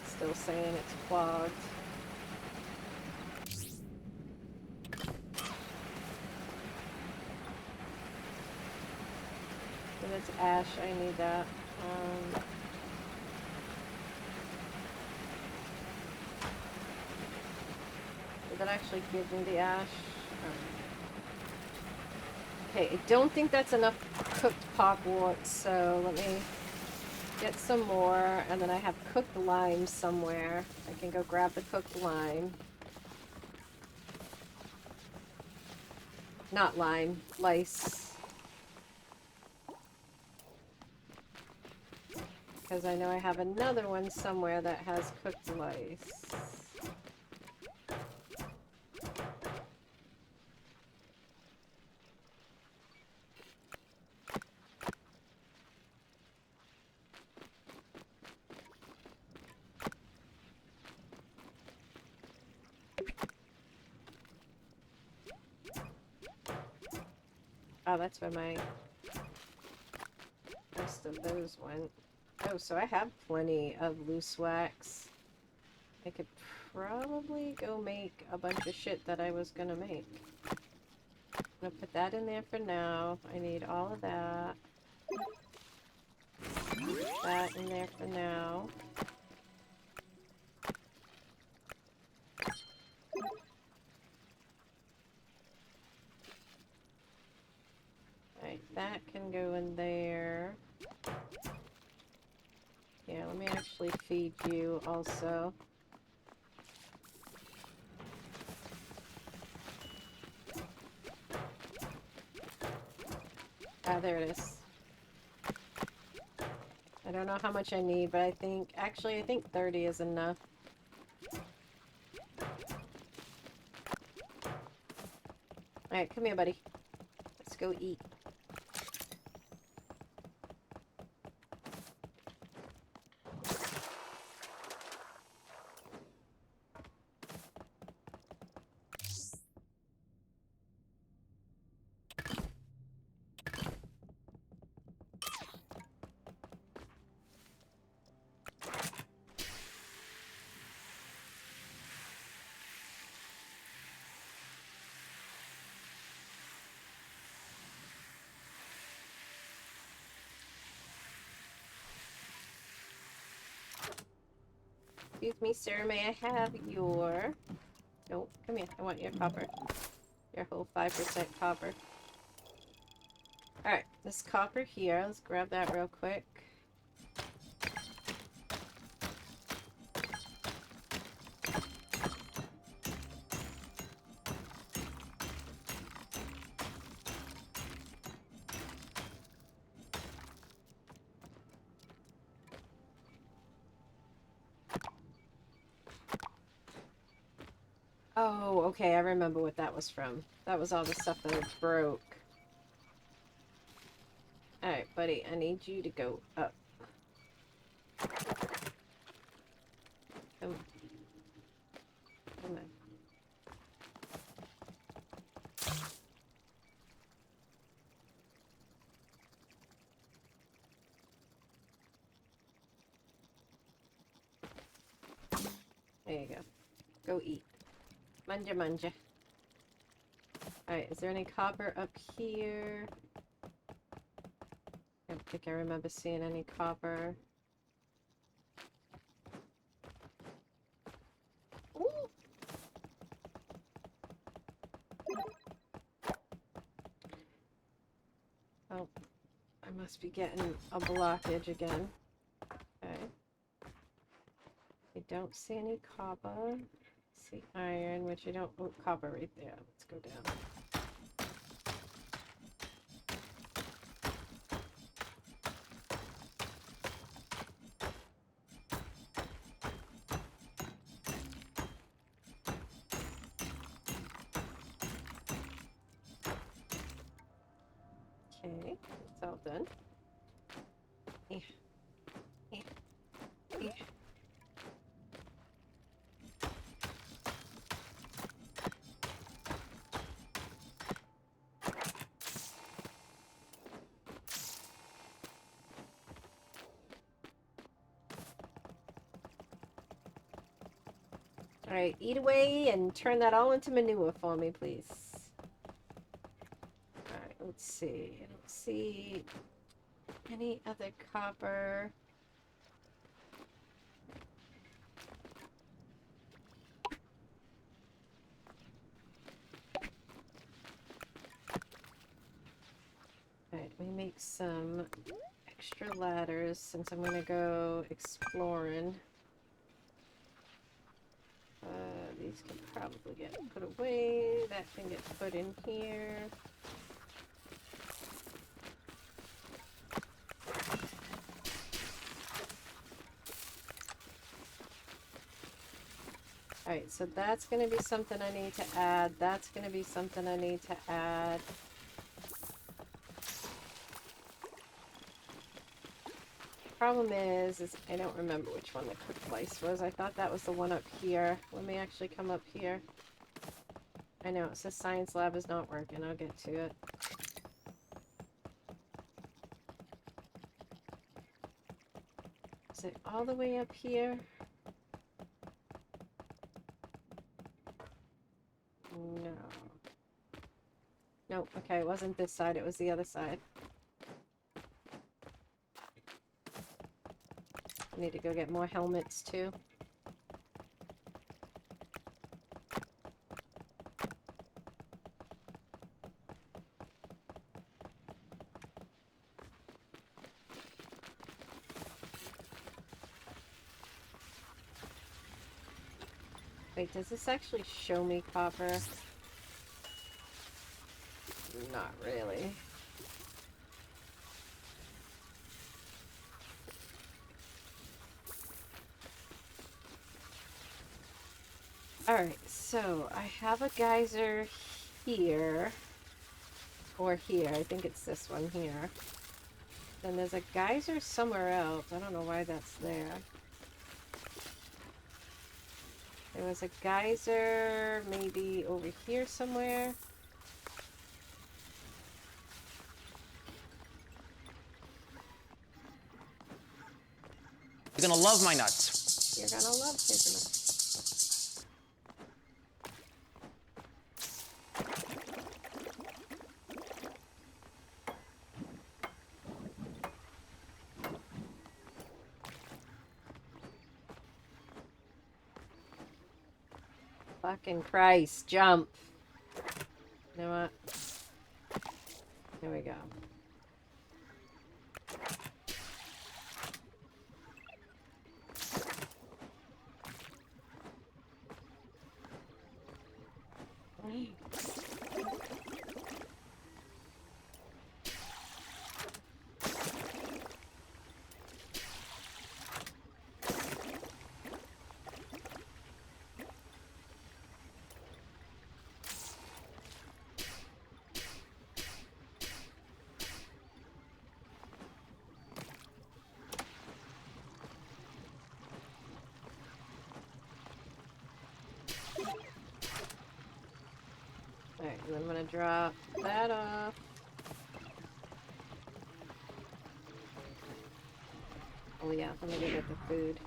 It's still saying it's clogged. If it's ash, I need that. Did that actually give me the ash? Okay, I don't think that's enough cooked popwort, so let me get some more, and then I have cooked lime somewhere. I can go grab the cooked lime. Not lime, lice. Because I know I have another one somewhere that has cooked lice. Oh, that's where my rest of those went. Oh, so I have plenty of loose wax. I could probably go make a bunch of shit that I was gonna make. I'm gonna put that in there for now. I need all of that. That in there for now. Alright, that can go in there. Yeah, let me actually feed you also. Ah, there it is. I don't know how much I need, but I think 30 is enough. Alright, come here, buddy. Let's go eat. Excuse me, sir, may I have your... No, come here. I want your copper. Your whole 5% copper. Alright, this copper here. Let's grab that real quick. Oh, okay, I remember what that was from. That was all the stuff that was broke. Alright, buddy, I need you to go up. Come on. Come on. There you go. Go eat. Manja manja. Alright, is there any copper up here? I don't think I remember seeing any copper. Ooh. Oh, I must be getting a blockage again. Okay. I don't see any copper. See iron, which I don't... Oh, copper right there. Let's go down. Okay, it's all done. Yeah. Yeah. Yeah. Alright, eat away and turn that all into manure for me, please. Alright, let's see. I don't see any other copper. Alright, let me make some extra ladders since I'm gonna go exploring. These can probably get put away. That can get put in here. Alright, so that's going to be something I need to add. That's going to be something I need to add. Problem is I don't remember which one the cook place was. I thought that was the one up here. Let me actually come up here. I know, it says science lab is not working. I'll get to it. it all the way up here? No. Nope, okay, it wasn't this side, it was the other side. I need to go get more helmets too. Wait, does this actually show me copper? Not really. Alright, so I have a geyser here. Or here. I think it's this one here. Then there's a geyser somewhere else. I don't know why that's there. There was a geyser maybe over here somewhere. You're gonna love my nuts. You're gonna love his nuts. Fucking Christ, jump. You know what? Here we go. Alright, and I'm gonna drop that off. Oh yeah, let me go get the food.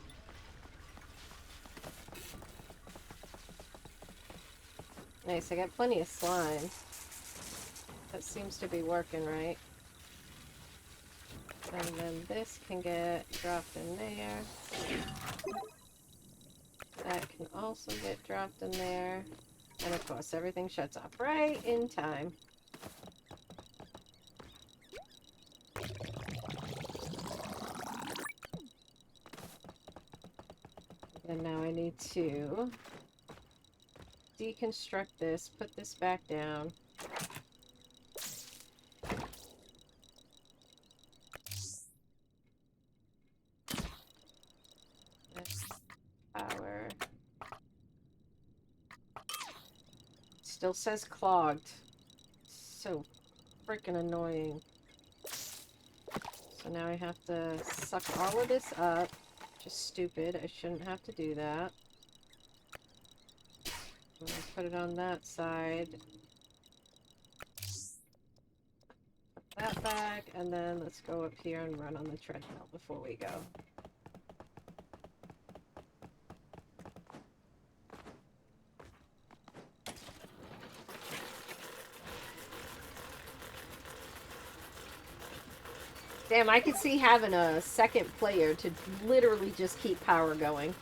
Nice, I got plenty of slime. That seems to be working right. And then this can get dropped in there. That can also get dropped in there. And of course, everything shuts off right in time. And now I need to deconstruct this, put this back down. Power. Still says clogged. So freaking annoying. So now I have to suck all of this up. Just stupid. I shouldn't have to do that. I'm gonna put it on that side. Put that back, and then let's go up here and run on the treadmill before we go. Damn, I could see having a second player to literally just keep power going.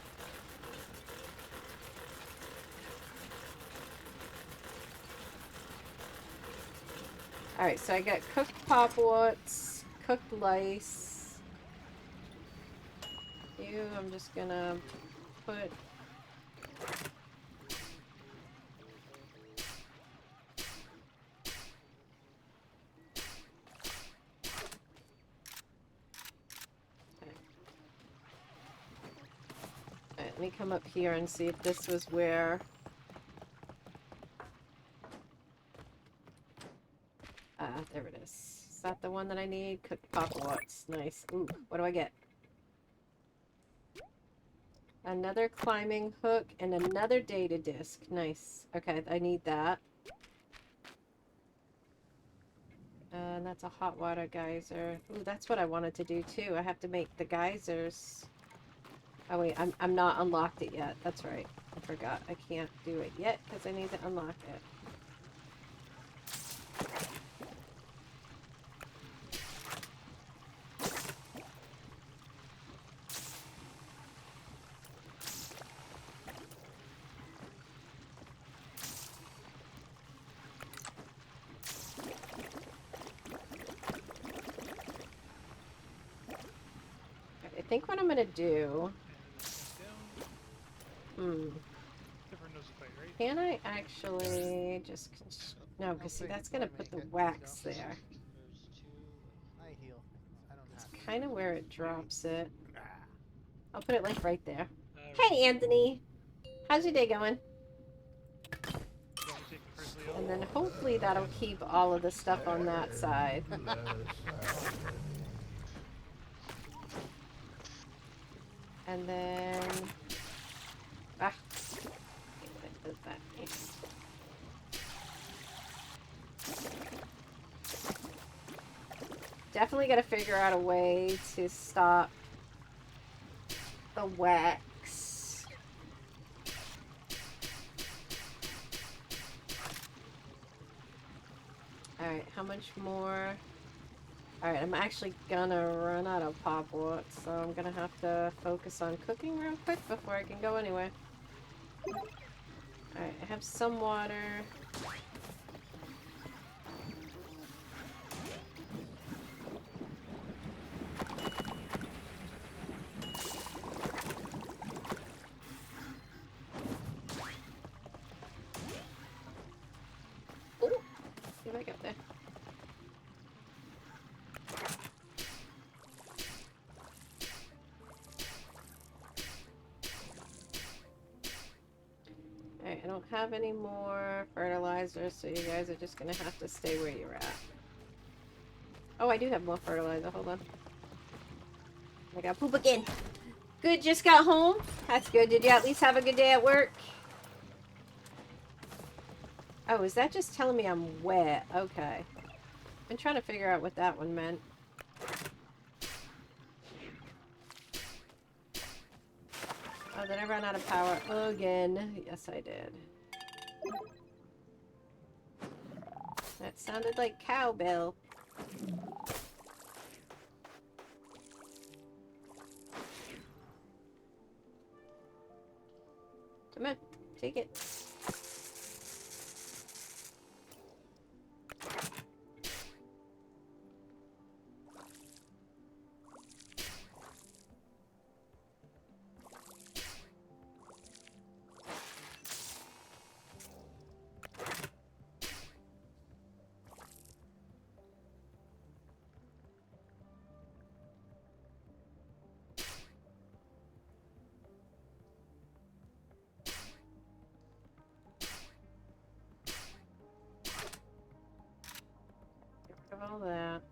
Alright, so I got cooked popwoods, cooked lice. You, I'm just gonna put... Let me come up here and see if this was where... there it is. Is that the one that I need? Cooked popwoods. Nice. Ooh, what do I get? Another climbing hook and another data disc. Nice. Okay, I need that. And that's a hot water geyser. Ooh, that's what I wanted to do too. I have to make the geysers. Oh wait, I'm not unlocked it yet. That's right. I forgot. I can't do it yet because I need to unlock it. I think what I'm gonna do. Can I actually just no? Because see, that's gonna put the wax there. I heal. I don't It's have kind of where it drops it. I'll put it like right there. Hey, Anthony. How's your day going? And then hopefully that'll keep all of the stuff on that side. And then... Ah. What does that mean? Definitely gotta figure out a way to stop the wax. Alright, how much more? Alright, I'm actually gonna run out of pop wart, so I'm gonna have to focus on cooking real quick before I can go anywhere. Alright, I have some water. Ooh, see what I got there. Alright, I don't have any more fertilizer, so you guys are just gonna have to stay where you're at. Oh, I do have more fertilizer. Hold on. I got poop again. Good, just got home. That's good. Did you at least have a good day at work? Oh, is that just telling me I'm wet? Okay. I've been trying to figure out what that one meant. Oh, did I run out of power again? Yes, I did. That sounded like cowbell. Come on, take it. Get rid of all that.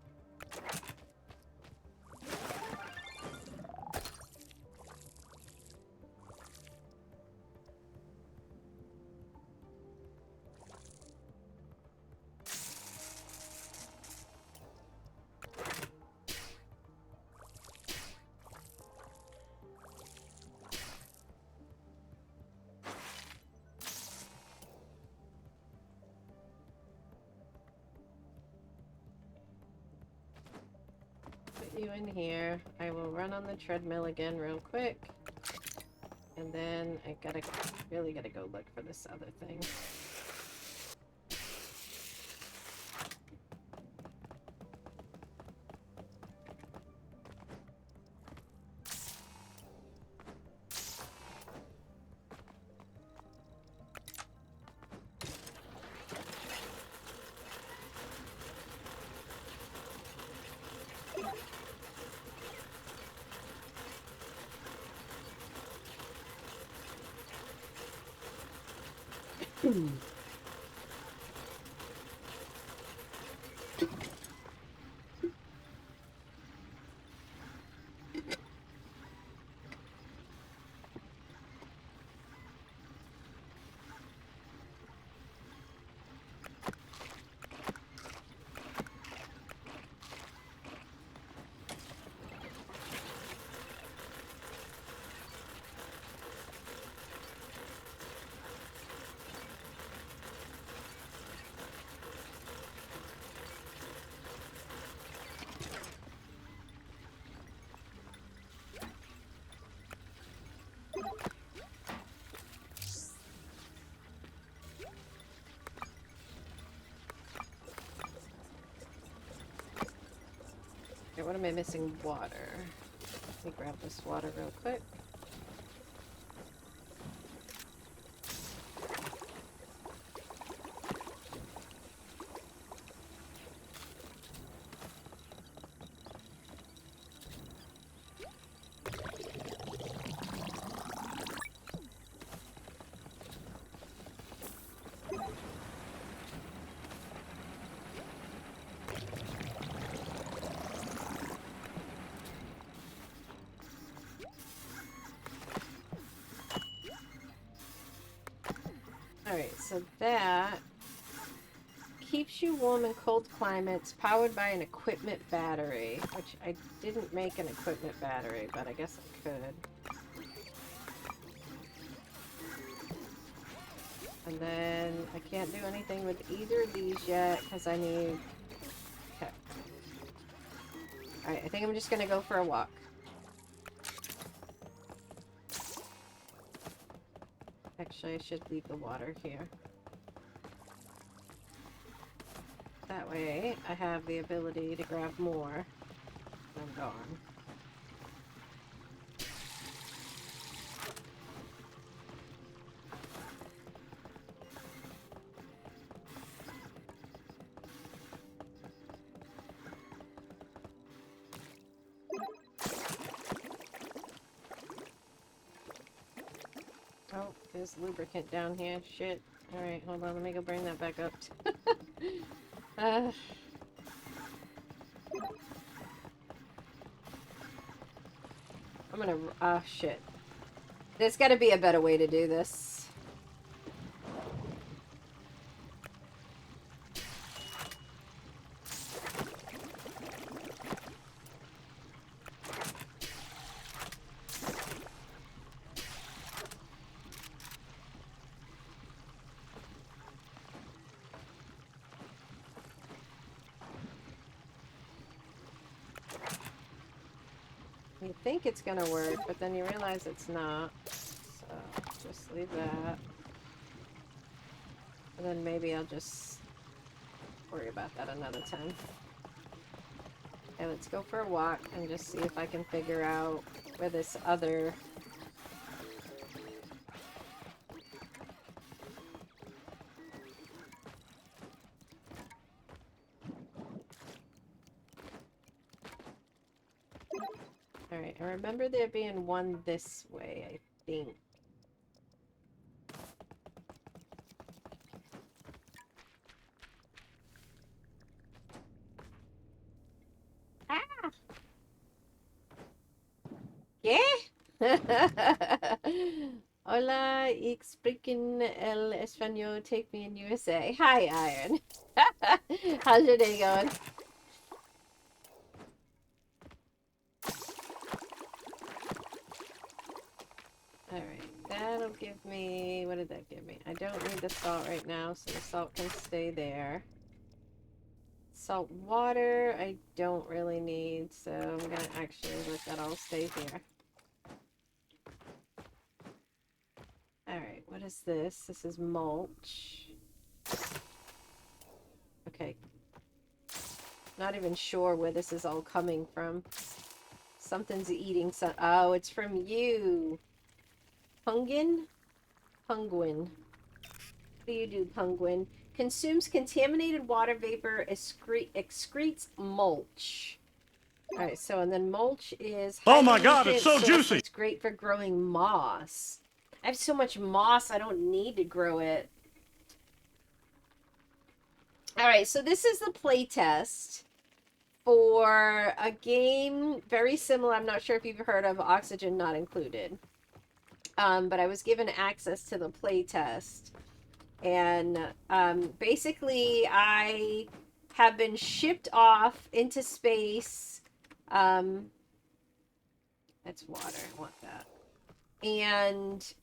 Put you in here. I will run on the treadmill again real quick. And then I really gotta go look for this other thing. Alright, what am I missing? Water. Let me grab this water real quick. Alright, so that keeps you warm in cold climates, powered by an equipment battery, which I didn't make an equipment battery, but I guess I could. And then I can't do anything with either of these yet because I need... Okay. Alright, I think I'm just gonna go for a walk. Actually, I should leave the water here. That way, I have the ability to grab more when I'm gone. Oh, there's lubricant down here. Shit. Alright, hold on. Let me go bring that back up. I'm gonna... Ah, shit. There's gotta be a better way to do this. You think it's gonna work, but then you realize it's not. So, just leave that. And then maybe I'll just worry about that another time. Okay, let's go for a walk and just see if I can figure out where this other... Alright, I remember there being one this way, I think. Ah! ¿Qué? Hola, ich sprechen el español, take me in USA. Hi, Iron. How's your day going? Alright, that'll give me... What did that give me? I don't need the salt right now, so the salt can stay there. Salt water, I don't really need, so I'm gonna actually let that all stay here. Alright, what is this? This is mulch. Okay. Not even sure where this is all coming from. Something's eating some... Oh, it's from you! Penguin? Penguin. What do you do, Penguin? Consumes contaminated water vapor, excretes mulch. Alright, so and then mulch is... Oh my god, it's so juicy! It's great for growing moss. I have so much moss, I don't need to grow it. Alright, so this is the playtest for a game very similar. I'm not sure if you've heard of Oxygen Not Included. But I was given access to the playtest. And basically, I have been shipped off into space. That's water. I want that. And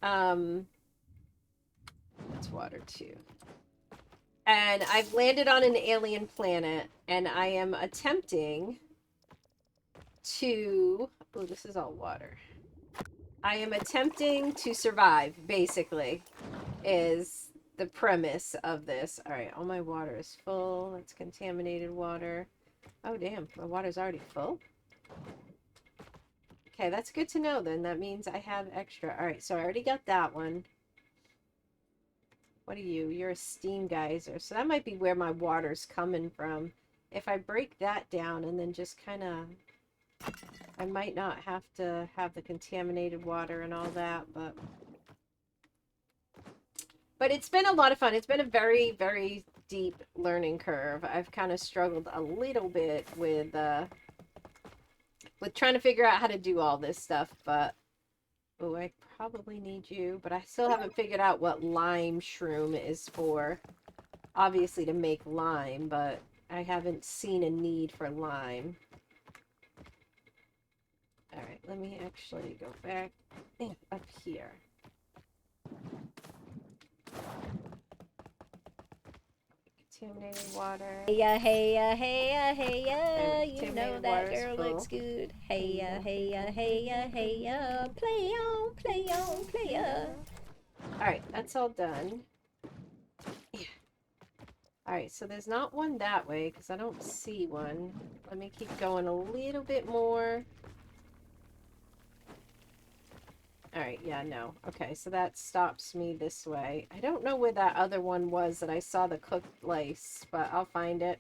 that's water too. And I've landed on an alien planet, and I am attempting to... Oh, this is all water. I am attempting to survive, basically, is the premise of this. Alright, all my water is full. It's contaminated water. Oh, damn. My water's already full? Okay, that's good to know then. That means I have extra. Alright, so I already got that one. What are you? You're a steam geyser. So that might be where my water's coming from. If I break that down and then just kind of... I might not have to have the contaminated water and all that, but... But it's been a lot of fun. It's been a very, very deep learning curve. I've kind of struggled a little bit with trying to figure out how to do all this stuff, but... Oh, I probably need you, but I still haven't figured out what lime shroom is for. Obviously to make lime, but I haven't seen a need for lime. Alright, let me actually go back up here. Contaminated water. Heya, heya, heya, heya, you know Contaminated that water's girl full. looks good. Heya, heya, heya, heya, play on, play on, play on. Alright, that's all done. Yeah. Alright, so there's not one that way, because I don't see one. Let me keep going a little bit more. Alright, yeah, no. Okay, so that stops me this way. I don't know where that other one was that I saw the cooked lace, but I'll find it.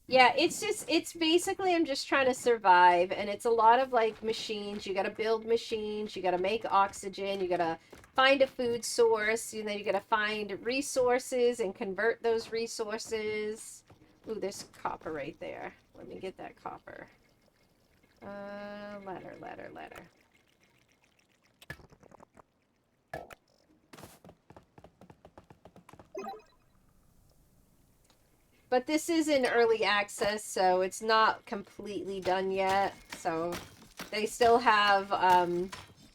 Yeah, it's basically I'm just trying to survive, and it's a lot of, like, machines. You gotta build machines, you gotta make oxygen, you gotta find a food source, and then you gotta find resources and convert those resources. Ooh, there's copper right there. Let me get that copper. Ladder. But this is in early access, so it's not completely done yet. So they still have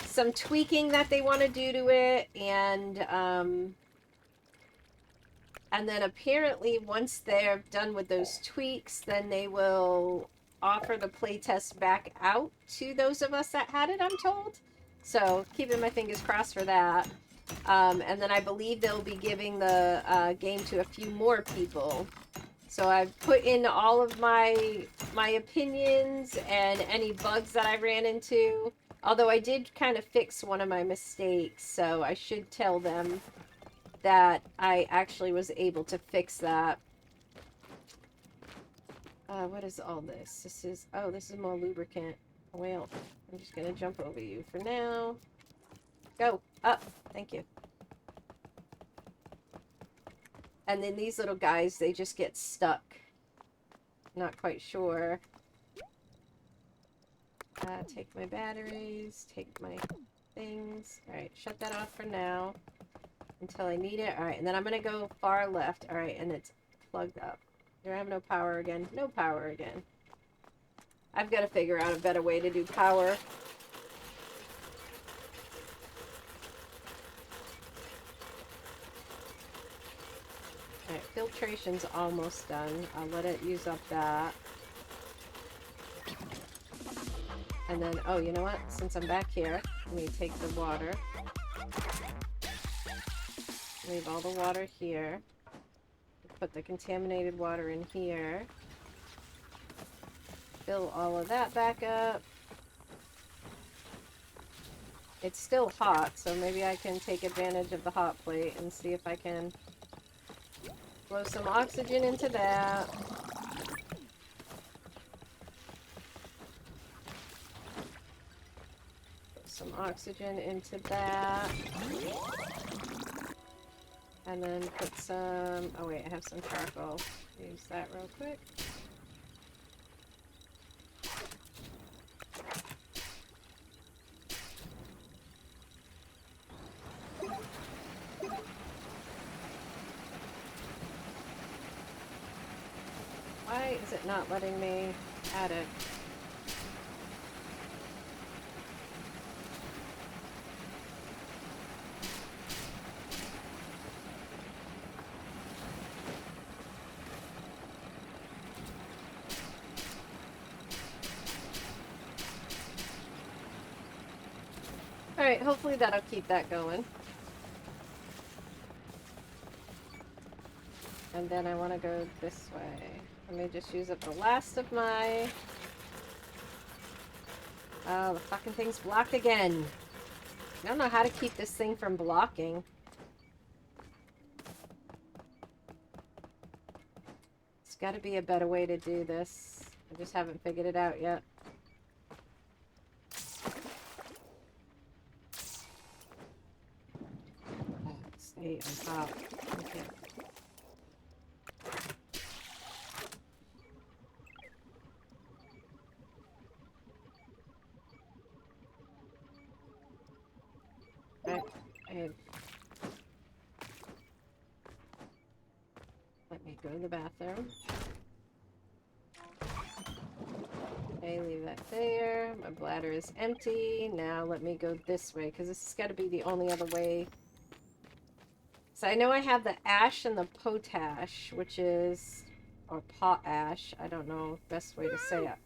some tweaking that they want to do to it, and then apparently once they're done with those tweaks, then they will offer the playtest back out to those of us that had it, I'm told. So keeping my fingers crossed for that. And then I believe they'll be giving the game to a few more people. So I've put in all of my opinions and any bugs that I ran into. Although I did kind of fix one of my mistakes, so I should tell them that I actually was able to fix that. What is all this? This is more lubricant. Well, I'm just gonna jump over you for now. Go up. Thank you. And then these little guys, they just get stuck. Not quite sure. Take my batteries, take my things. Alright, shut that off for now. Until I need it. Alright, and then I'm gonna go far left. Alright, and it's plugged up. Do I have no power again? No power again. I've got to figure out a better way to do power. Alright, filtration's almost done. I'll let it use up that. And then, oh, you know what? Since I'm back here, let me take the water. Leave all the water here. Put the contaminated water in here. Fill all of that back up. It's still hot, so maybe I can take advantage of the hot plate and see if I can blow some oxygen into that. Put some oxygen into that. And then put some... Oh wait, I have some charcoal. Use that real quick. Why is it not letting me add it? Alright, hopefully that'll keep that going. And then I want to go this way. Let me just use up the last of my... Oh, the fucking thing's blocked again. I don't know how to keep this thing from blocking. There's got to be a better way to do this. I just haven't figured it out yet. Stay on top. Okay. Let me go to the bathroom. Okay, leave that there. My bladder is empty. Now let me go this way, because this has got to be the only other way. So I know I have the ash and the potash, which is... or potash. I don't know the best way to say it.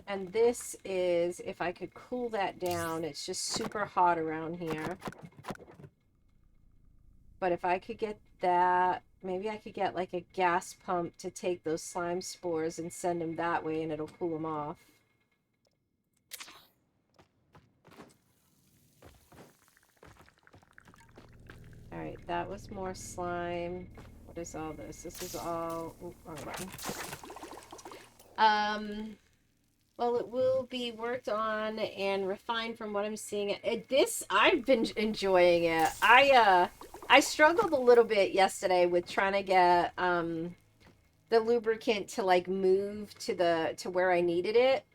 And this is, if I could cool that down, it's just super hot around here. But if I could get that, maybe I could get like a gas pump to take those slime spores and send them that way and it'll cool them off. Alright, that was more slime. What is all this? This is all... Ooh, wrong button. Well, it will be worked on and refined from what I'm seeing. I've been enjoying it. I struggled a little bit yesterday with trying to get the lubricant to like move to where I needed it.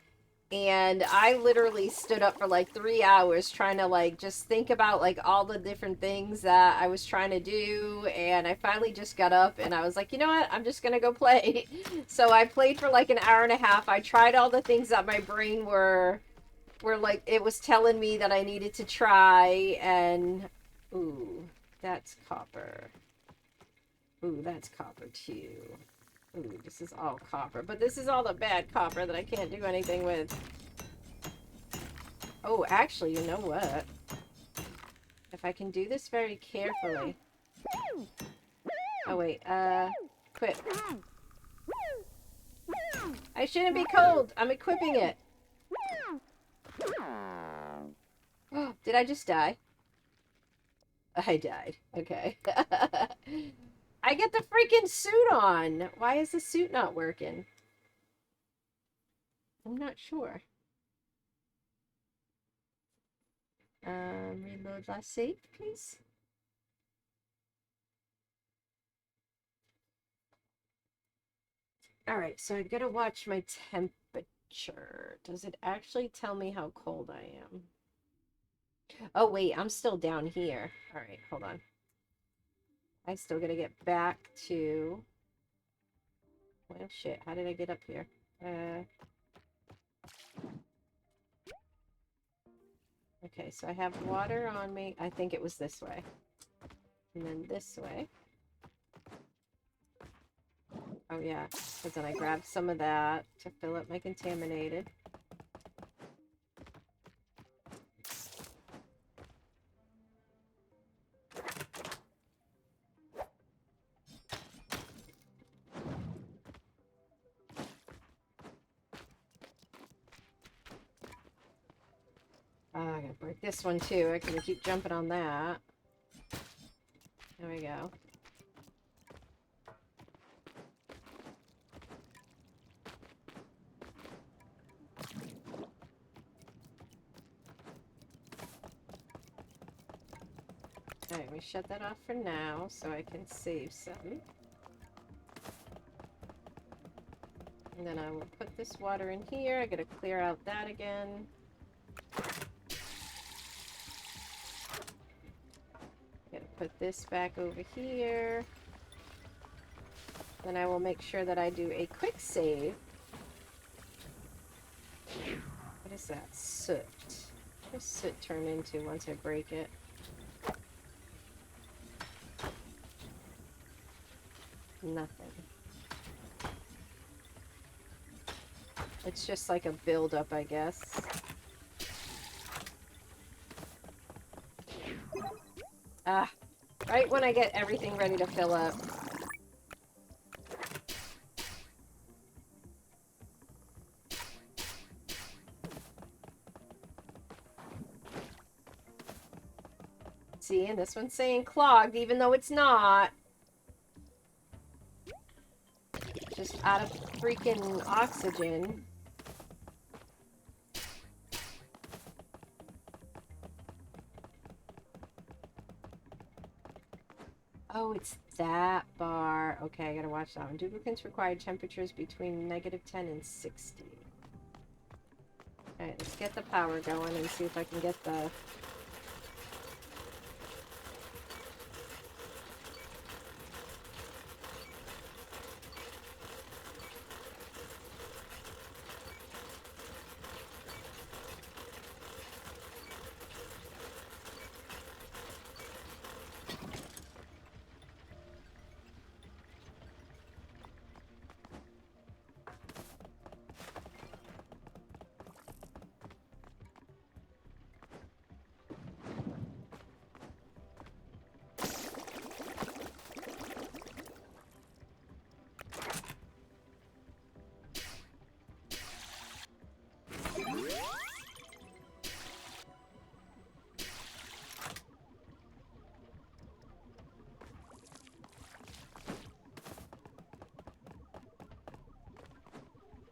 And I literally stood up for like 3 hours trying to like just think about like all the different things that I was trying to do. And I finally just got up and I was like, you know what? I'm just going to go play. So I played for like an hour and a half. I tried all the things that my brain were like, it was telling me that I needed to try. And, ooh, that's copper. Ooh, that's copper too. Ooh, this is all copper. But this is all the bad copper that I can't do anything with. Oh, actually, you know what? If I can do this very carefully. Oh, wait. Equip. I shouldn't be cold. I'm equipping it. Oh, did I just die? I died. Okay. I get the freaking suit on. Why is the suit not working? I'm not sure. Reload last save, please. Alright, so I gotta watch my temperature. Does it actually tell me how cold I am? Oh, wait, I'm still down here. Alright, hold on. I still gotta get back to... Well, shit, how did I get up here? Okay, so I have water on me. I think it was this way. And then this way. Oh, yeah, because then I grabbed some of that to fill up my contaminated. Oh, I gotta break this one too. I can keep jumping on that. There we go. Alright, we shut that off for now so I can save some. And then I will put this water in here. I gotta clear out that again. Gotta put this back over here. Then I will make sure that I do a quick save. What is that? Soot. What does soot turn into once I break it? Nothing. It's just like a buildup, I guess. Ah, right when I get everything ready to fill up. See, and this one's saying clogged, even though it's not. Just out of freaking oxygen. Oh, it's that bar. Okay, I gotta watch that one. Lubricants require temperatures between -10 and 60. Alright, let's get the power going and see if I can get the...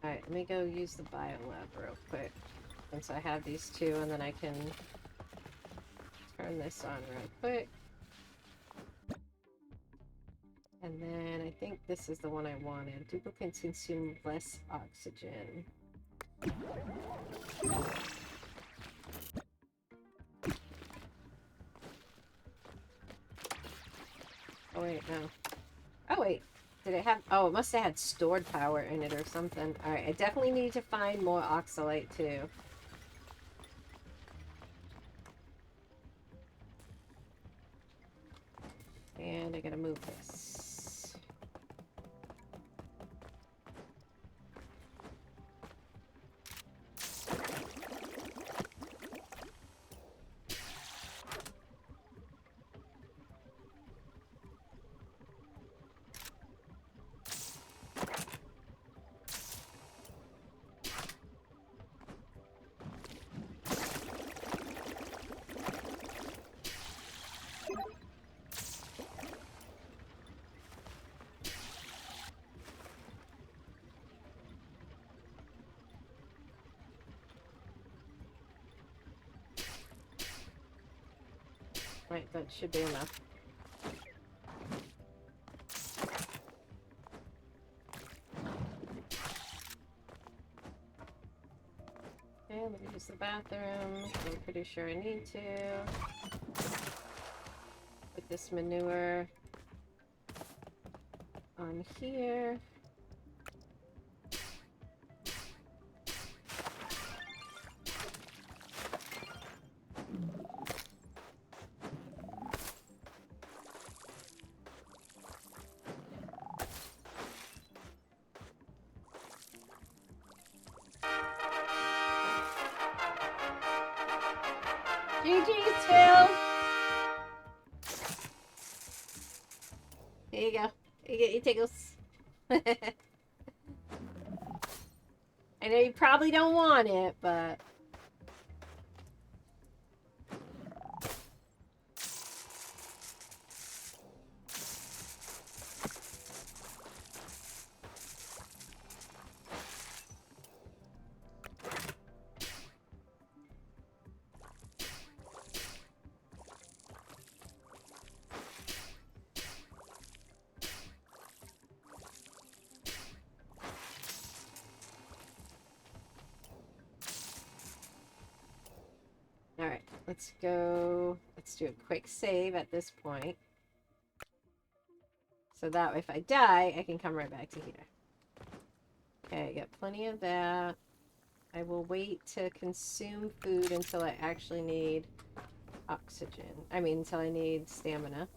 Alright, let me go use the biolab real quick. Since I have these two, and then I can turn this on real quick. And then I think this is the one I wanted. Duplicates consume less oxygen. Oh wait, no. Oh wait. Did it have... Oh, it must have had stored power in it or something. Alright, I definitely need to find more oxalate too. And I gotta move this. Right, that should be enough. Okay, let me use the bathroom. I'm pretty sure I need to. Put this manure on here. GG's, Phil! Here you go. You get your tickles. I know you probably don't want it, but... Alright, let's go. Let's do a quick save at this point. So that way if I die, I can come right back to here. Okay, I got plenty of that. I will wait to consume food until I actually need oxygen. I mean, until I need stamina.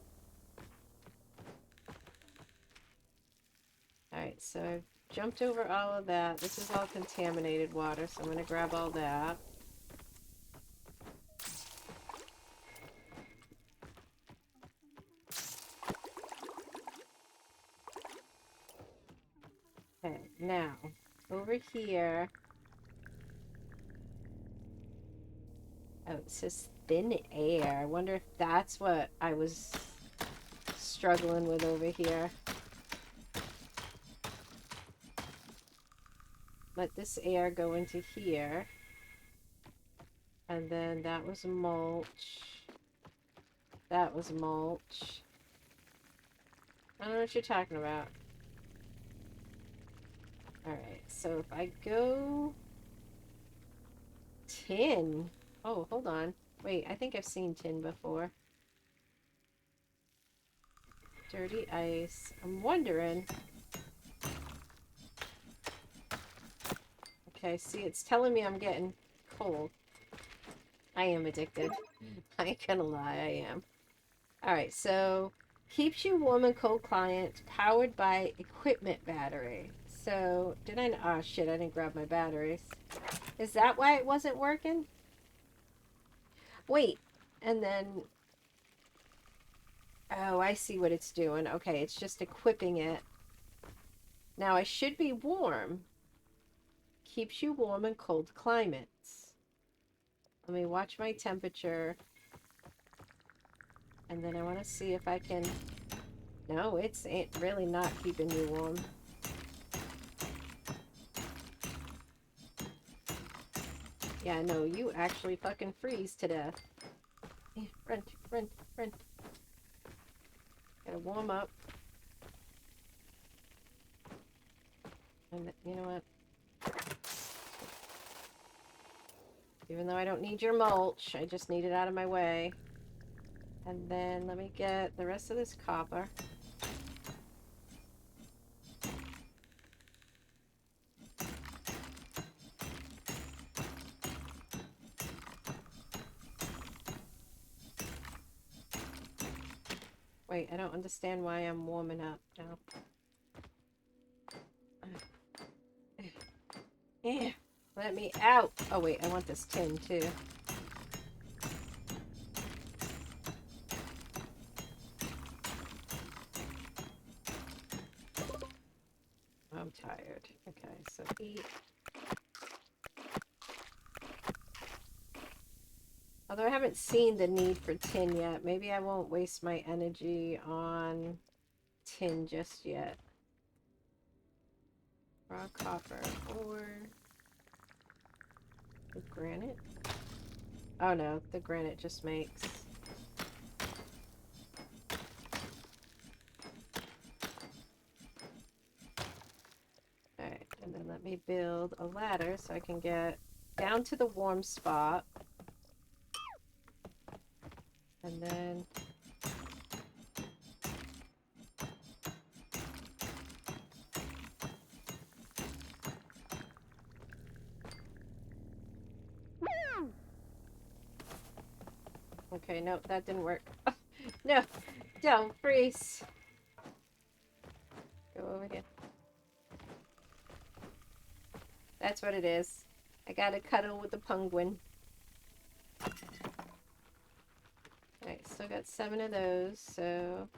Alright, so I've jumped over all of that. This is all contaminated water, so I'm going to grab all that. Okay, now, over here... Oh, it says thin air. I wonder if that's what I was struggling with over here. Let this air go into here. And then that was mulch. That was mulch. I don't know what you're talking about. Alright, so if I go... tin. Oh, hold on. Wait, I think I've seen tin before. Dirty ice. I'm wondering... Okay, see, it's telling me I'm getting cold. I am addicted. I ain't gonna lie, I am. Alright, so... keeps you warm and cold client, powered by equipment battery. So, did I... oh, shit, I didn't grab my batteries. Is that why it wasn't working? Wait, and then... oh, I see what it's doing. Okay, it's just equipping it. Now, I should be warm. Keeps you warm in cold climates. Let me watch my temperature. And then I want to see if I can... no, it's really not keeping you warm. Yeah, no, you actually fucking freeze to death. Yeah, run, run, run. Gotta warm up. And you know what? Even though I don't need your mulch, I just need it out of my way. And then let me get the rest of this copper. Wait, I don't understand why I'm warming up now. Yeah, let me out. Oh wait, I want this tin too. I'm tired. Okay, so eat. Although I haven't seen the need for tin yet, maybe I won't waste my energy on tin just yet. Raw copper or the granite? Oh no, the granite just makes... alright, and then let me build a ladder so I can get down to the warm spot. And then... okay, nope, that didn't work. No, don't freeze. Go over here. That's what it is. I gotta cuddle with the penguin. Alright, still got 7 of those, so...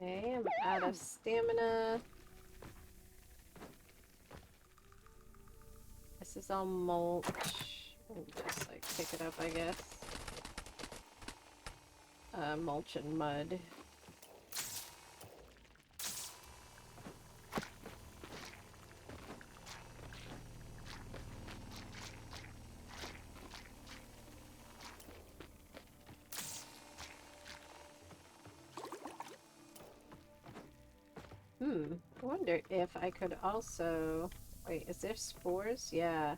okay, I'm out of stamina. This is all mulch. And just like pick it up, I guess. Mulch and mud. I wonder if I could also... wait, is there spores? Yeah.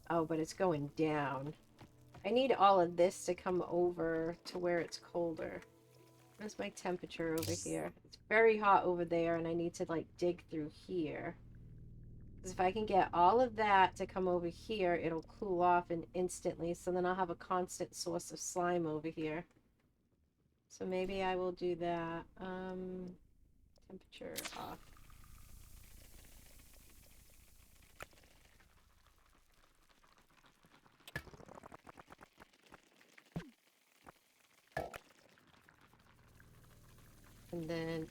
Oh, but it's going down. I need all of this to come over to where it's colder. Where's my temperature over here? It's very hot over there, and I need to, like, dig through here. Because if I can get all of that to come over here, it'll cool off instantly, so then I'll have a constant source of slime over here. So maybe I will do that. Temperature off.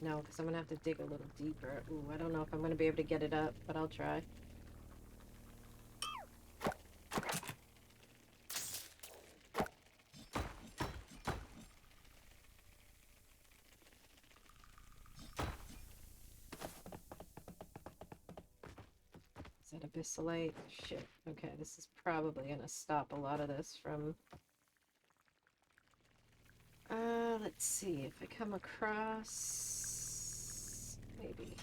No, because I'm gonna have to dig a little deeper. Ooh, I don't know if I'm gonna be able to get it up, but I'll try. Is that abyssalite? Shit. Okay, this is probably gonna stop a lot of this from... let's see if I come across... maybe...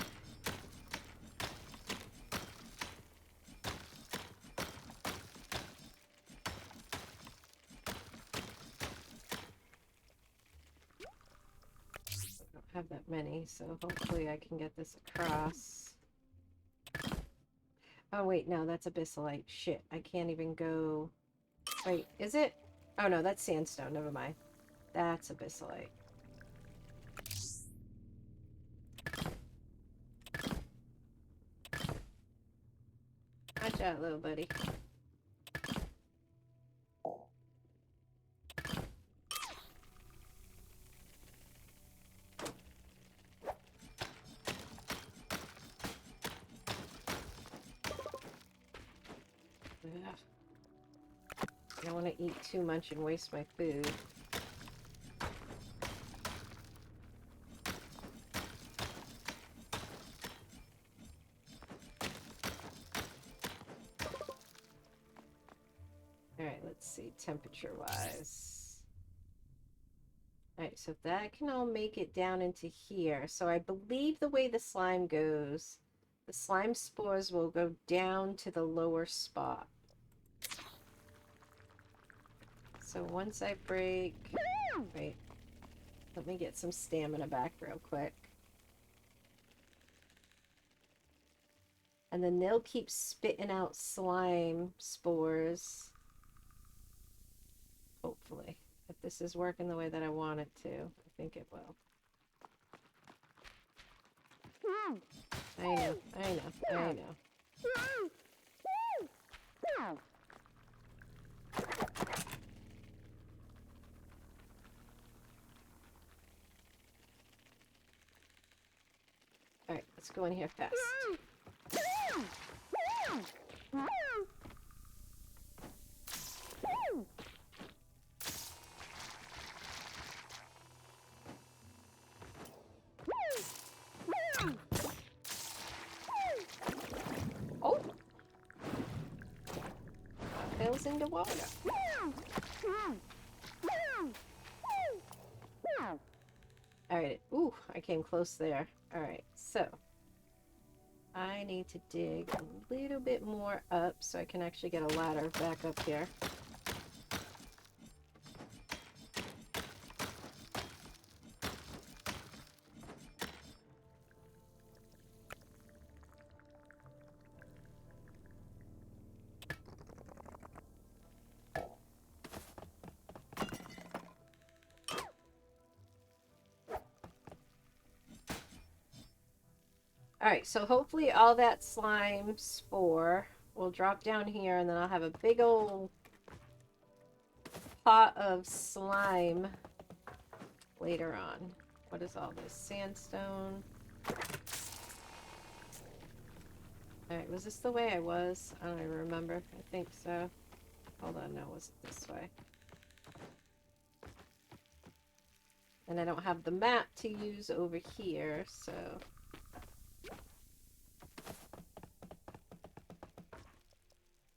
have that many, so hopefully I can get this across. Oh wait, no, that's abyssalite. Shit, I can't even go... Wait, is it? Oh no, that's sandstone, never mind. That's abyssalite. Watch out, little buddy. I don't want to eat too much and waste my food. Alright, let's see, temperature-wise. Alright, so that can all make it down into here. So I believe the way the slime goes, the slime spores will go down to the lower spot. So once I break... Wait. Let me get some stamina back real quick. And then they'll keep spitting out slime spores. Hopefully. If this is working the way that I want it to. I think it will. I know. Alright, let's go in here fast. Oh! Falls into water. Alright, ooh, I came close there. Alright, so I need to dig a little bit more up so I can actually get a ladder back up here. Alright, so hopefully all that slime spore will drop down here and then I'll have a big old pot of slime later on. What is all this? Sandstone. Alright, was this the way I was? I don't even remember. I think so. Hold on, no, was it this way? And I don't have the map to use over here, so...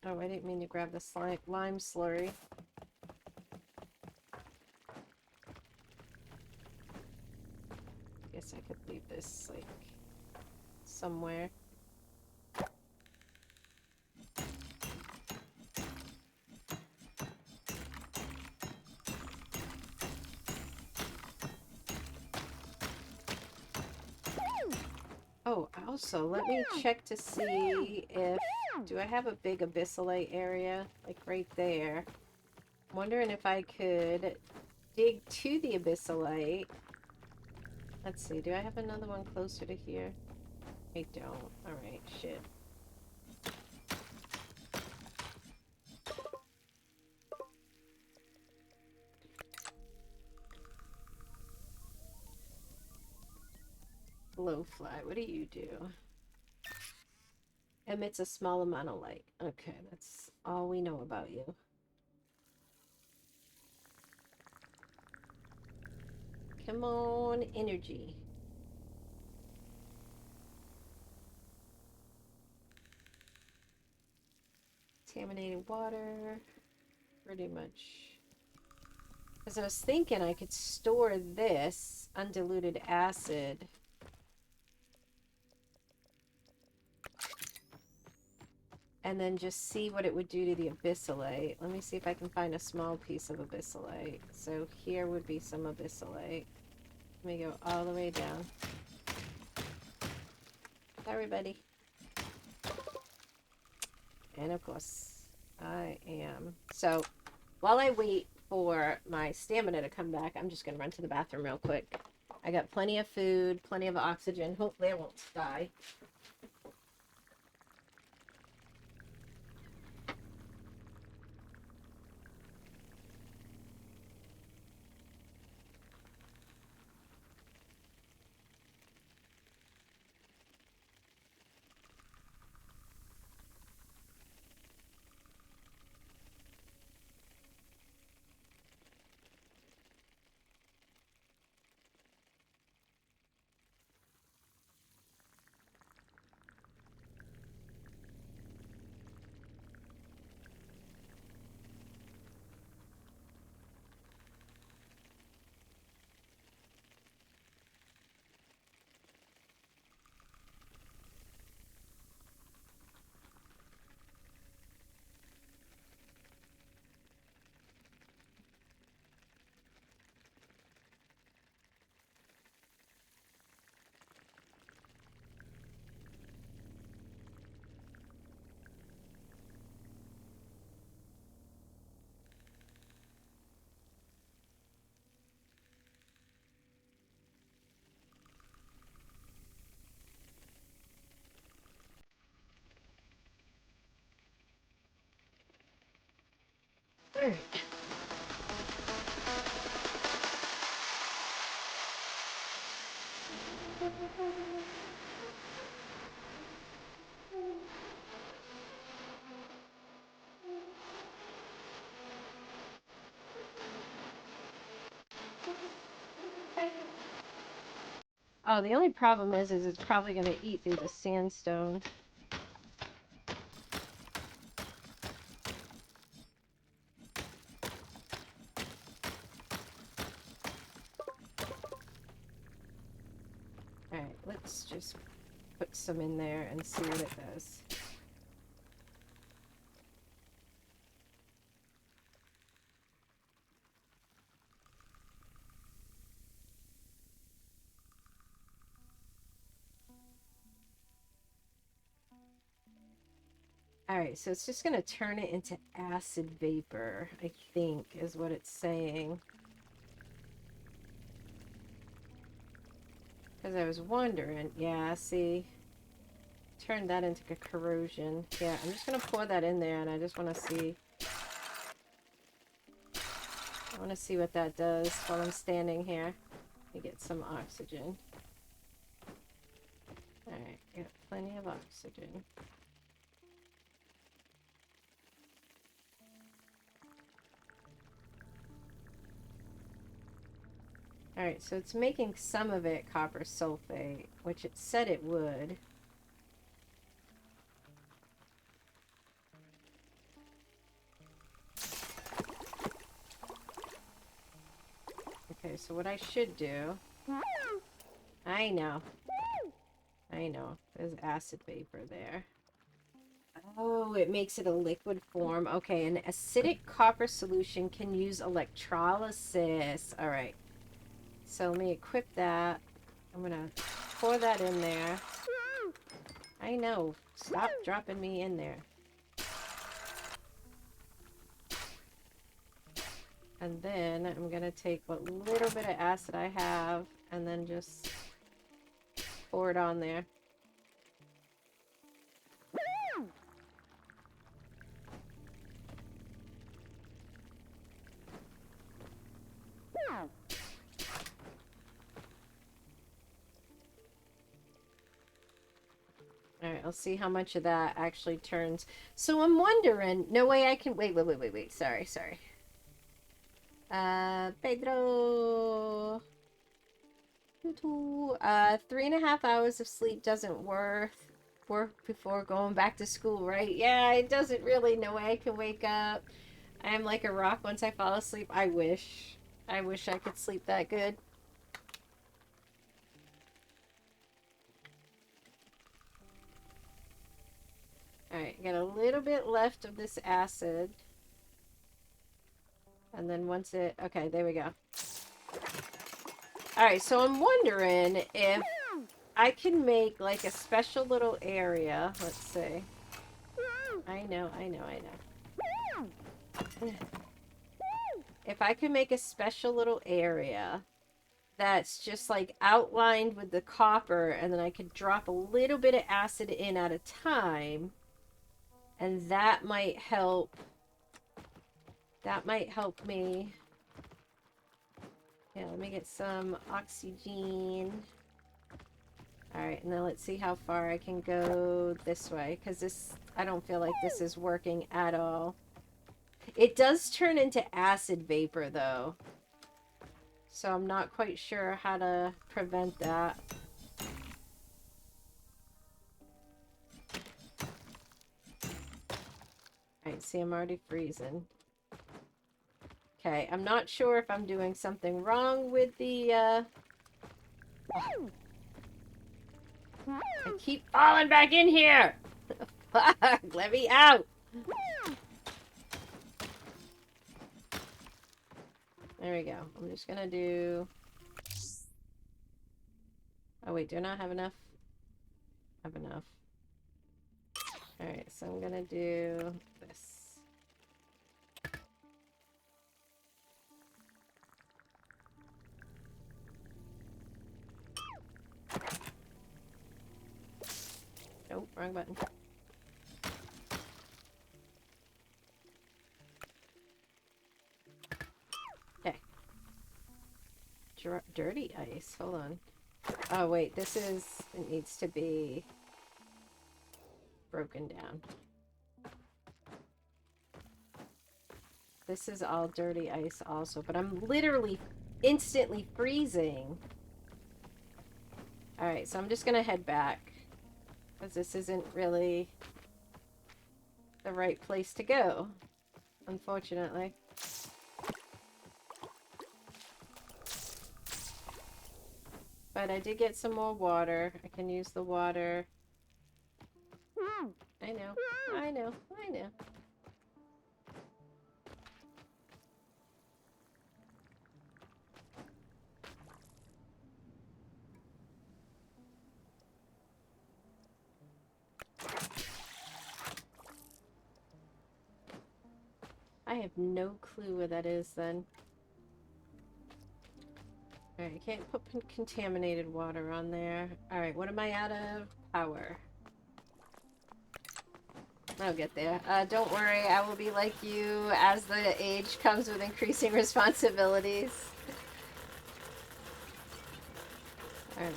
Oh, I didn't mean to grab the lime slurry. Guess I could leave this, like, somewhere. Oh, also, let me check to see if... Do I have a big abyssalite area? Like right there. I'm wondering if I could dig to the abyssalite. Let's see, do I have another one closer to here? I don't. Alright, shit. glowfly. What do you do? Emits a small amount of light. Okay, that's all we know about you. Come on, energy. Contaminated water. Pretty much. Because I was thinking I could store this undiluted acid. And then just see what it would do to the abyssalite. Let me see if I can find a small piece of abyssalite. So here would be some abyssalite. Let me go all the way down. Sorry, buddy. And of course, I am. So while I wait for my stamina to come back, I'm just going to run to the bathroom real quick. I got plenty of food, plenty of oxygen. Hopefully I won't die. Alright. Oh, the only problem is it's probably going to eat through the sandstone. Alright, let's just put some in there and see what it does. Alright, so it's just going to turn it into acid vapor, I think, is what it's saying. Because I was wondering, yeah, see, turn that into a corrosion. Yeah, I'm just going to pour that in there, and I just want to see. I want to see what that does while I'm standing here. Let me get some oxygen. Alright, got plenty of oxygen. Alright, so it's making some of it copper sulfate, which it said it would. Okay, so what I should do... I know. There's acid vapor there. Oh, it makes it a liquid form. Okay, an acidic copper solution can use electrolysis. Alright. So let me equip that. I'm gonna pour that in there. I know. Stop dropping me in there. And then I'm gonna take what little bit of acid I have and then just pour it on there. We'll see how much of that actually turns. So I'm wondering, no way I can, wait. Sorry. Pedro. 3.5 hours of sleep doesn't work before going back to school, right? Yeah, it doesn't really. No way I can wake up. I am like a rock once I fall asleep. I wish I could sleep that good. Alright, got a little bit left of this acid. And then once it... Okay, there we go. Alright, so I'm wondering if I can make like a special little area. Let's see. I know. If I can make a special little area that's just like outlined with the copper, and then I could drop a little bit of acid in at a time, and that might help. That might help me. Yeah, let me get some oxygen. Alright, and then let's see how far I can go this way, because this, I don't feel like this is working at all. It does turn into acid vapor, though. So I'm not quite sure how to prevent that. Alright, see, I'm already freezing. Okay, I'm not sure if I'm doing something wrong with the, I keep falling back in here! Fuck, let me out! There we go. I'm just gonna do... Oh wait, do I not have enough? I have enough. Alright, so I'm gonna do this. Nope, wrong button. Okay. Dirty ice. Hold on. Oh, wait. This is... It needs to be broken down. This is all dirty ice also, but I'm literally instantly freezing. Alright, so I'm just gonna head back, because this isn't really the right place to go, unfortunately. But I did get some more water. I can use the water. I know. I have no clue where that is then. Alright, I can't put contaminated water on there. Alright, what am I out of? Power. I'll get there. Don't worry, I will be like you as the age comes with increasing responsibilities. Alright.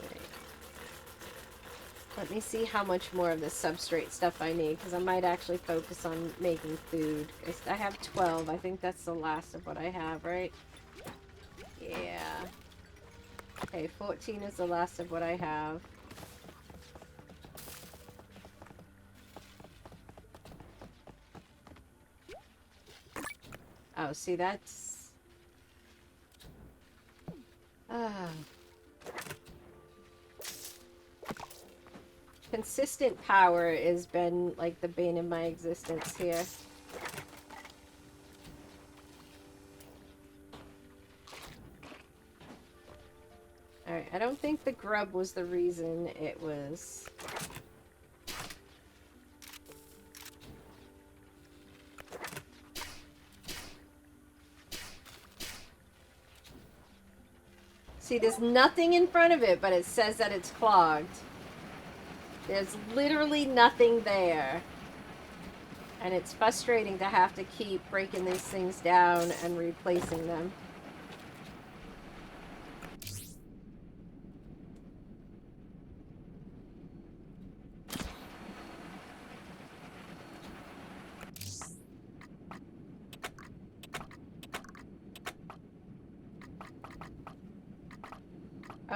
Let me see how much more of this substrate stuff I need, because I might actually focus on making food. I have 12. I think that's the last of what I have, right? Yeah. Okay, 14 is the last of what I have. Oh, see, that's... Consistent power has been, like, the bane of my existence here. Alright, I don't think the grub was the reason it was... See, there's nothing in front of it, but it says that it's clogged. There's literally nothing there. And it's frustrating to have to keep breaking these things down and replacing them.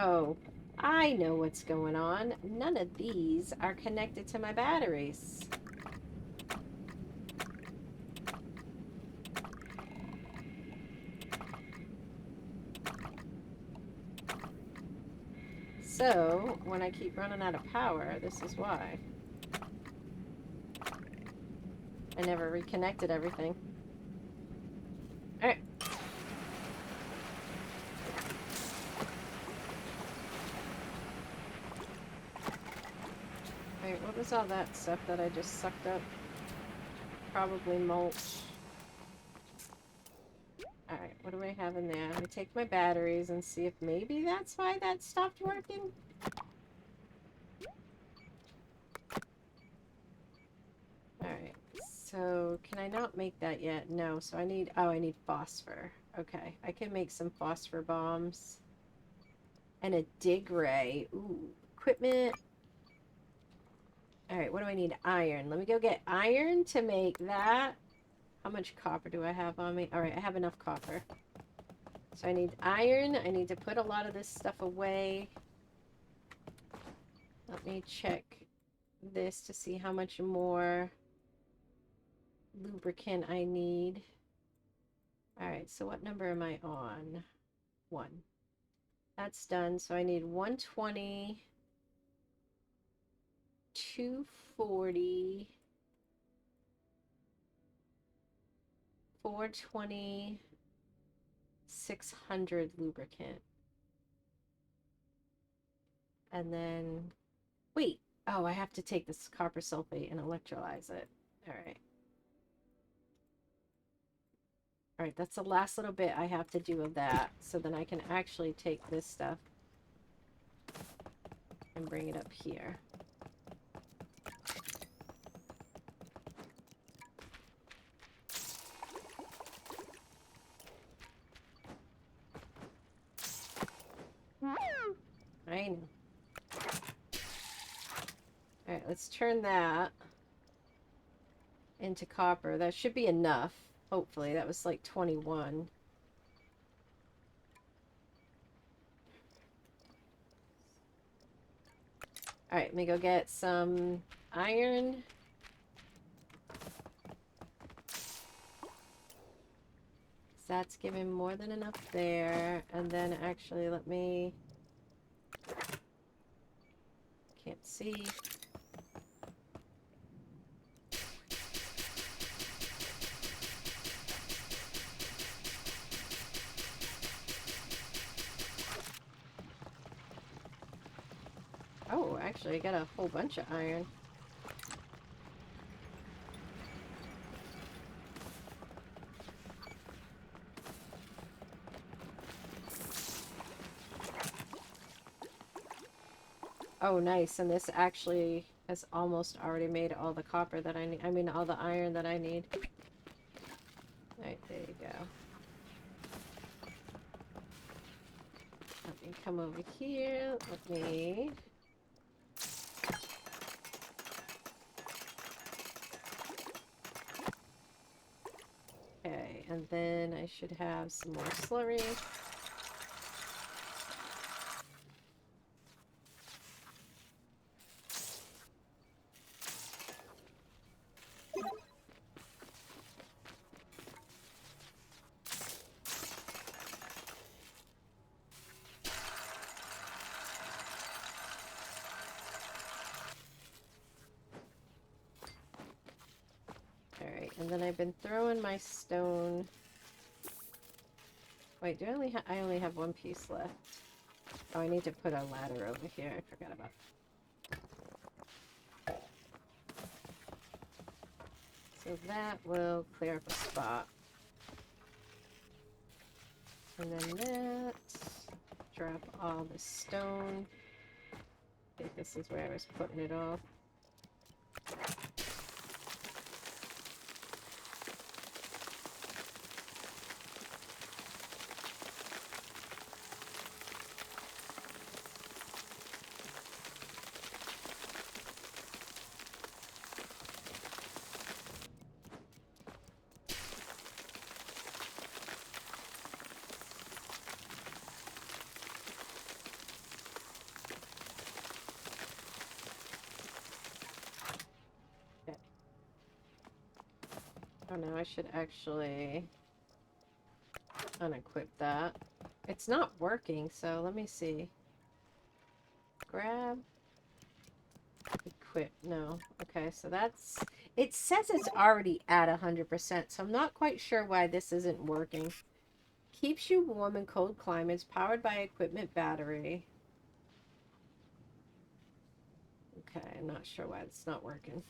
Oh, I know what's going on. None of these are connected to my batteries. So, when I keep running out of power, this is why. I never reconnected everything. Alright. Wait, what was all that stuff that I just sucked up? Probably mulch. Alright, what do I have in there? Let me take my batteries and see if maybe that's why that stopped working. Alright, so can I not make that yet? No, so I need, oh, I need phosphor. Okay, I can make some phosphor bombs. And a dig ray. Ooh, equipment. Alright, what do I need? Iron. Let me go get iron to make that. How much copper do I have on me? Alright, I have enough copper. So I need iron. I need to put a lot of this stuff away. Let me check this to see how much more lubricant I need. Alright, so what number am I on? 1. That's done. So I need 120, 240, 420, 600 lubricant. And then, wait. Oh, I have to take this copper sulfate and electrolyze it. Alright. Alright, that's the last little bit I have to do of that. So then I can actually take this stuff and bring it up here. I know. Alright, let's turn that into copper. That should be enough. Hopefully. That was like 21. Alright, let me go get some iron. That's giving more than enough there. And then actually let me... Can't see. Oh, actually, I got a whole bunch of iron. Oh, nice. And this actually has almost already made all the copper that I need. I mean, all the iron that I need. Alright, there you go. Let me come over here. Let me... Okay, and then I should have some more slurry. Alright, and then I've been throwing my stone. Wait, do I only I only have one piece left. Oh, I need to put a ladder over here. I forgot about that. So that will clear up a spot. And then that. Drop all the stone. I think this is where I was putting it all. Oh no, I should actually unequip that. It's not working, so let me see. Grab. Equip. No. Okay, so that's... It says it's already at 100%, so I'm not quite sure why this isn't working. Keeps you warm in cold climates, powered by equipment battery. Okay, I'm not sure why it's not working.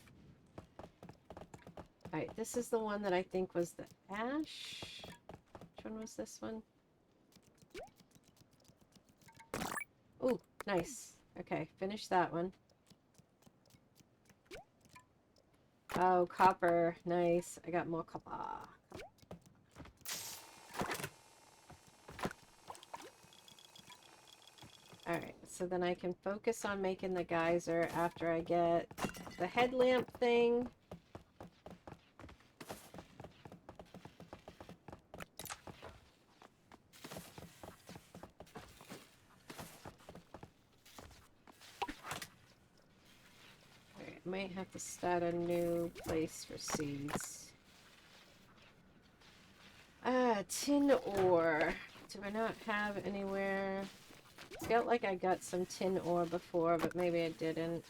Alright, this is the one that I think was the ash. Which one was this one? Ooh, nice. Okay, finish that one. Oh, copper. Nice. I got more copper. Alright, so then I can focus on making the geyser after I get the headlamp thing. Alright, I might have to start a new place for seeds. Tin ore. Do I not have anywhere? I felt like I got some tin ore before, but maybe I didn't.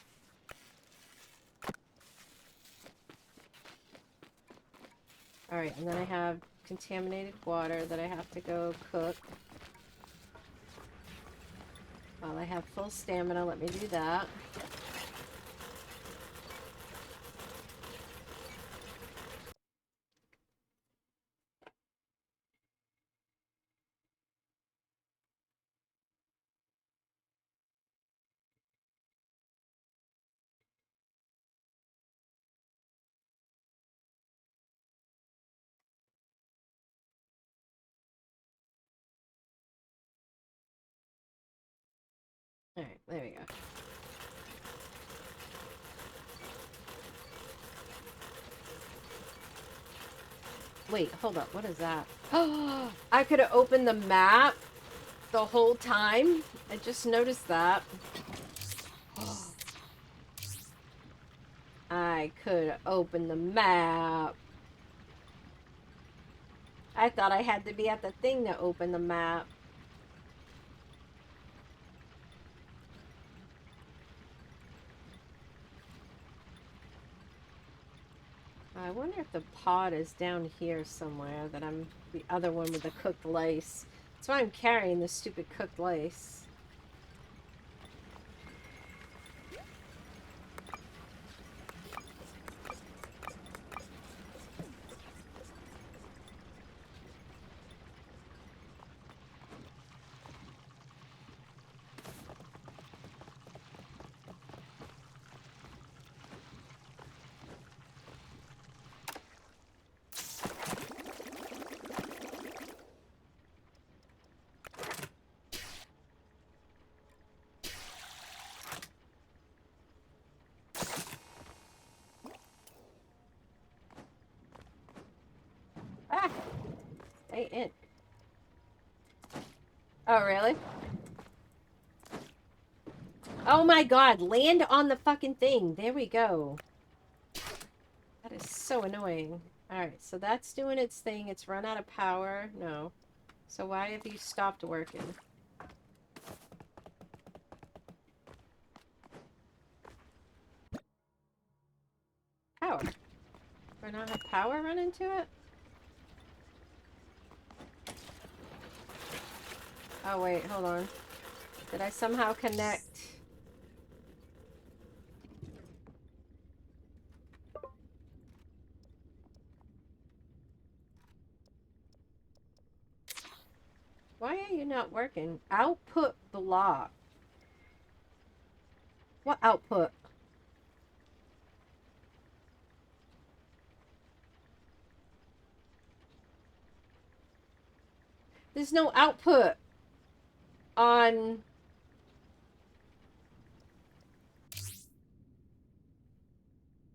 Alright, and then I have contaminated water that I have to go cook. While I have full stamina, let me do that. Alright, there we go. Wait, hold up. What is that? Oh, I could have opened the map the whole time. I just noticed that. I could open the map. I thought I had to be at the thing to open the map. I wonder if the pod is down here somewhere, that I'm the other one with the cooked lace. That's why I'm carrying this stupid cooked lace. Ah! Stay in. Oh, really? Oh my god, land on the fucking thing. There we go. That is so annoying. Alright, so that's doing its thing. It's run out of power. No. So why have you stopped working? Power. Do I not have power run into it? Oh wait, hold on. Did I somehow connect? Why are you not working? Output block. What output? There's no output on...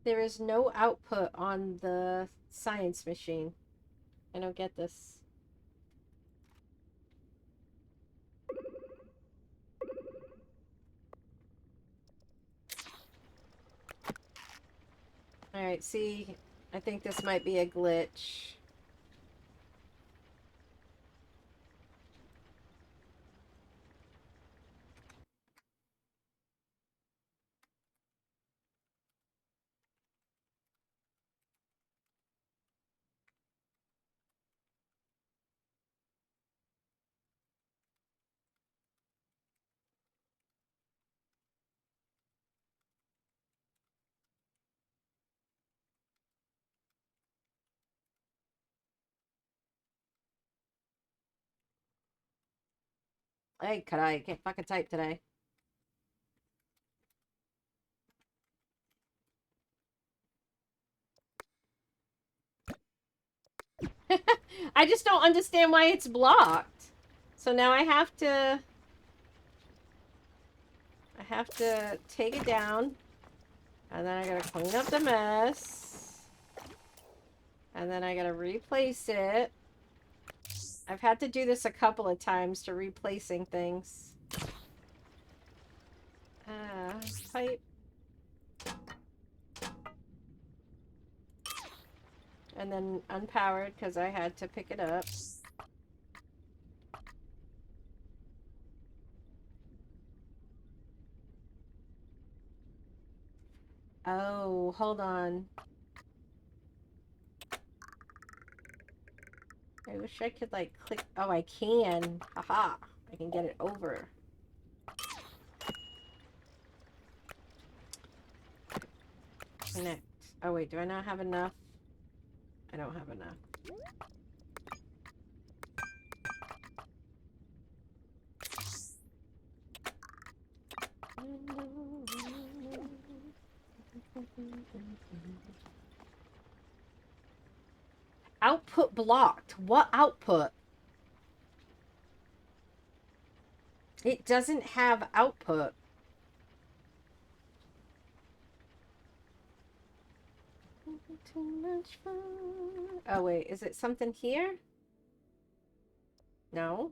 There is no output on the science machine. I don't get this. Alright, see, I think this might be a glitch. Hey, I can't fucking type today. I just don't understand why it's blocked. So now I have to take it down. And then I gotta clean up the mess. And then I gotta replace it. I've had to do this a couple of times to replacing things. Pipe. And then unpowered because I had to pick it up. Oh, hold on. I wish I could like click. Oh, I can. Haha. I can get it over. Connect. Oh wait, do I not have enough? I don't have enough. Output blocked. What output? It doesn't have output. Too much fun. Oh wait, is it something here? No.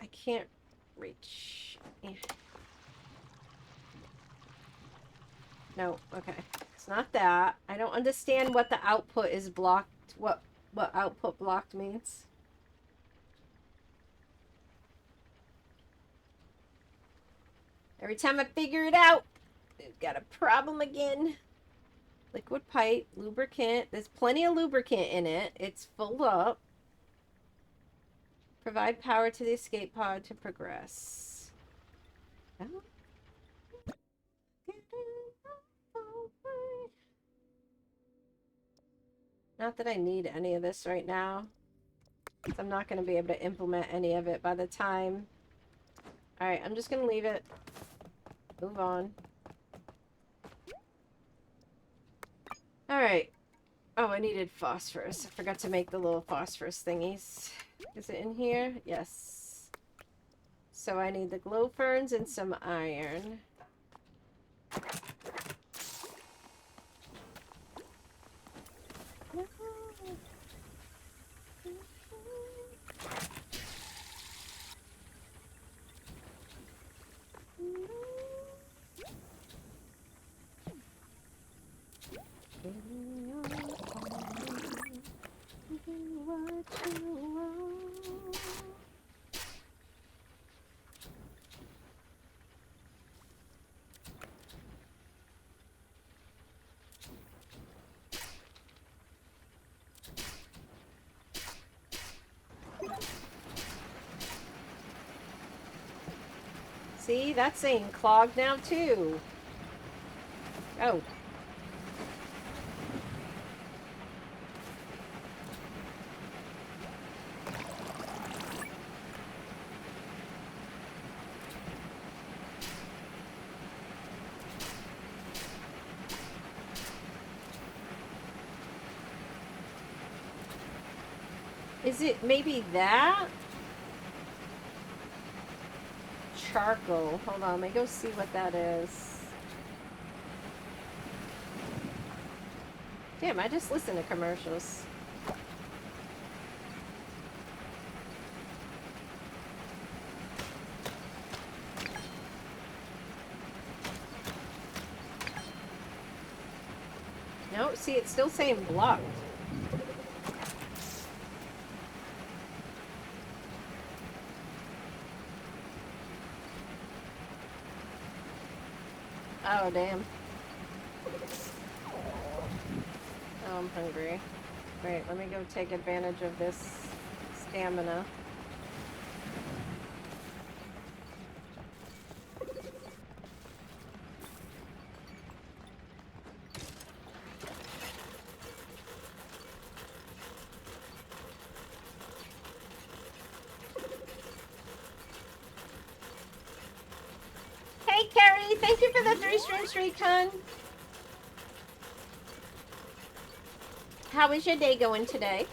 I can't reach. No, okay. It's not that. I don't understand what the output is blocked. What output blocked means. Every time I figure it out, we've got a problem again. Liquid pipe, lubricant. There's plenty of lubricant in it. It's full up. Provide power to the escape pod to progress. Oh. Not that I need any of this right now. I'm not going to be able to implement any of it by the time. Alright, I'm just going to leave it. Move on. Alright. Oh, I needed phosphorus. I forgot to make the little phosphorus thingies. Is it in here? Yes. So I need the glow ferns and some iron. See, that's saying clogged now too. Oh. Is it maybe that? Charcoal. Hold on, let me go see what that is. Damn, I just listen to commercials. No, see, it's still saying blocked. Oh, damn. Oh, I'm hungry. Wait, let me go take advantage of this stamina. Hey, Carrie! Thank you for the 3-stream streak, hon! How is your day going today?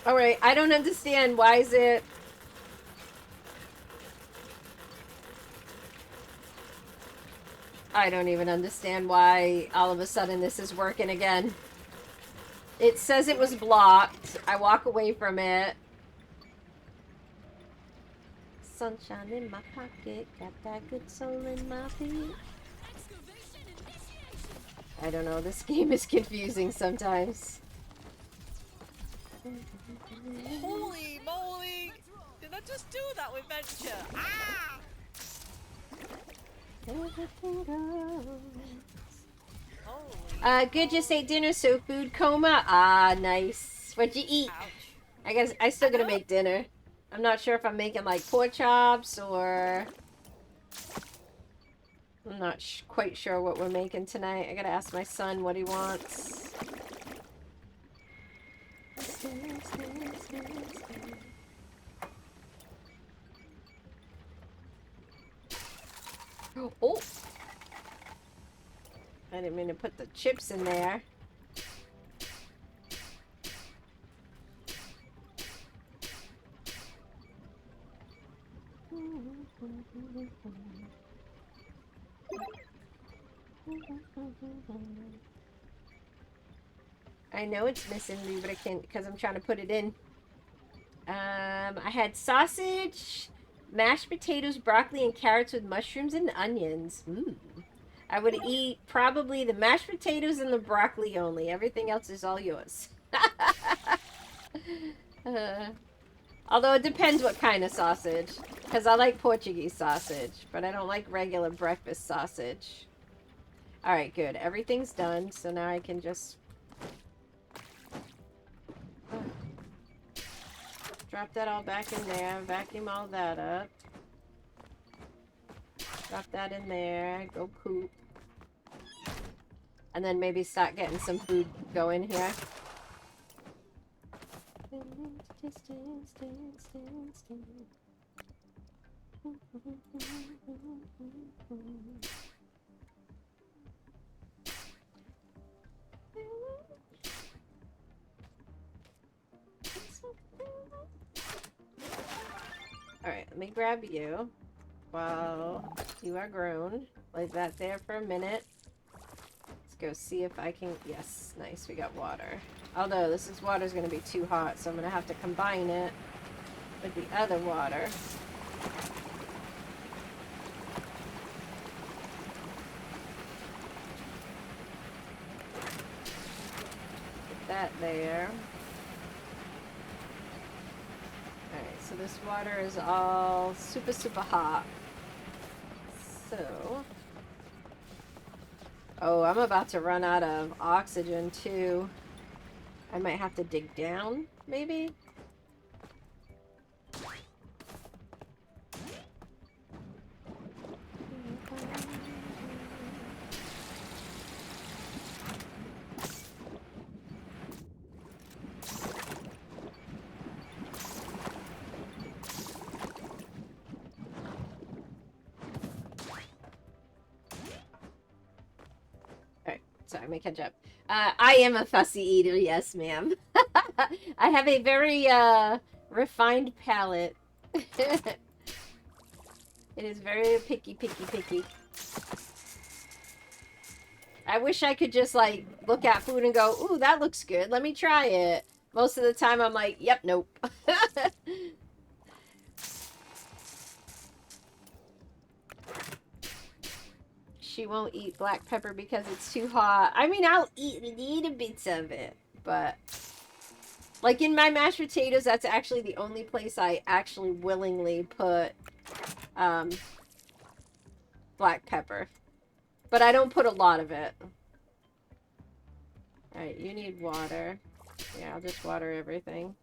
Alright, I don't understand. Why is it... I don't even understand why all of a sudden this is working again. It says it was blocked. I walk away from it. Sunshine in my pocket, got that good soul in my feet. I don't know, this game is confusing sometimes. Holy moly! Did I just do that with Venture? Ah! Good, just ate dinner, so food coma. Ah, nice. What'd you eat? Ouch. I guess I still gotta make dinner. I'm not sure if I'm making like pork chops or... I'm not quite sure what we're making tonight. I gotta ask my son what he wants. Oh! I didn't mean to put the chips in there. I know it's missing me, but I can't because I'm trying to put it in. I had sausage, mashed potatoes, broccoli, and carrots with mushrooms and onions. I would eat probably the mashed potatoes and the broccoli only. Everything else is all yours. Although it depends what kind of sausage. Because I like Portuguese sausage, but I don't like regular breakfast sausage. Alright, good. Everything's done, so now I can just... drop that all back in there. Vacuum all that up. Drop that in there. Go poop. And then maybe start getting some food going here. Alright, let me grab you while you are grown. Leave that there for a minute. Let's go see if I can... Yes, nice, we got water. Although this water's going to be too hot, so I'm going to have to combine it with the other water. Put that there. Alright, so this water is all super, super hot. So... Oh, I'm about to run out of oxygen, too. I might have to dig down, maybe? Alright, sorry, let me catch up. I am a fussy eater, yes, ma'am. I have a very, refined palate. It is very picky, picky, picky. I wish I could just, like, look at food and go, ooh, that looks good. Let me try it. Most of the time, I'm like, yep, nope. She won't eat black pepper because it's too hot. I mean, I'll eat little bits of it, but... Like, in my mashed potatoes, that's actually the only place I actually willingly put, black pepper. But I don't put a lot of it. Alright, you need water. Yeah, I'll just water everything.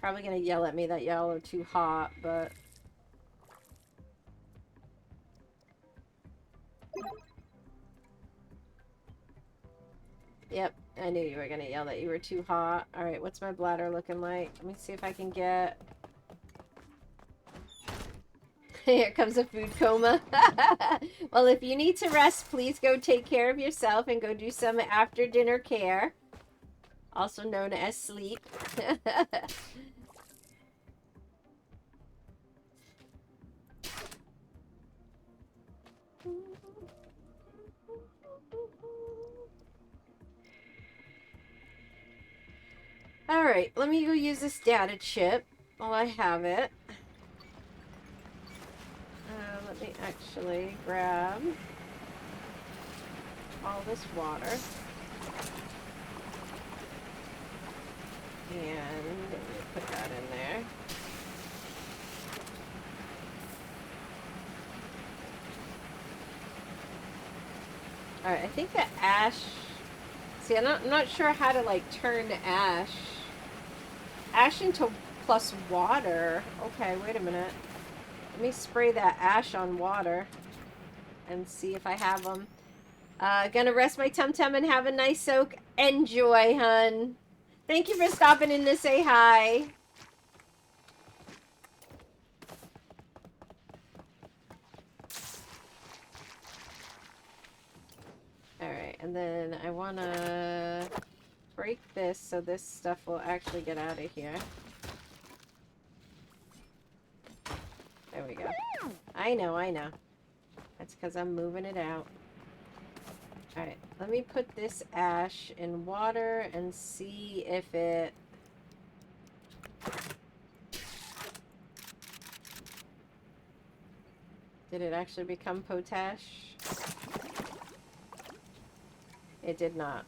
Probably gonna yell at me that y'all are too hot, but... Yep, I knew you were gonna yell that you were too hot. Alright, what's my bladder looking like? Let me see if I can get... Here comes a food coma. Well, if you need to rest, please go take care of yourself and go do some after dinner care. Also known as sleep. Alright, let me go use this data chip while I have it. Let me actually grab all this water. And let me put that in there. Alright, I think the ash... See, I'm not sure how to, like, turn ash into plus water. Okay, wait a minute. Let me spray that ash on water and see if I have them. Gonna rest my tum-tum and have a nice soak. Enjoy, hun. Thank you for stopping in to say hi. Alright, and then I wanna break this so this stuff will actually get out of here. There we go. I know, I know. That's because I'm moving it out. Alright, let me put this ash in water and see if it... Did it actually become potash? It did not.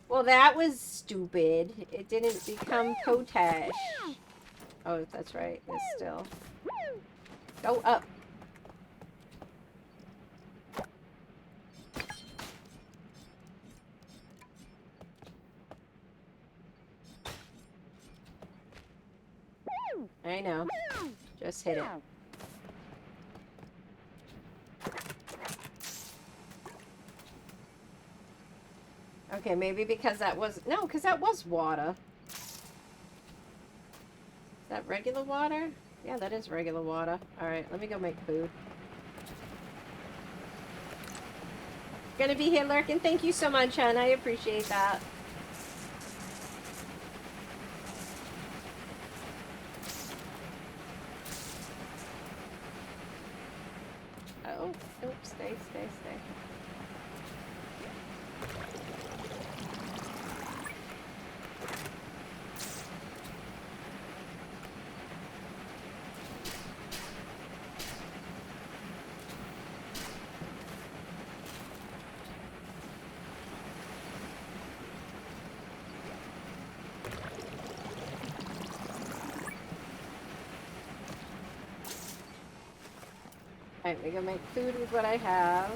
Well, that was stupid. It didn't become potash. Oh, that's right. It's still... Go up. I know. Just hit it. Okay, maybe because that was... No, because that was water. Is that regular water? Yeah, that is regular water. Alright, let me go make food. Gonna be here lurking. Thank you so much, hon. I appreciate that. Oh, oops, stay. Alright, we go make food with what I have.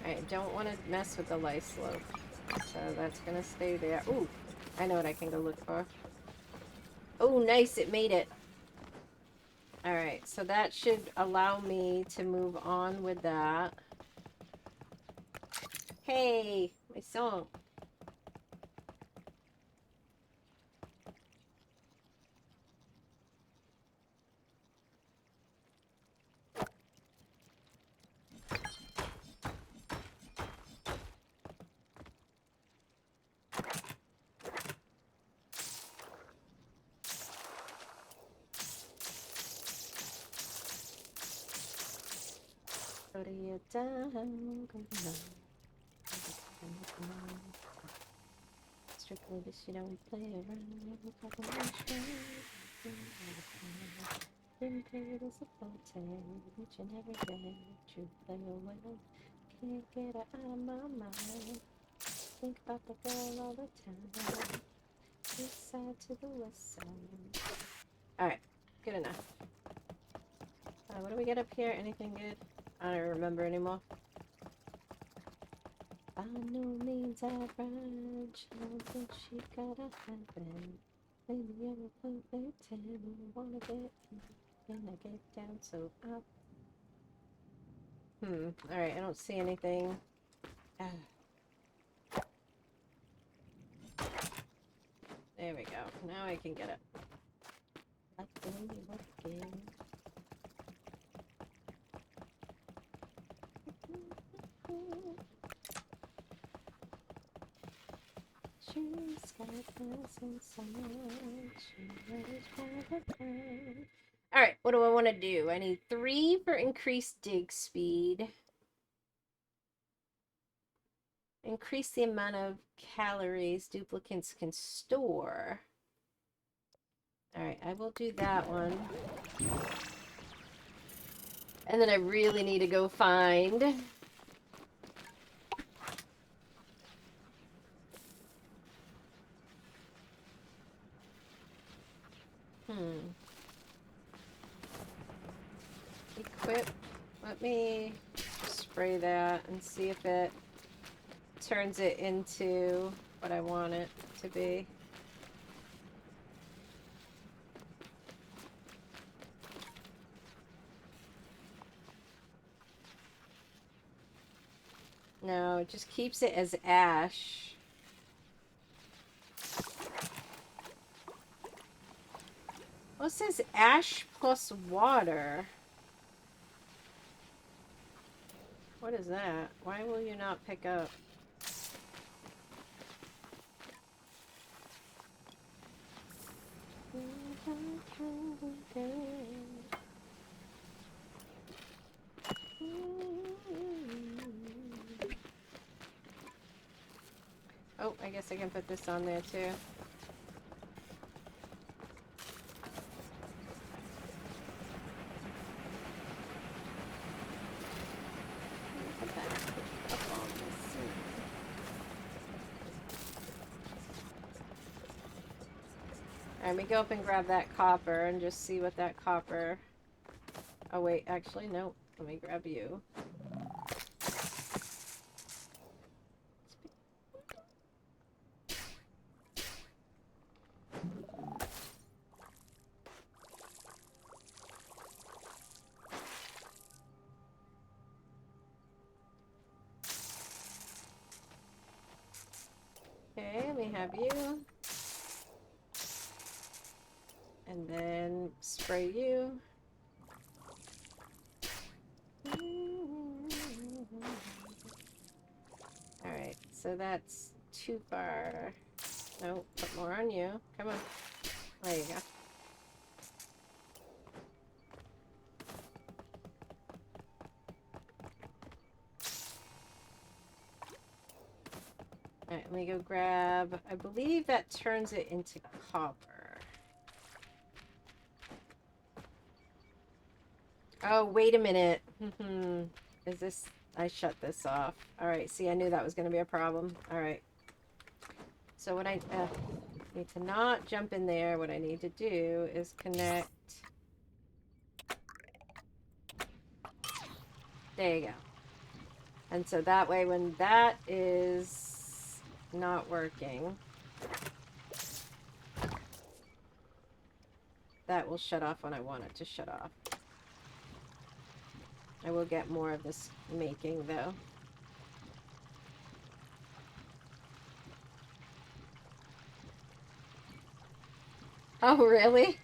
Alright, don't want to mess with the lice slope. So that's gonna stay there. Ooh, I know what I can go look for. Oh, nice, it made it. Alright, so that should allow me to move on with that. Hey, my song. down. Strictly this you don't play around. Been paid as a photo each and every day. True play well. Can't get her out of my mind. Think about the girl all the time. East side to the west side. Alright, good enough. What do we get up here? Anything good? I don't remember anymore. By no means average. I don't think she gotta have it. Maybe I'm a perfect 10. I wanna get down so up. Alright, I don't see anything. There we go. Now I can get up. Alright, what do I want to do? I need 3 for increased dig speed. Increase the amount of calories duplicants can store. Alright, I will do that one. And then I really need to go find... Equip. Let me spray that and see if it turns it into what I want it to be. No, it just keeps it as ash. Well, it says ash plus water. What is that? Why will you not pick up? Oh, I guess I can put this on there too. Alright, we go up and grab that copper and just see what that copper... Oh wait, actually, no. Let me grab you. Okay, let me have you. And then spray you. Alright, so that's too far. No, put more on you. Come on. There you go. Alright, let me go grab... I believe that turns it into copper. Oh, wait a minute. Is this... I shut this off. Alright, see, I knew that was going to be a problem. Alright. So what I need to not jump in there. What I need to do is connect... There you go. And so that way, when that is not working, that will shut off when I want it to shut off. I will get more of this making, though. Oh, really?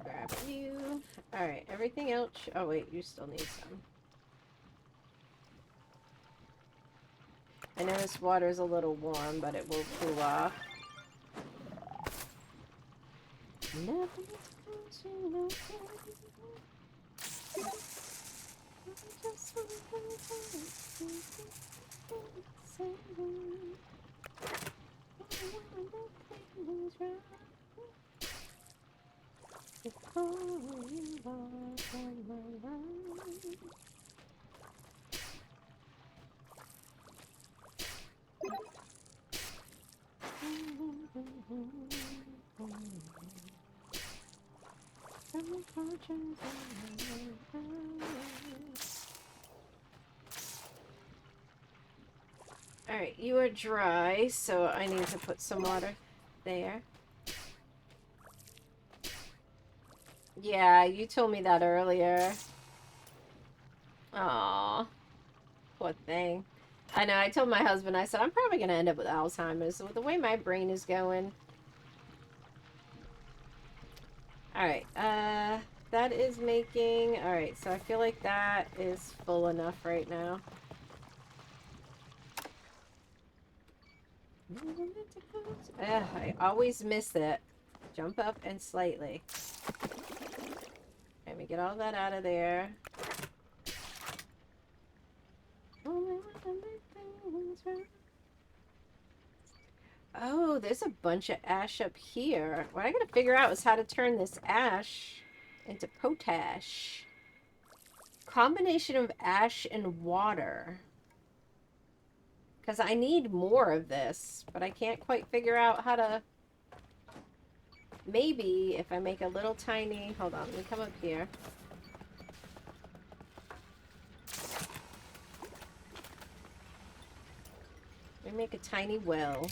Grab you. Alright, everything else. Oh, wait, you still need some. I know this water's a little warm, but it will cool off. Alright, you are dry, so I need to put some water there. Yeah, you told me that earlier. Aww. Poor thing. I know, I told my husband, I said, I'm probably going to end up with Alzheimer's with the way my brain is going. Alright, that is making... Alright, so I feel like that is full enough right now. Ugh, I always miss it. Jump up and slightly. Let me get all that out of there. Oh, there's a bunch of ash up here. What I gotta figure out is how to turn this ash into potash. Combination of ash and water. Because I need more of this, but I can't quite figure out how to... Maybe if I make a little tiny... Hold on, let me come up here. Let me make a tiny well.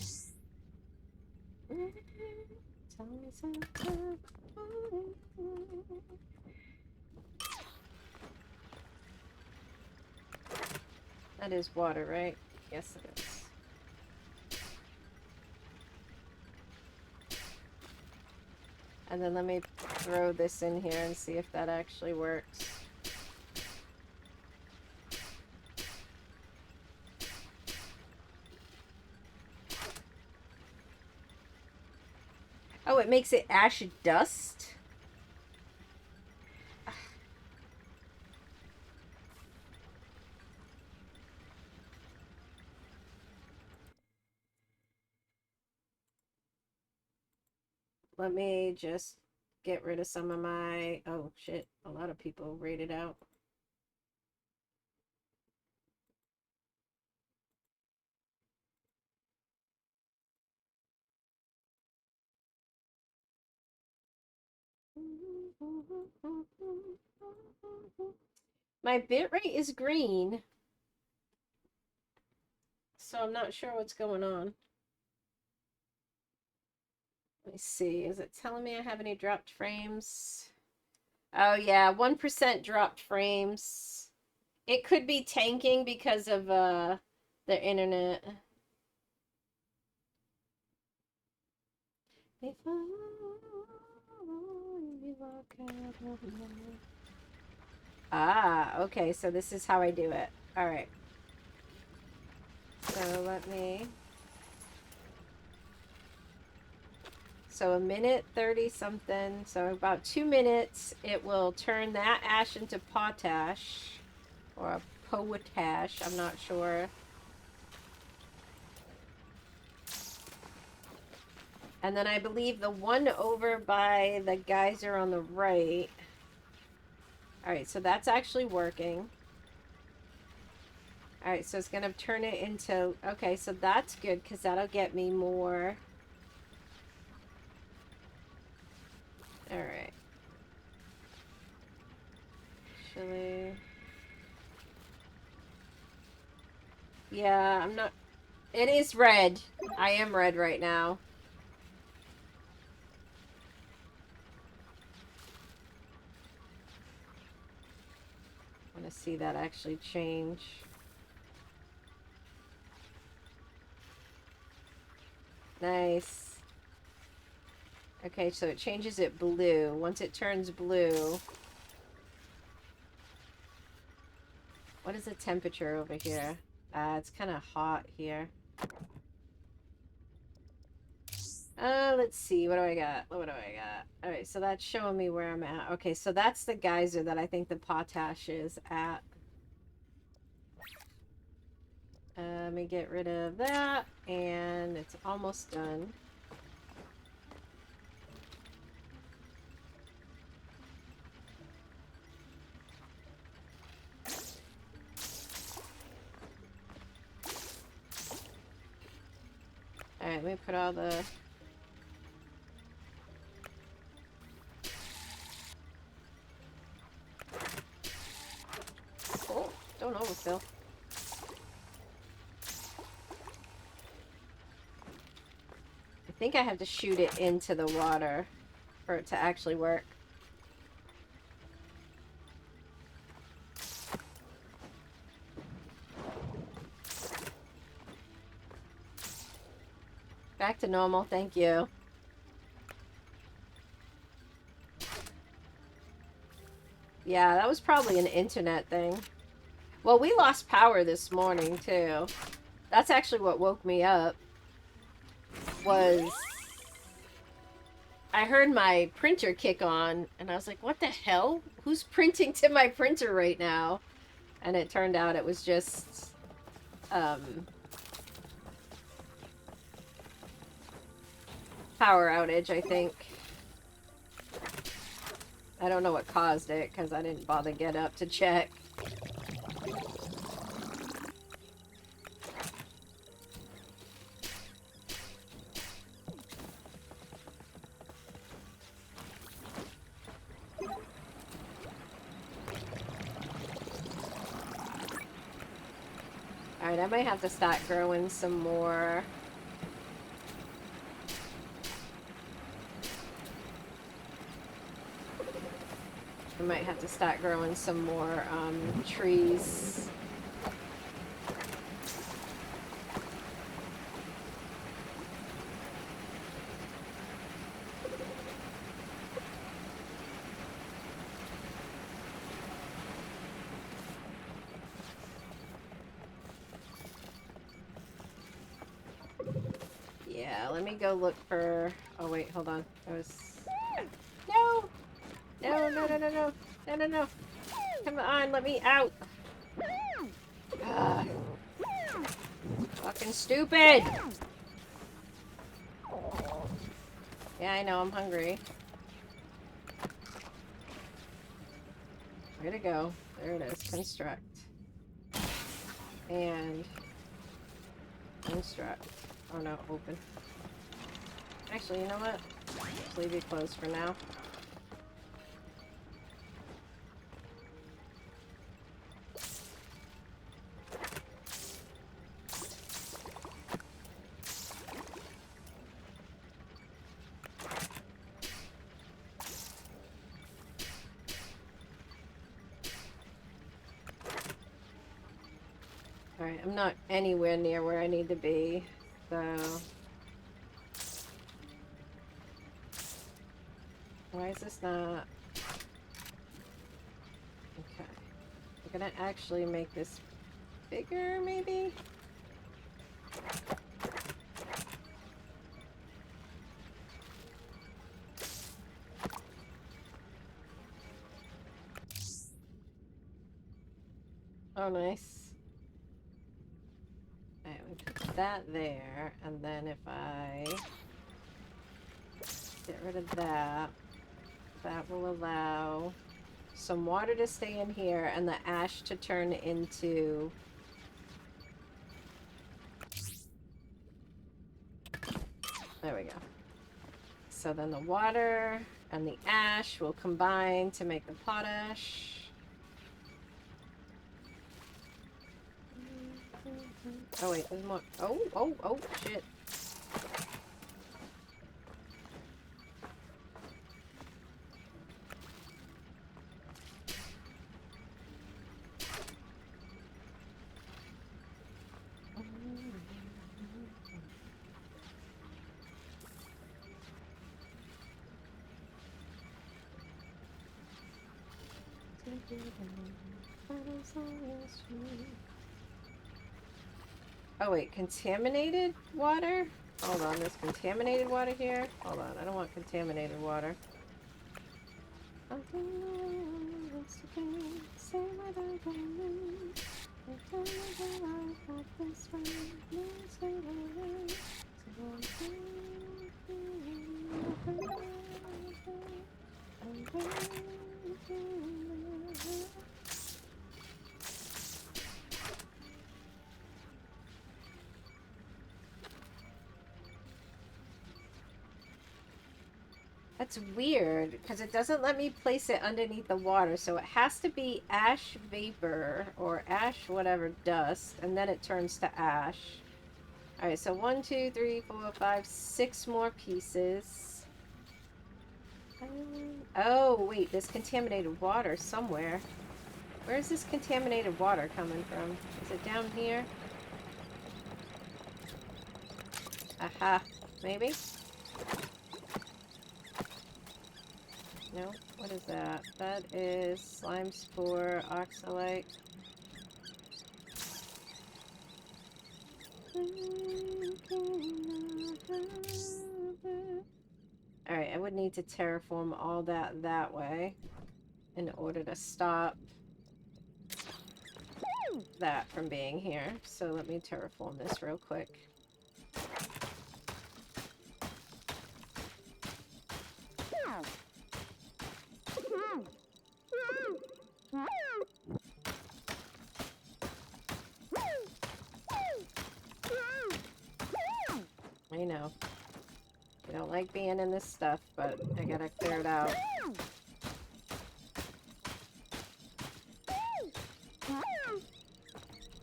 That is water, right? Yes, it is. And then let me throw this in here and see if that actually works. Oh, it makes it ash dust? Let me just get rid of some of my... Oh, shit. A lot of people rated out. My bitrate is green. So I'm not sure what's going on. Let me see. Is it telling me I have any dropped frames? Oh, yeah. 1% dropped frames. It could be tanking because of the internet. Ah, okay. So this is how I do it. All right. So let me... So a minute 30 something. So about 2 minutes, it will turn that ash into potash or a potash. I'm not sure. And then I believe the one over by the geyser on the right. All right, so that's actually working. All right, so it's going to turn it into... Okay, so that's good because that'll get me more... All right. Actually... Yeah, I'm not... It is red. I am red right now. I want to see that actually change. Nice. Okay, so it changes it blue. Once it turns blue... What is the temperature over here? It's kind of hot here. Let's see. What do I got? What do I got? Alright, so that's showing me where I'm at. Okay, so that's the geyser that I think the potash is at. Let me get rid of that, and it's almost done. Alright, let me put all the... Oh, don't overfill. I think I have to shoot it into the water for it to actually work. Back to normal, thank you. Yeah, that was probably an internet thing. Well, we lost power this morning, too. That's actually what woke me up. Was... I heard my printer kick on, and I was like, what the hell? Who's printing to my printer right now? And it turned out it was just... power outage, I think. I don't know what caused it, because I didn't bother get up to check. Alright, I might have to start growing some more... I might have to start growing some more trees. Yeah, let me go look for... Oh wait, hold on. It was... No! No, no, no, no, no. No, no, no. Come on, let me out. Ugh. Fucking stupid. Yeah, I know, I'm hungry. Where'd it go? There it is. Construct. And... construct. Oh no, open. Actually, you know what? Just leave it closed for now. Alright, I'm not anywhere near where I need to be, so... Why is this not... Okay. We're gonna actually make this bigger, maybe? Oh, nice. Alright, we put that there, and then if I get rid of that, that will allow some water to stay in here and the ash to turn into... There we go. So then the water and the ash will combine to make the potash. Oh wait, there's more. Oh, shit. Oh wait, contaminated water? Hold on, there's contaminated water here? Hold on, I don't want contaminated water. That's weird, because it doesn't let me place it underneath the water, so it has to be ash vapor, or ash whatever dust, and then it turns to ash. Alright, so 1, 2, 3, 4, 5, 6 more pieces. Oh, wait, there's contaminated water somewhere. Where's this contaminated water coming from? Is it down here? Aha, maybe? No? What is that? That is slime spore, oxalate. Alright, I would need to terraform all that way in order to stop that from being here. So let me terraform this real quick. I know. I don't like being in this stuff, but I gotta clear it out.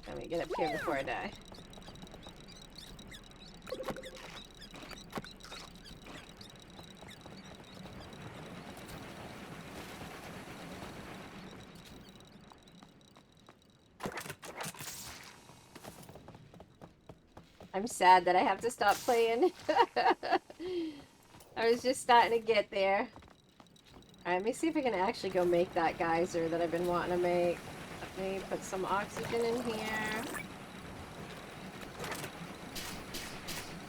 Let me get up here before I die. I'm sad that I have to stop playing. I was just starting to get there. Alright, let me see if I can actually go make that geyser that I've been wanting to make. Let me put some oxygen in here.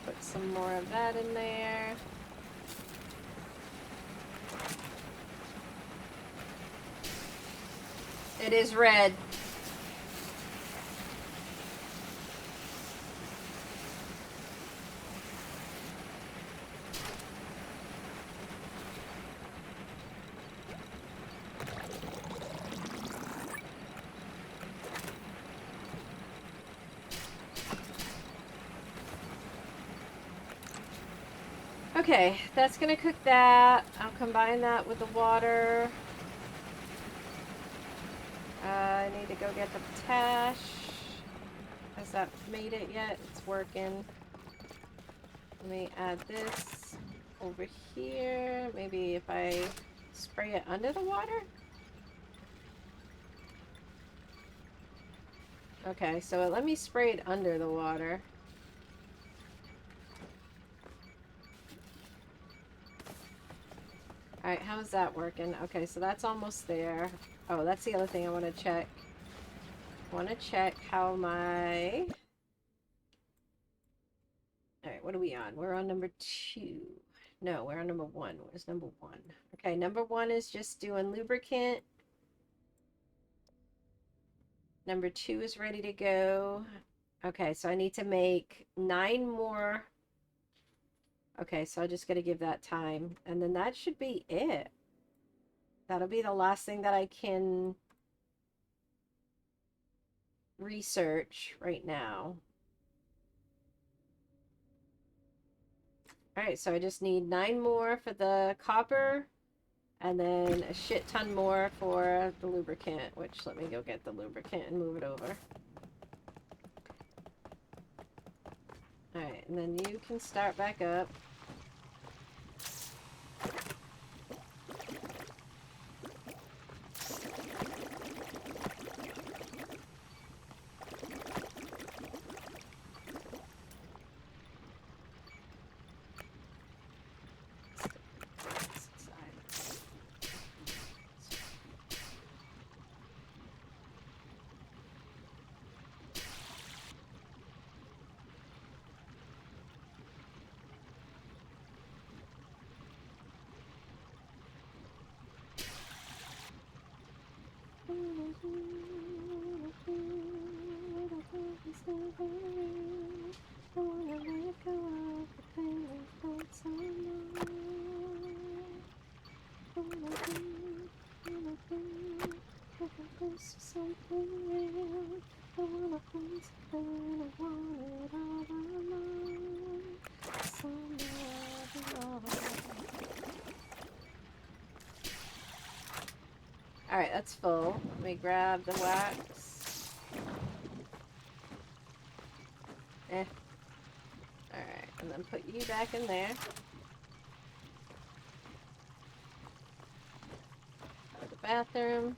Put some more of that in there. It is red. Okay, that's gonna cook that. I'll combine that with the water. I need to go get the potash. Has that made it yet? It's working. Let me add this over here. Maybe if I spray it under the water? Okay, so let me spray it under the water. Alright, how's that working? Okay, so that's almost there. Oh, that's the other thing I want to check. I want to check how my... Alright, what are we on? We're on number 2. No, we're on number 1. Where's number 1? Okay, number 1 is just doing lubricant. Number 2 is ready to go. Okay, so I need to make 9 more. Okay, so I just got to give that time. And then that should be it. That'll be the last thing that I can research right now. Alright, so I just need 9 more for the copper. And then a shit ton more for the lubricant. Which, let me go get the lubricant and move it over. Alright, and then you can start back up. Alright, that's full. Let me grab the wax. Alright, and then put you back in there. Go to the bathroom.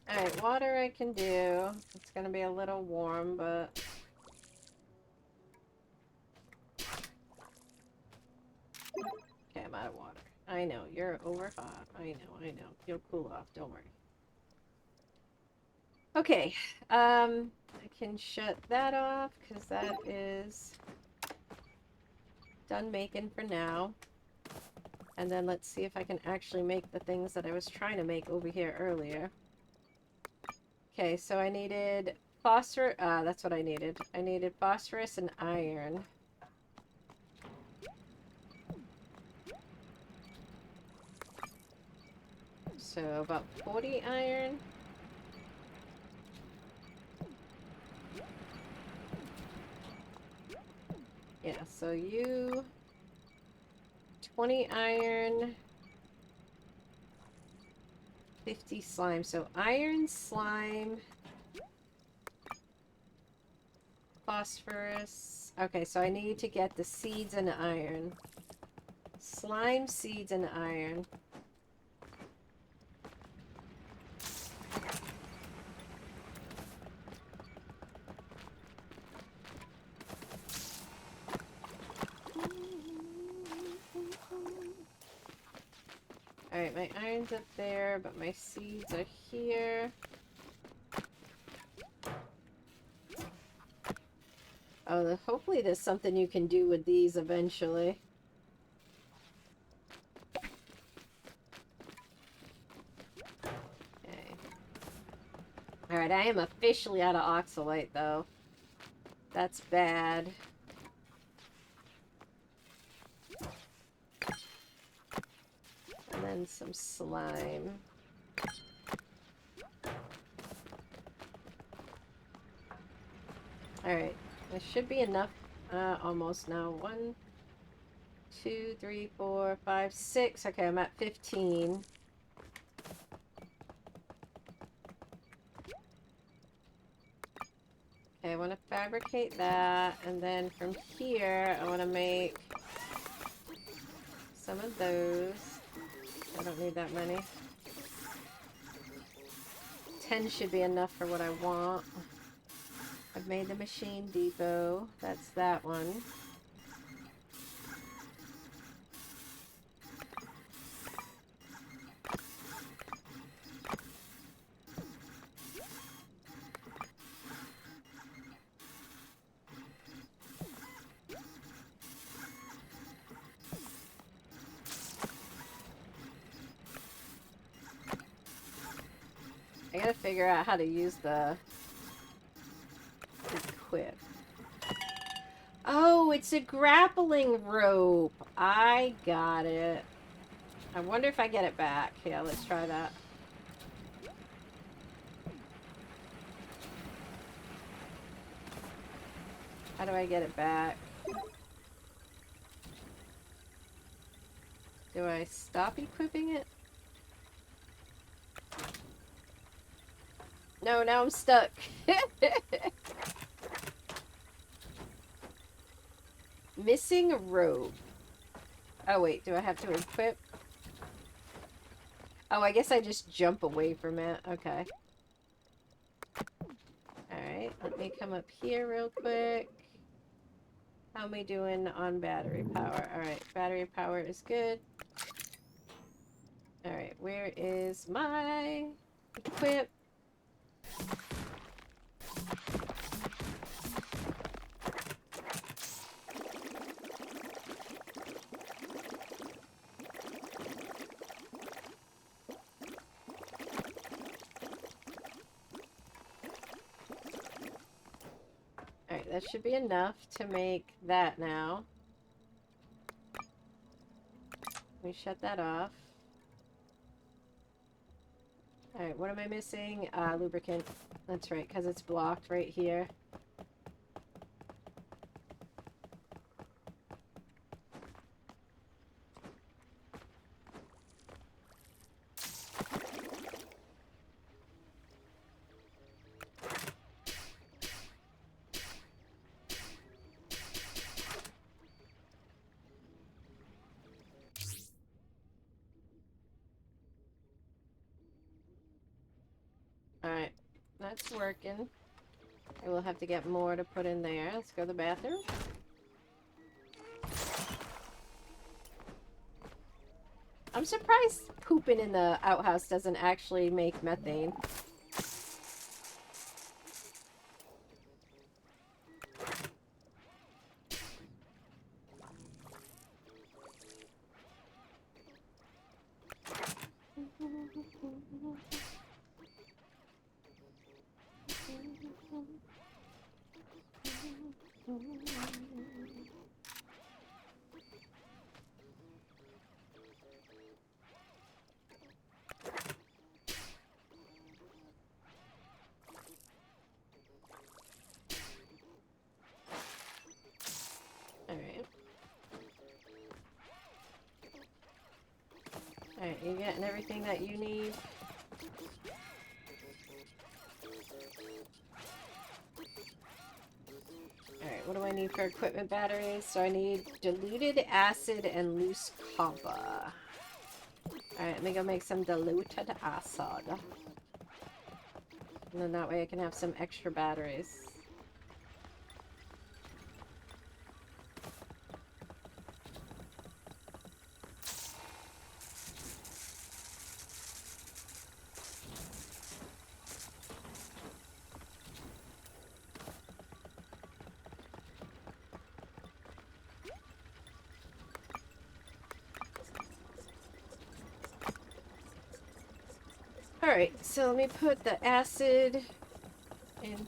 Alright, water I can do. It's gonna be a little warm, but... Okay, I'm out of water. I know, you're over hot. I know. You'll cool off, don't worry. Okay, I can shut that off, because that is done making for now. And then let's see if I can actually make the things that I was trying to make over here earlier. Okay, so I needed phosphorus. That's what I needed. I needed phosphorus and iron. So about 40 iron. Yeah, so you 20 iron, 50 slime. So iron, slime, phosphorus. Okay, so I need to get the seeds and iron. Slime, seeds, and iron. Alright, my iron's up there, but my seeds are here. Oh, hopefully there's something you can do with these eventually. Okay. Alright, I am officially out of oxalate, though. That's bad. And then some slime. Alright. This should be enough. Almost now. 1, 2, 3, 4, 5, 6. Okay, I'm at 15. Okay, I want to fabricate that, and then from here, I want to make some of those. I don't need that many. 10 should be enough for what I want. I've made the machine depot. That's that one. I gotta figure out how to use the equip. Oh, it's a grappling rope. I got it. I wonder if I get it back. Yeah, let's try that. How do I get it back? Do I stop equipping it? No, now I'm stuck. Missing a rope. Oh wait, do I have to equip? Oh, I guess I just jump away from it. Okay. Alright, let me come up here real quick. How am I doing on battery power? Alright, battery power is good. Alright, where is my equip? Alright, that should be enough to make that now. Let me shut that off. Alright, what am I missing? Lubricant. That's right, because it's blocked right here. Alright, that's working. I will have to get more to put in there. Let's go to the bathroom. I'm surprised pooping in the outhouse doesn't actually make methane. Alright, you getting everything that you need? Alright, what do I need for equipment batteries? So I need diluted acid and loose copper. Alright, let me go make some diluted acid. And then that way I can have some extra batteries. Alright, so let me put the acid in